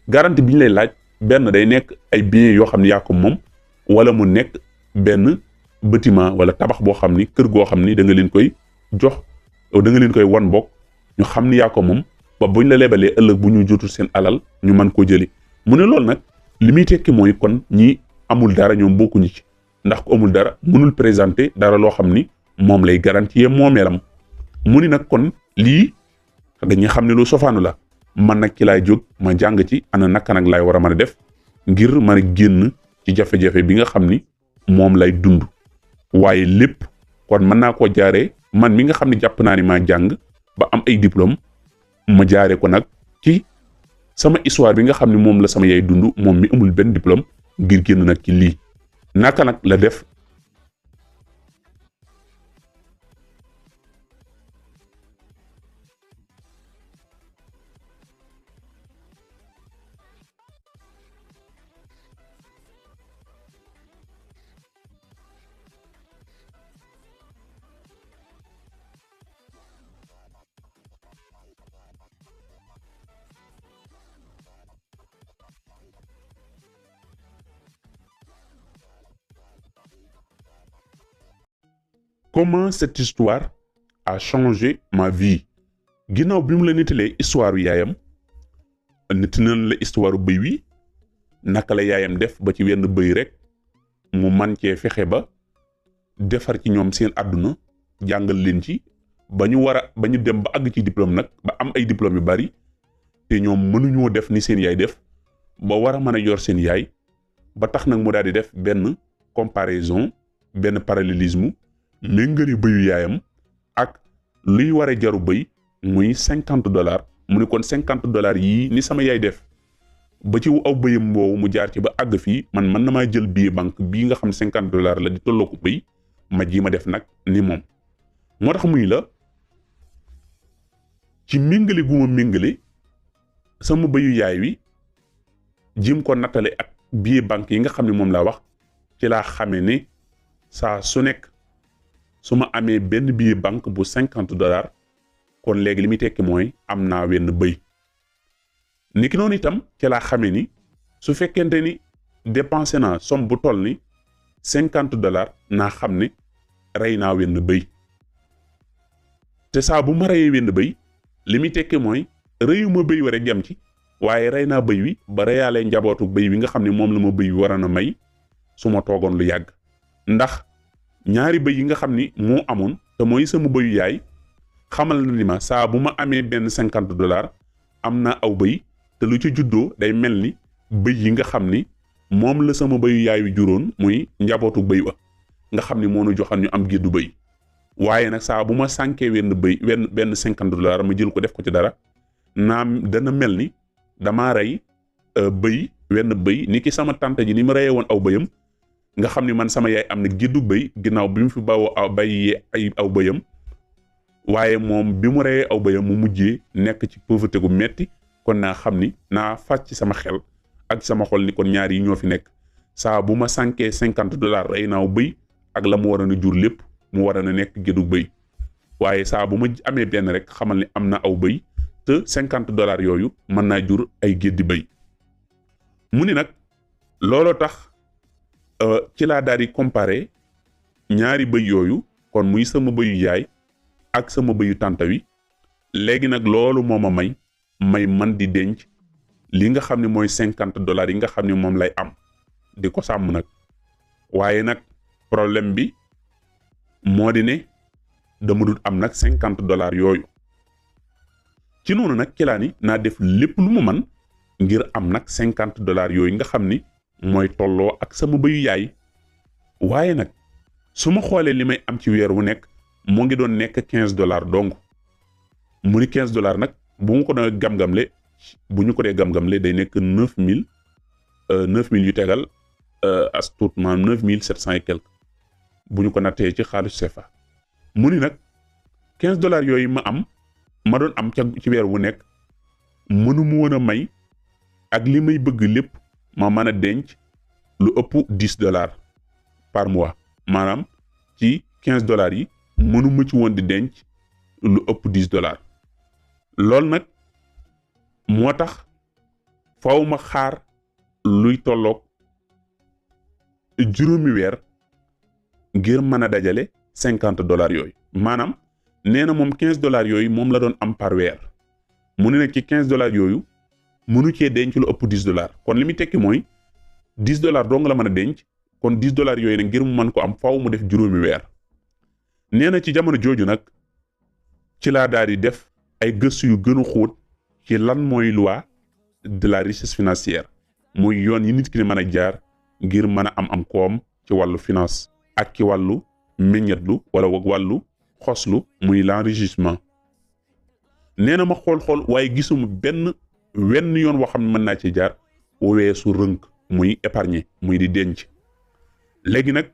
B: garantie bi ñu lay laaj benn day nekk ay biens yoo xam ne yaa ko moom wala mu nekk benn bâtiment wala tabax boo xam ni kër goo xam ni da nga leen koy jox da nga leen koy wan bokk ñu xam ni yaa ko moom ba buñ la lebalee ëllëg bu ñu jotul seen alal ñu mën koo jëli mu ne loolu nag li muy tekki mooy kon ñi amul dara ñoom bokkuñu ci ndax ku amul dara mënul présenter dara loo xam ni moom lay garantie moomeelam mu ni nag kon lii dañuy xam ne lu sofaanu la man nag ci laay jóg ma jàng ci ana naka nag laay war a mën a def ngir mën a génn ci jafe-jafe bi nga xam ni moom lay dund waaye lépp kon mën naa koo jaaree man mi nga xam ne jàpp naa ni maa jàng ba am ay diplôme ma jaaree ko nag ci sama histoire bi nga xam ne moom la sama yaay dund moom mi amul benn diplôme ngir génn nag ci lii naka nag la def comment cette histoire a changé ma vie ginnaaw bi mu la nettalee histoire yaayam nett nañ la histoire bëy wi naka la yaayam def ba ci wenn bëy rek mu man cee fexe ba defar ci ñoom seen àdduna jàngal leen ci ba ñu dem ba àgg ci diplôme nag ba am ay diplôme yu bari te ñoom mënuñoo def ni seen yaay def ba war a mën a yor seen yaay ba tax nag mu daal di def benn comparaison benn parallélisme méngale bëyu yaayam ak luy war a jaru bëy muy $50 mu ne kon $50 yii ni sama yaay def ba ci aw bëyam woowu mu jaar ci ba àgg fii man na maa jël billet banque bii nga xam $50 la di tolloo ko bëy ma ji ma def nag ni moom moo tax muy la ci méngale gu ma méngale sama bëyu yaay wi jim ko nattale ak billet banque yi nga xam ne moom laa wax ci laa xamee ne saa su nekk su ma amee benn billet banque bu $50 kon léegi li muy tekki mooy am naa wenn bëy niki noonu itam ci laa xamee ni su fekkente ni dépensé naa somme bu toll ni $50 naa xam ne rey naa wenn bëy te saa bu ma reyee wenn bëy li muy tekki mooy reyuma bëy wa rek jam ci waaye rey naa bëy wi ba reyaalee njabootu bëy wi nga xam ne moom la ma bëy wi waroon a may su ma toogoon lu yàgg ndax ñaari bëy yi nga xam ni moo amoon te mooy sama bëyu yaay xamal na ni ma saa bu ma amee benn $50 am na aw bëy te lu ci juddoo day mel ni bëy yi nga xam ni moom la sama bëyu yaay wi juróon muy njabootu bëy wa nga xam ni moo nu joxan ñu am géddu bëy waaye nag saa bu ma sànkee benn $50 ma jël ko def ko ci dara naam dana mel ni damaa rey wenn bëy ni ki sama tante ji ni ma reyee woon aw bëyam nga xam ni man sama yaay am na géddu bëy ginnaaw bi mu fi bawoo bàyyee ay aw bëyam waaye moom bi mu reyee aw bëyam mu mujjee nekk ci pauvreté gu metti kon naa xam ni naa fàcc ci sama xel ak sama xol ni kon ñaar yi ñoo fi nekk saa bu ma sànkee $50 rey naaw bëy ak la mu waroon a jur lépp mu waroon a nekk géddu bëy waaye saa bu ma amee benn rek xamal ni am na aw bëy te $50 yooyu mën naa jur ay géddi bëy mu ni nag looloo tax ci laa daal di comparer ñaari bëy yooyu kon muy sama bëyu yaay ak sama bëyu tànta wi léegi nag loolu moo ma may man di denc li nga xam ne mooy $50 yi nga xam ne moom lay am di ko sàmm nag. waaye nag problème bi moo di ne dama dul am nag $50 yooyu. ci noonu nag ci laa ni naa def lépp lu mu man ngir am nag $50 yooyu nga xam ni mooy tolloo ak sama bëyu yaay. waaye nag su ma xoolee li may am ci weer wu nekk mu ngi doon nekk $15 dong. mu ni $15 nag bu mu ko doon gam-gamle bu ñu ko dee gam-gamle day nekk 9000 yu tegal as tuut maanaam 9700 et quelque bu ñu ko nattee ci xaalis CFA. mu ni nag $15 yooyu ma doon am ci weer wu nekk mënu mu woon a may ak li may bëgg lépp ma mën a denc lu ëpp $10 par mois. maanaam ci $15 yi mënu ma ci woon di denc lu ëpp $10. loolu nag moo tax faw ma xaar luy tolloog juróomi weer ngir mën a dajale $50 yooyu. maanaam nee na moom $15 yooyu moom la doon am par weer. mu ne nag ci $15 yooyu mënu cee denc lu ëpp $10. kon li muy tekki mooy $10 dong la mën a denc. kon $10 yooyu nag ngir mu mën ko am faaw mu def juróomi weer. nee na ci jamono jooju nag ci laa daal di def ay gëstu yu gën a xóot ci lan mooy loi de la richesse financière muy yoon yi nit ki ne mën a jaar ngir mën a am koom ci wàllu finance ak ci wàllu meññetlu wala wàllu xoslu muy l'enrichissement. nee na ma xool waaye gisuma wenn yoon woo xam ne mën naa ci jaar weesu rënk muy épargner muy di denc. léegi nag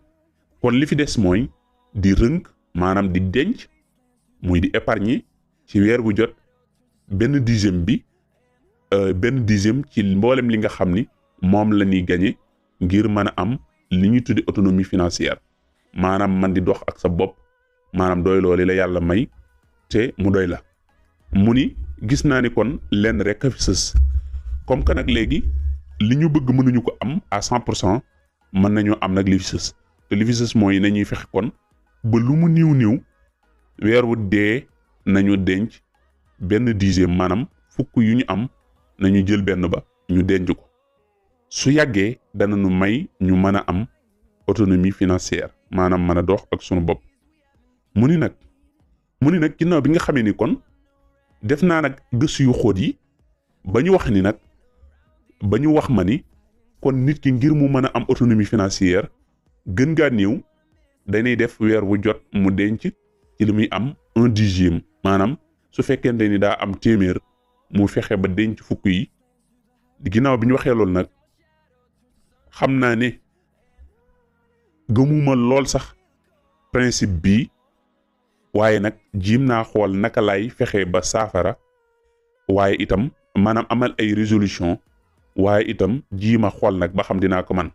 B: kon li fi des mooy di rënk maanaam di denc muy di épargner ci weer bu jot benn dixième ci mboolem li nga xam ni moom la ñuy gagné ngir mën a am li ñuy tuddi autonomie financière maanaam man di dox ak sa bopp maanaam doy loolu la yàlla may te mu doy la. mu ni gis naa ni kon lenn rek a fi sës comme que nag léegi li ñu bëgg mënuñu ko am à 100%. mën nañoo am nag li fi sës te li fi sës mooy nañuy fexe kon ba lu mu niw weer wu dee nañu denc benn dixième maanaam fukk yu ñu am nañu jël benn ba ñu denc ko su yàggee dana nu may ñu mën a am autonomie financière maanaam mën a dox ak sunu bopp. mu ni nag ginnaaw bi nga xamee ni kon def naa nag gëstu yu xóot yi ba ñu wax ma ni kon nit ki ngir mu mën a am autonomie financière gën ngaa néew dañuy def weer wu jot mu denc ci li muy am 1/10 maanaam su fekkente ni daa am téeméer mu fexe ba denc fukk yi. ginnaaw bi ñu waxee loolu nag xam naa ne gëmuma lool sax principe bii waaye nag jiim naa xool naka lay fexe ba saafara waaye itam maanaam amal ay résolution waaye itam jiima xool nag ba xam dinaa ko man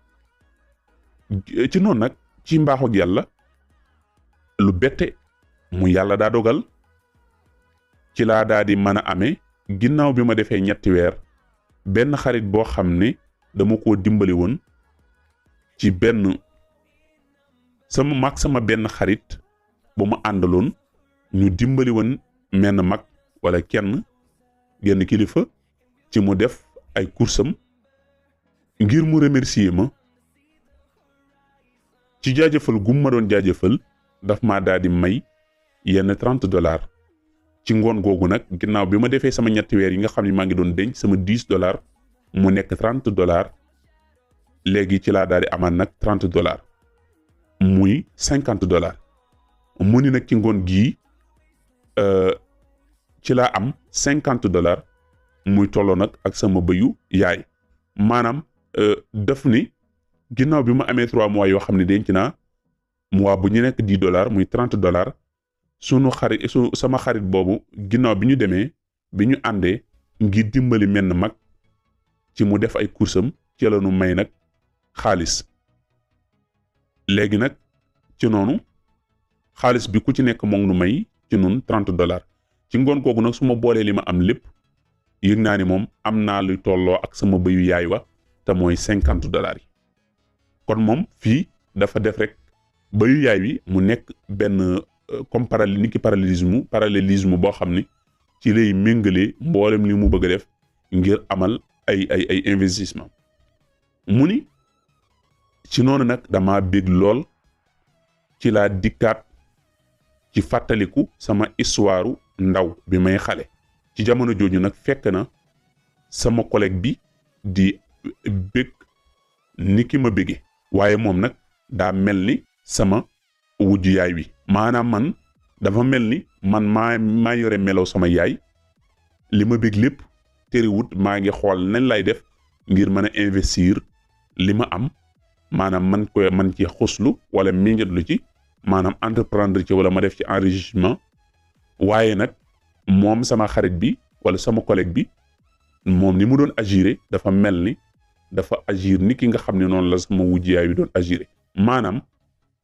B: ci noonu nag ci mbaaxu ak yàlla lu bette mu yàlla daa dogal ci laa daa di mën a amee ginnaaw bi ma defee 3 weer benn xarit boo xam ne dama koo dimbali woon ci sama benn xarit bu ma àndaloon ñu dimbali woon menn mag wala genn kilifa ci mu def ay kursam ngir mu remercier ma ci jaajëfal gum ma doon jaajëfal daf maa daal di may yenn $30 ci ngoon googu nag ginnaaw bi ma defee sama 3 weer yi nga xam ne maa ngi doon denc sama $10 mu nekk $30 léegi ci laa daal di amaat nag $30 muy $50 mu ni nag ci ngoon gii ci laa am $50 muy tolloo nag ak sama bëyu yaay maanaam def ni ginnaaw bi ma amee 3 mois yoo xam ne denc naa mois bu ñu nekk $10 muy $30 sama xarit boobu ginnaaw bi ñu demee bi ñu àndee ngir dimbali menn mag ci mu def ay kursam ci la nu may nag xaalis léegi nag ci noonu xaalis bi ku ci nekk moom nu may ci nun $30 ci ngoon googu nag su ma boolee li ma am lépp yëg naa ni moom am naa luy tolloo ak sama bëyu yaay wa te mooy $50 yi kon moom fii dafa def rek bëyu yaay wi mu nekk benn comme parallélisme boo xam ni ci lay méngalee mboolem li mu bëgg a def ngir amal ay investissement. mu ni ci noonu nag dama bég lool ci laa dikkaat ci fàttaliku sama histoire ndaw bi may xale. ci jamono jooju nag fekk na sama collègue bi di bég ni ki ma bége waaye moom nag daa mel ni sama wujju yaay wi maanaam man dafa mel ni man maa yore melow sama yaay li ma bég lépp terewut maa ngi xool nañ lay def ngir mën a investir li ma am maanaam man ci xuslu wala miinjatlu ci maanaam entreprendre ci wala ma def ci enrichissement. waaye nag moom sama xarit bi wala sama collègue bi moom ni mu doon agir dafa mel ni dafa agir ni ki nga xam ne noonu la sama wujj yaay bi doon agir maanaam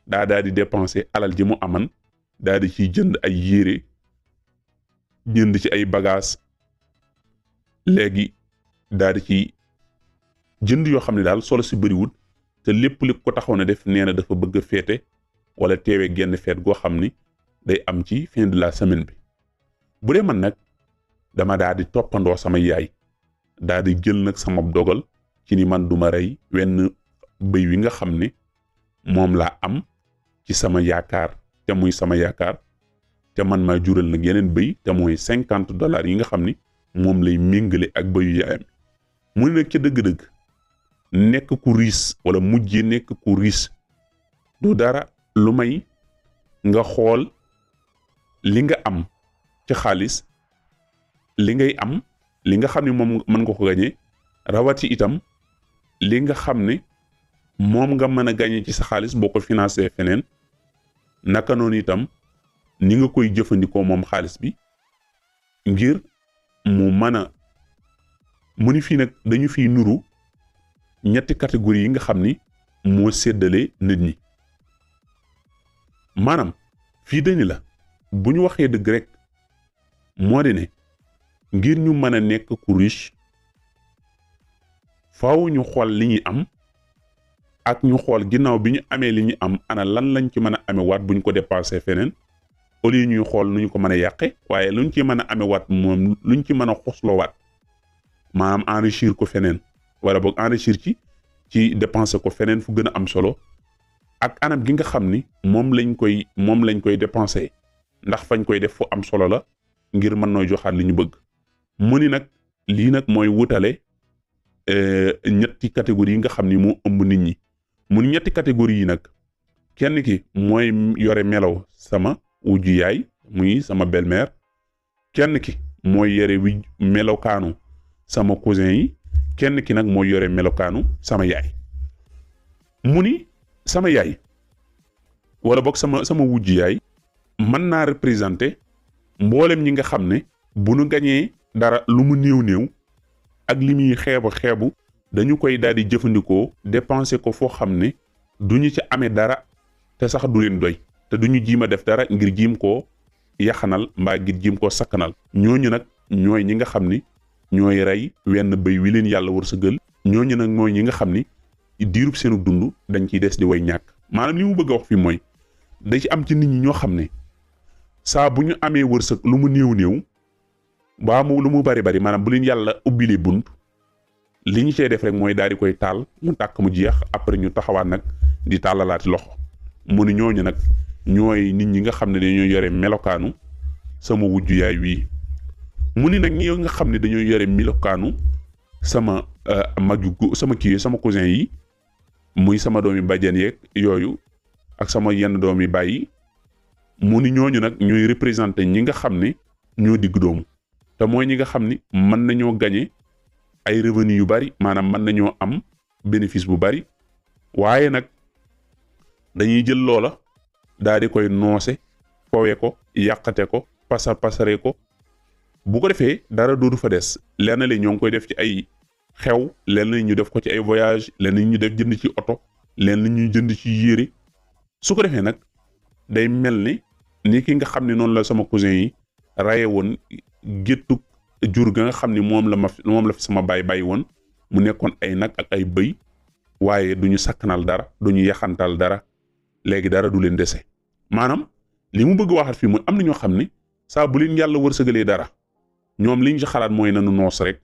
B: daal di dépenser alal ji mu aman daal di ciy jënd ay yére jënd ci ay bagages léegi daal di ci jënd yoo xam ne daal solo si bëriwul te lépp li ko taxaw na def nee na dafa bëgg a féete wala teewee genn feet goo xam ni day am ci fin de la semaine bi. bu dee man nag dama daal di toppandoo sama yaay daal di jël nag sama dogal ci ni man duma rey wenn bëy wi nga xam ne moom laa am ci sama yaakaar te muy sama yaakaar te man maa jural nag yeneen bëy te mooy $50 yi nga xam ni moom lay méngale ak bëyu yaayam. mu ne nag ca dëgg-dëgg nekk ku riis wala mujjee nekk ku riis du dara lu may nga xool li nga am ci xaalis li ngay am li nga xam ne moom mën nga ko gañe rawati itam li nga xam ne moom nga mën a gañe ci sa xaalis boo ko financé feneen naka noonu itam ni nga koy jëfandikoo moom xaalis bi ngir mu mën a mu ni fii nag dañu fiy nuru ñetti catégorie yi nga xam ni moo séddale nit ñi maanaam fii dañu la bu ñu waxee dëgg rek moo di ne ngir ñu mën a nekk ku riche faaw ñu xool li ñuy am ak ñu xool ginnaaw bi ñu amee li ñu am ana lan lañ ci mën a amee waat buñ ko dépensé feneen au lieu ñuy xool nu ñu ko mën a yàqe waaye luñ ci mën a amee waat moom luñ ci mën a xosloo waat maanaam enrichir ko feneen wala boog enrichir ci dépenser ko feneen fu gën a am solo ak anam gi nga xam ni moom lañ koy dépenser ndax fañ koy def fu am solo la ngir mën noo joxaat li ñu bëgg. mu ni nag lii nag mooy wutale ñetti catégorie yi nga xam ni moo ëmb nit ñi. mu ni ñetti catégorie yi nag kenn ki mooy yore melaw sama wujju yaay muy sama belle-mère kenn ki mooy yore melokaanu sama cousin yi kenn ki nag mooy yore melokaanu sama yaay. mu ni sama yaay wala boog sama wujju yaay mën naa représenter mboolem ñi nga xam ne bu nu gañee dara lu mu néew ak li muy xeebu dañu koy daal di jëfandikoo dépenser ko foo xam ne duñu ci amee dara te sax du leen doy te duñu jiim a def dara ngir jiim koo yaxanal mbaa ngir jiim koo sakkanal. ñooñu nag ñooy ñi nga xam ni ñooy rey wenn bëy wi leen yàlla wërsëgal. ñooñu nag mooy ñi nga xam ni diirub seenu dund dañ ciy des di way ñàkk. maanaam li mu bëgg a wax fii mooy da ci am ci nit ñi ñoo xam ne saa bu ñu amee wërsëg lu mu néew baa mu lu mu bari maanaam bu leen yàlla ubbilee bunt li ñu cey def rek mooy daal di koy taal mu tàkk mu jeex après ñu taxawaat nag di tàllalaati loxo. mu ni ñooñu nag ñooy nit ñi nga xam ne dañoo yore melokaanu sama wujju yaay wii. mu ni nag ñi nga xam ne dañoo yore melokaanu sama sama cousin yi muy sama doomi bàjjen yeeg yooyu ak sama yenn doomi bàyyi. mu ni ñooñu nag ñooy représenté ñi nga xam ne ñoo digg doomu te mooy ñi nga xam ni mën nañoo gañe ay revenu yu bari maanaam mën nañoo am bénéfice bu bari waaye nag dañuy jël loola daal di koy noose fowe ko yàqate ko pasare ko bu ko defee dara doodu fa des lenn li ñoo ngi koy def ci ay xew lenn li ñu def ko ci ay voyage lenn li ñu def jënd ci oto lenn li ñu jënd ci yére su ko defee nag day mel ni ki nga xam ne noonu la sama cousin yi raye woon géttu jur ga nga xam ni moom la fi sama bàyyi woon mu nekkoon ay nag ak ay bëy waaye duñu sakkanal dara duñu yaxantal dara léegi dara du leen dese. maanaam li mu bëgg waxat fii mooy am na ñoo xam ne saa bu leen yàlla wërsëgalee dara ñoom liñ ci xalaat mooy nanu noos rek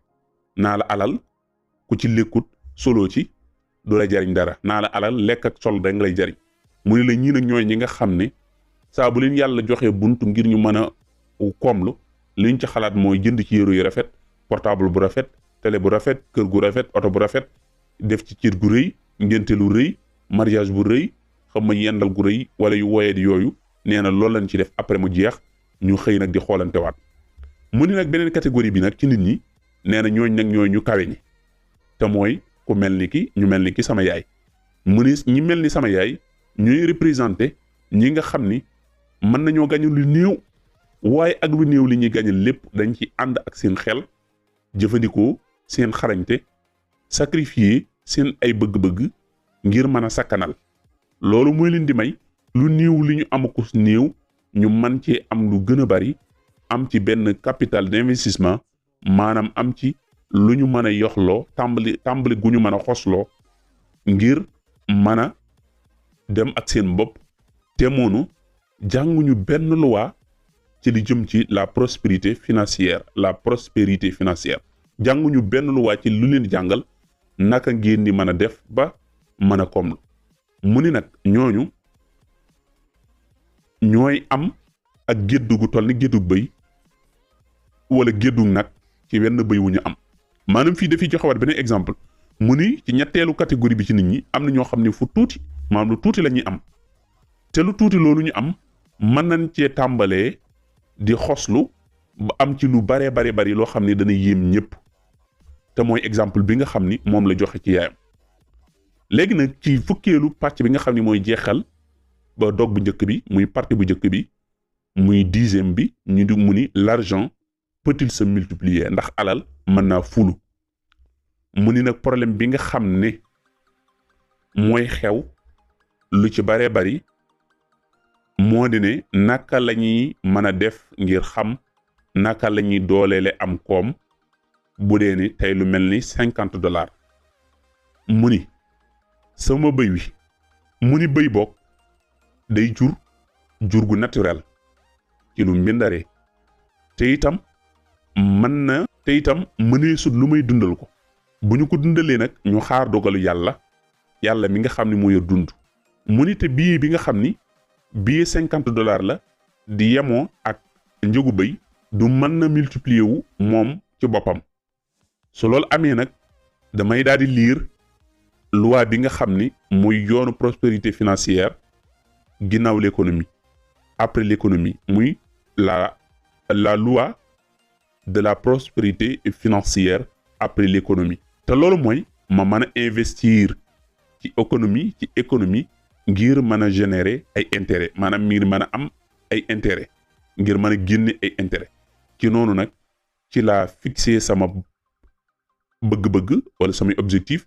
B: naa la alal ku ci lekkut solo ci du la jariñ dara naa la alal lekk ak sol da nga lay jariñ mu ne la ñii nag ñooy ñi nga xam ne saa bu leen yàlla joxee buntu ngir ñu mën a koomlu liñ ci xalaat mooy jënd ci yére yu rafet portable bu rafet télé bu rafet kër gu rafet oto bu rafet def ci cër gu rëy ngénte lu rëy mariage bu rëy xam ma yendal gu rëy wala yu woyee di yooyu nee na loolu lañ ci def après mu jeex ñu xëy nag di xoolantewaat mu ni nag beneen catégorie bi nag ci nit ñi nee na ñooñ nag ñooy ñu kawe ñi te mooy ku mel ni ki ñu mel ni ki sama yaay mu ni ñi mel ni sama yaay ñuy représenté ñi nga xam ni mën nañoo gañu lu néew waaye ak lu néew li ñuy gañe lépp dañ ci ànd ak seen xel jëfandikoo seen xarañte sacrifier seen ay bëgg-bëgg ngir mën a sakkanal loolu mooy leen di may lu néew li ñu amaku néew ñu man cee am lu gën a bari am ci benn capital d'investissement maanaam am ci lu ñu mën a yoxloo tàmbali gu ñu mën a xosloo ngir mën a dem ak seen bopp te moonu jànguñu benn loi ci li jëm ci la prospérité financière jànguñu benn loi ci lu leen jàngal naka ngeen di mën a def ba mën a koomlu mu ni nag ñooñu ñooy am ak géddu gu toll ni géddug bëy wala géddug nag ci wenn bëy wu ñu am maanaam fii dafiy joxewaat beneen exemple mu ni ci ñetteelu catégorie bi ci nit ñi am na ñoo xam ne fu tuuti maanaam lu tuuti la ñuy am te lu tuuti loolu ñu am mën nañ cee tàmbalee di xoslu ba am ci lu baree bari loo xam ne dana yéem ñëpp te mooy exemple bi nga xam ni moom la joxe ci yaayam léegi nag ci fukkeelu pàcc bi nga xam ni mooy jeexal ba dog bu njëkk bi muy partie bu njëkk bi muy 10e bi ñu di mu ni l'argent peut-il se multiplier ndax alal mën naa fulu mu ni nag problème bi nga xam ne mooy xew lu ci baree bari moo di ne naka la ñuy mën a def ngir xam naka la ñuy dooleele am koom bu dee ni tey lu mel ni $50 mu ni sama bëy wi mu ni bëy boog day jur gu naturel ci lu mbindaree te itam mënee sut lu may dundal ko bu ñu ko dundalee nag ñu xaar dogalu yàlla mi nga xam ni moo yor dund mu ni te billet bi nga xam ni billet $50 la di yemoo ak njëgu bëy du mën na multiplier wu moom ci boppam su loolu amee nag damay daal di lire loi bi nga xam ni muy yoonu prospérité financière ginnaaw l'économie après l'économie muy la loi de la prospérité financière après l'économie te loolu mooy ma mën a investir ci économie ngir mën a générer ay intérêt maanaam ngir mën a am ay intérêt ngir mën a génne ay intérêt ci noonu nag ci laa fixé sama bëgg-bëgg wala samay objectif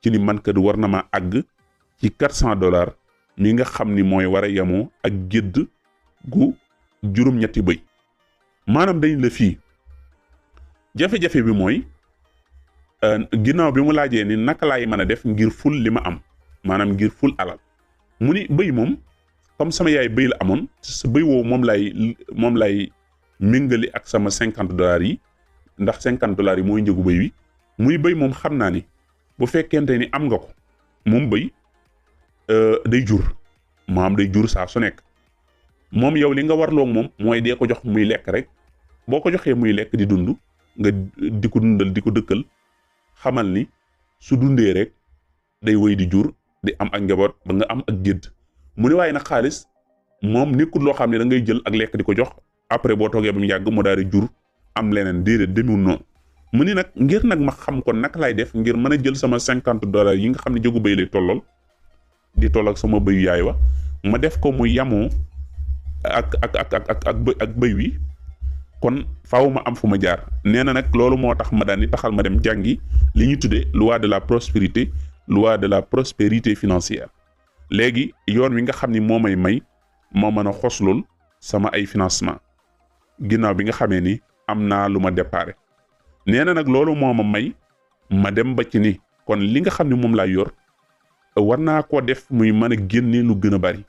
B: ci ni man kat war na ma àgg ci $400 mi nga xam ni mooy war a yemoo ak gédd gu juróom-ñetti bëy maanaam dañ la fii jafe-jafe bi mooy ginnaaw bi mu laajee ni naka laay mën a def ngir ful li ma am maanaam ngir ful alal mu ni bëy moom comme sama yaay bëy la amoon sa bëy woowu moom lay méngali ak sama $50 yi ndax $50 yi mooy njëgu bëy wi muy bëy moom xam naa ni bu fekkente ni am nga ko moom bëy day jur saa su nekk moom yow li nga warloog moom mooy dee ko jox muy lekk rek boo ko joxee muy lekk di dund nga di ko dundal di ko dëkkal xamal ni su dundee rek day wéy di jur di am ak njaboot ba nga am ak gédd mu ne waaye nag xaalis moom nekkul loo xam ne da ngay jël ak lekk di ko jox après boo toogee ba mu yàgg mu daal di jur am leneen déedéet demul noonu mu ni nag ngir nag ma xam kon naka lay def ngir mën a jël sama $50 yi nga xam ne jógu bëy lay tollool di toll ak sama bëyu yaay wa ma def ko mu yamoo ak bëy wi kon faaw ma am fu ma jaar nee na nag loolu moo tax ma daan ni taxal ma dem jàngi li ñu tuddee loi de la prospérité financière léegi yoon wi nga xam ni moo may moo mën a xoslul sama ay financement ginnaaw bi nga xamee ni am naa lu ma déparé nee na nag loolu moo ma dem ba ci ni kon li nga xam ni moom laa yor war naa koo def muy mën a génne lu gën a bari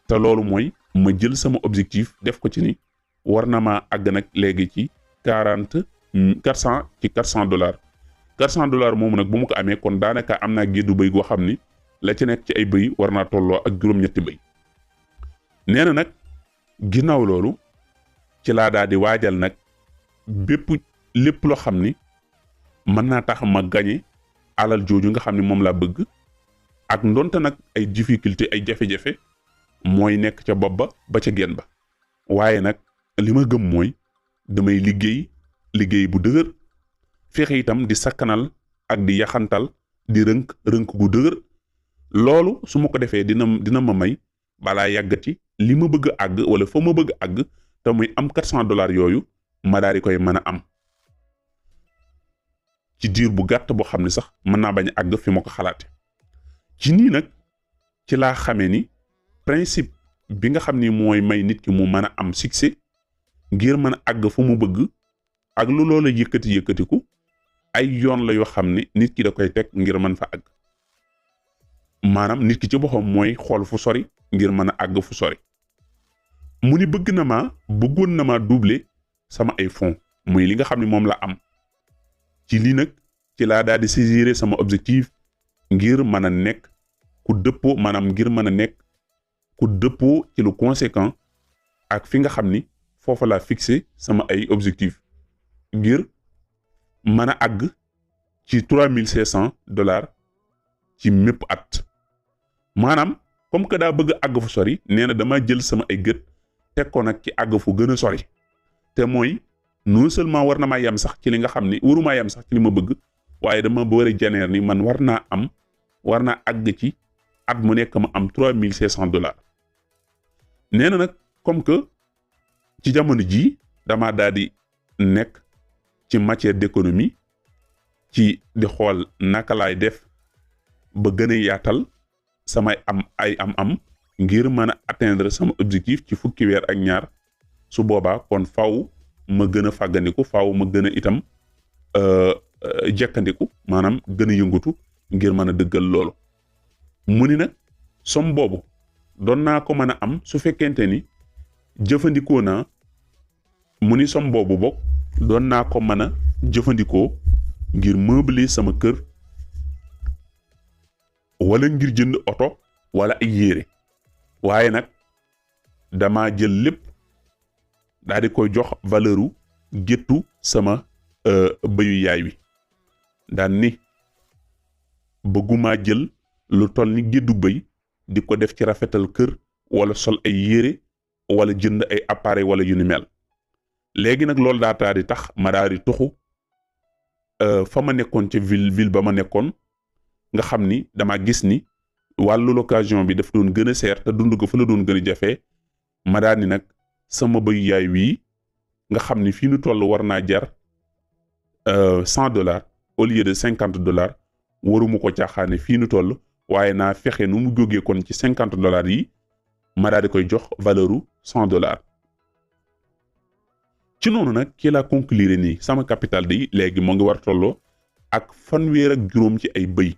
B: te loolu mooy ma jël sama objectif def ko ci ni war na maa àgg nag léegi ci $400 $400 moomu nag bu mu ko amee kon daanaka am naa géddu bëy goo xam ni la ci nekk ci ay bëy war naa tolloo ak juróom-ñetti bëy. nee na nag ginnaaw loolu ci laa daal di waajal nag lépp loo xam ni mën naa tax ma gañe alal jooju nga xam ne moom laa bëgg, ak ndonte nag ay difficulté ay jafe-jafe mooy nekk ca bopp ba ca genn ba. waaye nag li ma gëm mooy damay liggéey bu dëgër, fexe itam di sakkanal ak di yaxantal di rënk gu dëgër. loolu su ma ko defee dina ma may balaa yàggati li ma bëgg a àgg wala fa ma bëgg a àgg te muy am $400 yooyu ma daal di koy mën a am ci diir bu gàtt boo xam ne sax mën naa bañ a àgg fi ma ko xalaate. ci nii nag ci laa xamee ni principe bi nga xam ni mooy may nit ki mu mën a am succès ngir mën a àgg fu mu bëgg ak lu loola yëkkatiku ay yoon la yoo xam ne nit ki da koy teg ngir mën fa àgg. maanaam nit ki ci boppam mooy xool fu sori ngir mën a àgg fu sori. mu ni bëggoon na ma doubler sama ay fonds muy li nga xam ne moom la am. ci lii nag ci laa daal di saisir sama objectif ngir mën a nekk ku dëppoo maanaam ngir mën a nekk ku dëppoo ci lu conséquent ak fi nga xam ni foofa laa fixé sama ay objectif ngir mën a àgg ci $3,500 ci mépp at. maanaam comme que daa bëgg àgg fu sori nee na dama jël sama ay gët teg ko nag ci àgg fu gën a sori te mooy non seulement war na maa yem sax ci li nga xam ni warumaa yem sax ci li ma bëgg, waaye dama boole janeer ni man war naa àgg ci at mu nekk ma am $3,500. nee na nag comme que ci jamono jii dama daal di nekk ci matière d'économie ci di xool naka laay def ba gën a yaatal samay am ngir mën a atteindre sama objectif ci fukki weer ak ñaar. su boobaa kon faaw ma gën a fàggandiku, faaw ma gën a itam jekkandiku, maanaam gën a yëngatu ngir mën a dëggal loolu. mu ni nag som boobu doon naa ko mën a am su fekkente ni jëfandikoo naa mu ni som boobu bokk doon naa ko mën a jëfandikoo ngir meubler sama kër wala ngir jënd oto wala ay yére. waaye nag dama jël lépp daal di koy jox valeuru géttu sama bëyu yaay wi daan ni bëgguma jël lu toll ni géddu bëy di ko def ci rafetal kër wala sol ay yére wala jënd ay appareil wala yu ni mel. léegi nag loolu daa di tax ma daal di tuxu fa ma nekkoon ci ville ba ma nekkoon nga xam ni dama gis ni wàllu location bi daf doon gën a seer te dund ko fa la doon gën a jafe. ma daal ni nag sama bëyu yaay wii nga xam ni fii nu toll war naa jar $100 au lieu de $50 waruma ko caaxaane fii nu toll, waaye naa fexe nu mu jógee kon ci $50 yi ma daal di koy jox valeuru $100. ci noonu nag kii laa conclure nii sama capital di léegi moo ngi war tolloo ak fanweer ci ay bëy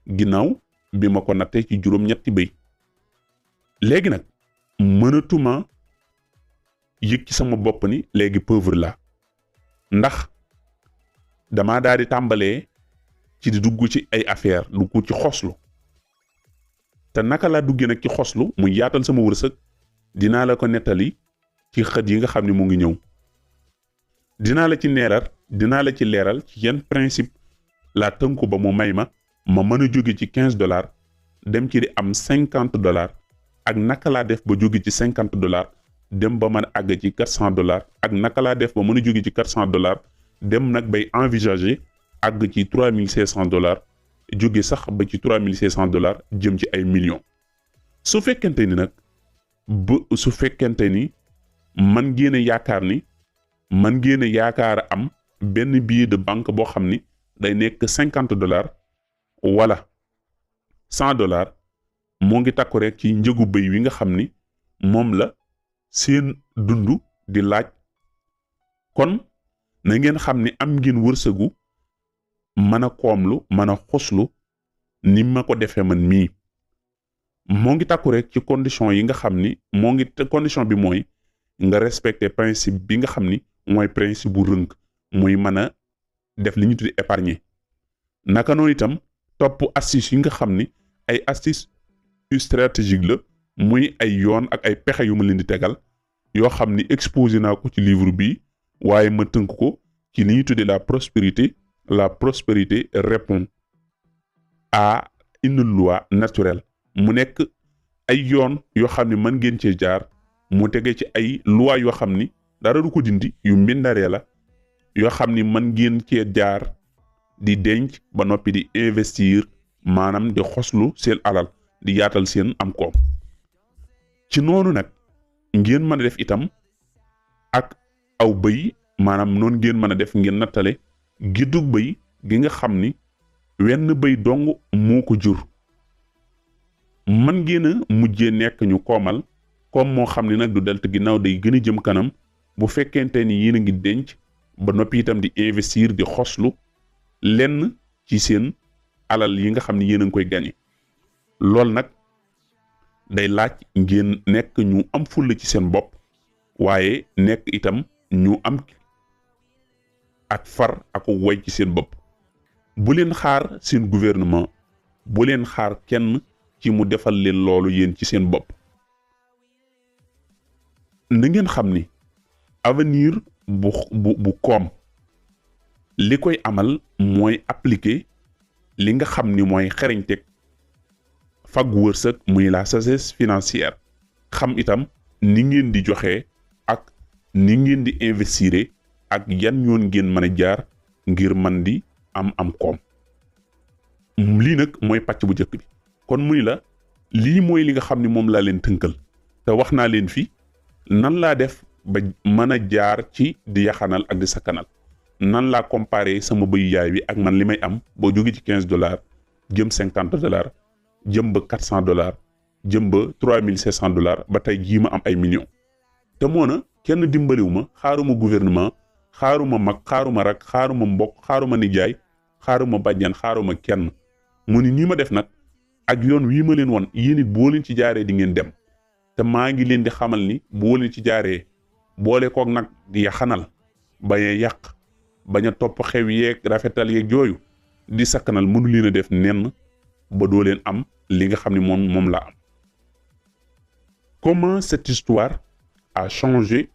B: ginnaaw bi ma ko nattee ci juróom-ñetti bëy. léegi nag mënatuma yëg ci sama bopp ni léegi pauvre la ndax damaa daal di tàmbalee ci di dugg ci ay affaire dugg ci xoslu. te naka laa duggee nag ci xoslu mu yaatal sama wërsëg dinaa la ko nettali ci xët yi nga xam ne mu ngi ñëw. dinaa la ci leeral ci yan principe la tënku ba mu may ma mën a jóge ci $15 dem ci di am $50 ak naka laa def ba jóge ci $50 dem ba mën a àgg ci $400 ak naka laa def ba mën a jóge ci $400 dem nag bay envisager àgg ci $3,500 jóge sax ba ci $3,500 jëm ci ay millions. su fekkente ni man ngeen a yaakaar am benn billet de banque boo xam ni day nekk $50 wala $100 moo ngi takku rek ci njëgu bëy wi nga xam ni moom la seen dund di laaj. kon na ngeen xam ni am ngeen wërsëgu mën a koomlu mën a xoslu ni ma ko defee man mii. moo ngi takku rek ci condition yi nga xam ni condition bi mooy nga respecter principe bi nga xam ni mooy principe bu rënk muy mën a def li ñu tuddi épargner naka noonu itam topp astuce yi nga xam ni ay astuce stratégique la muy ay yoon ak ay pexe yu ma leen di tegal yoo xam ni exposé naa ko ci livre bi waaye ma tënk ko ci li ñuy tuddee la prospérité répond à une loi naturelle mu nekk ay yoon yoo xam ni mën ngeen cee jaar mu tege ci ay loi yoo xam ni dara du ko dindi yu mbindaree la yoo xam ni mën ngeen cee jaar di denc ba noppi di investir maanaam di xoslu seen alal di yaatal seen am koom ci noonu nag ngeen mën a def itam ak aw bëy maanaam noonu ngeen mën a def ngeen nattale giddug bëy gi nga xam ni wenn bëy dong moo ko jur man ngeen a mujjee nekk ñu koom moo xam ni nag du delt ginnaaw day gën a jëm kanam bu fekkente ni yéen a ngi denc ba noppi itam di investir di xoslu lenn ci seen alal yi nga xam ni yéen a ngi koy gañe loolu nag day laaj ngeen nekk ñu am fulla ci seen bopp waaye nekk itam ñu am ak far ak way ci seen bopp bu leen xaar seen gouvernement bu leen xaar kenn ci mu defal leen loolu yéen ci seen bopp na ngeen xam ni avenir bu koom li koy amal mooy appliquer li nga xam ni mooy xereñteg fag wërsëg muy la sagesse financière xam itam ni ngeen di joxe ak ni ngeen di investir ak yan yoon ngeen mën a jaar ngir man di am koom lii nag mooy pàcc bu njëkk bi kon muy la lii mooy li nga xam ni moom laa leen tënkal te wax naa leen fi nan laa def ba mën a jaar ci di yaxanal ak di sakkanal nan laa comparer sama bëyu yaay bi ak man li may am boo jóge ci $15 jëm $50 jëm ba $400 jëm ba $3500 ba tey jii ma am ay millions te moona kenn dimbaliwu ma xaaruma gouvernement xaaruma mag xaaruma rak xaaruma mbokk xaaruma nijaay xaaruma bàjjan xaaruma kenn mu ni nii ma def nag ak yoon wii ma leen won yéen it boo leen ci jaaree di ngeen dem te maa ngi leen di xamal ni boo leen ci jaaree boole koog nag di yaxanal bañ a yàq bañ a topp xew yeeg rafetal yeeg jooyu di sakkanal mënu leen a def nenn ba doo leen am li nga xam ne moom laa am. Comment cette histoire a changé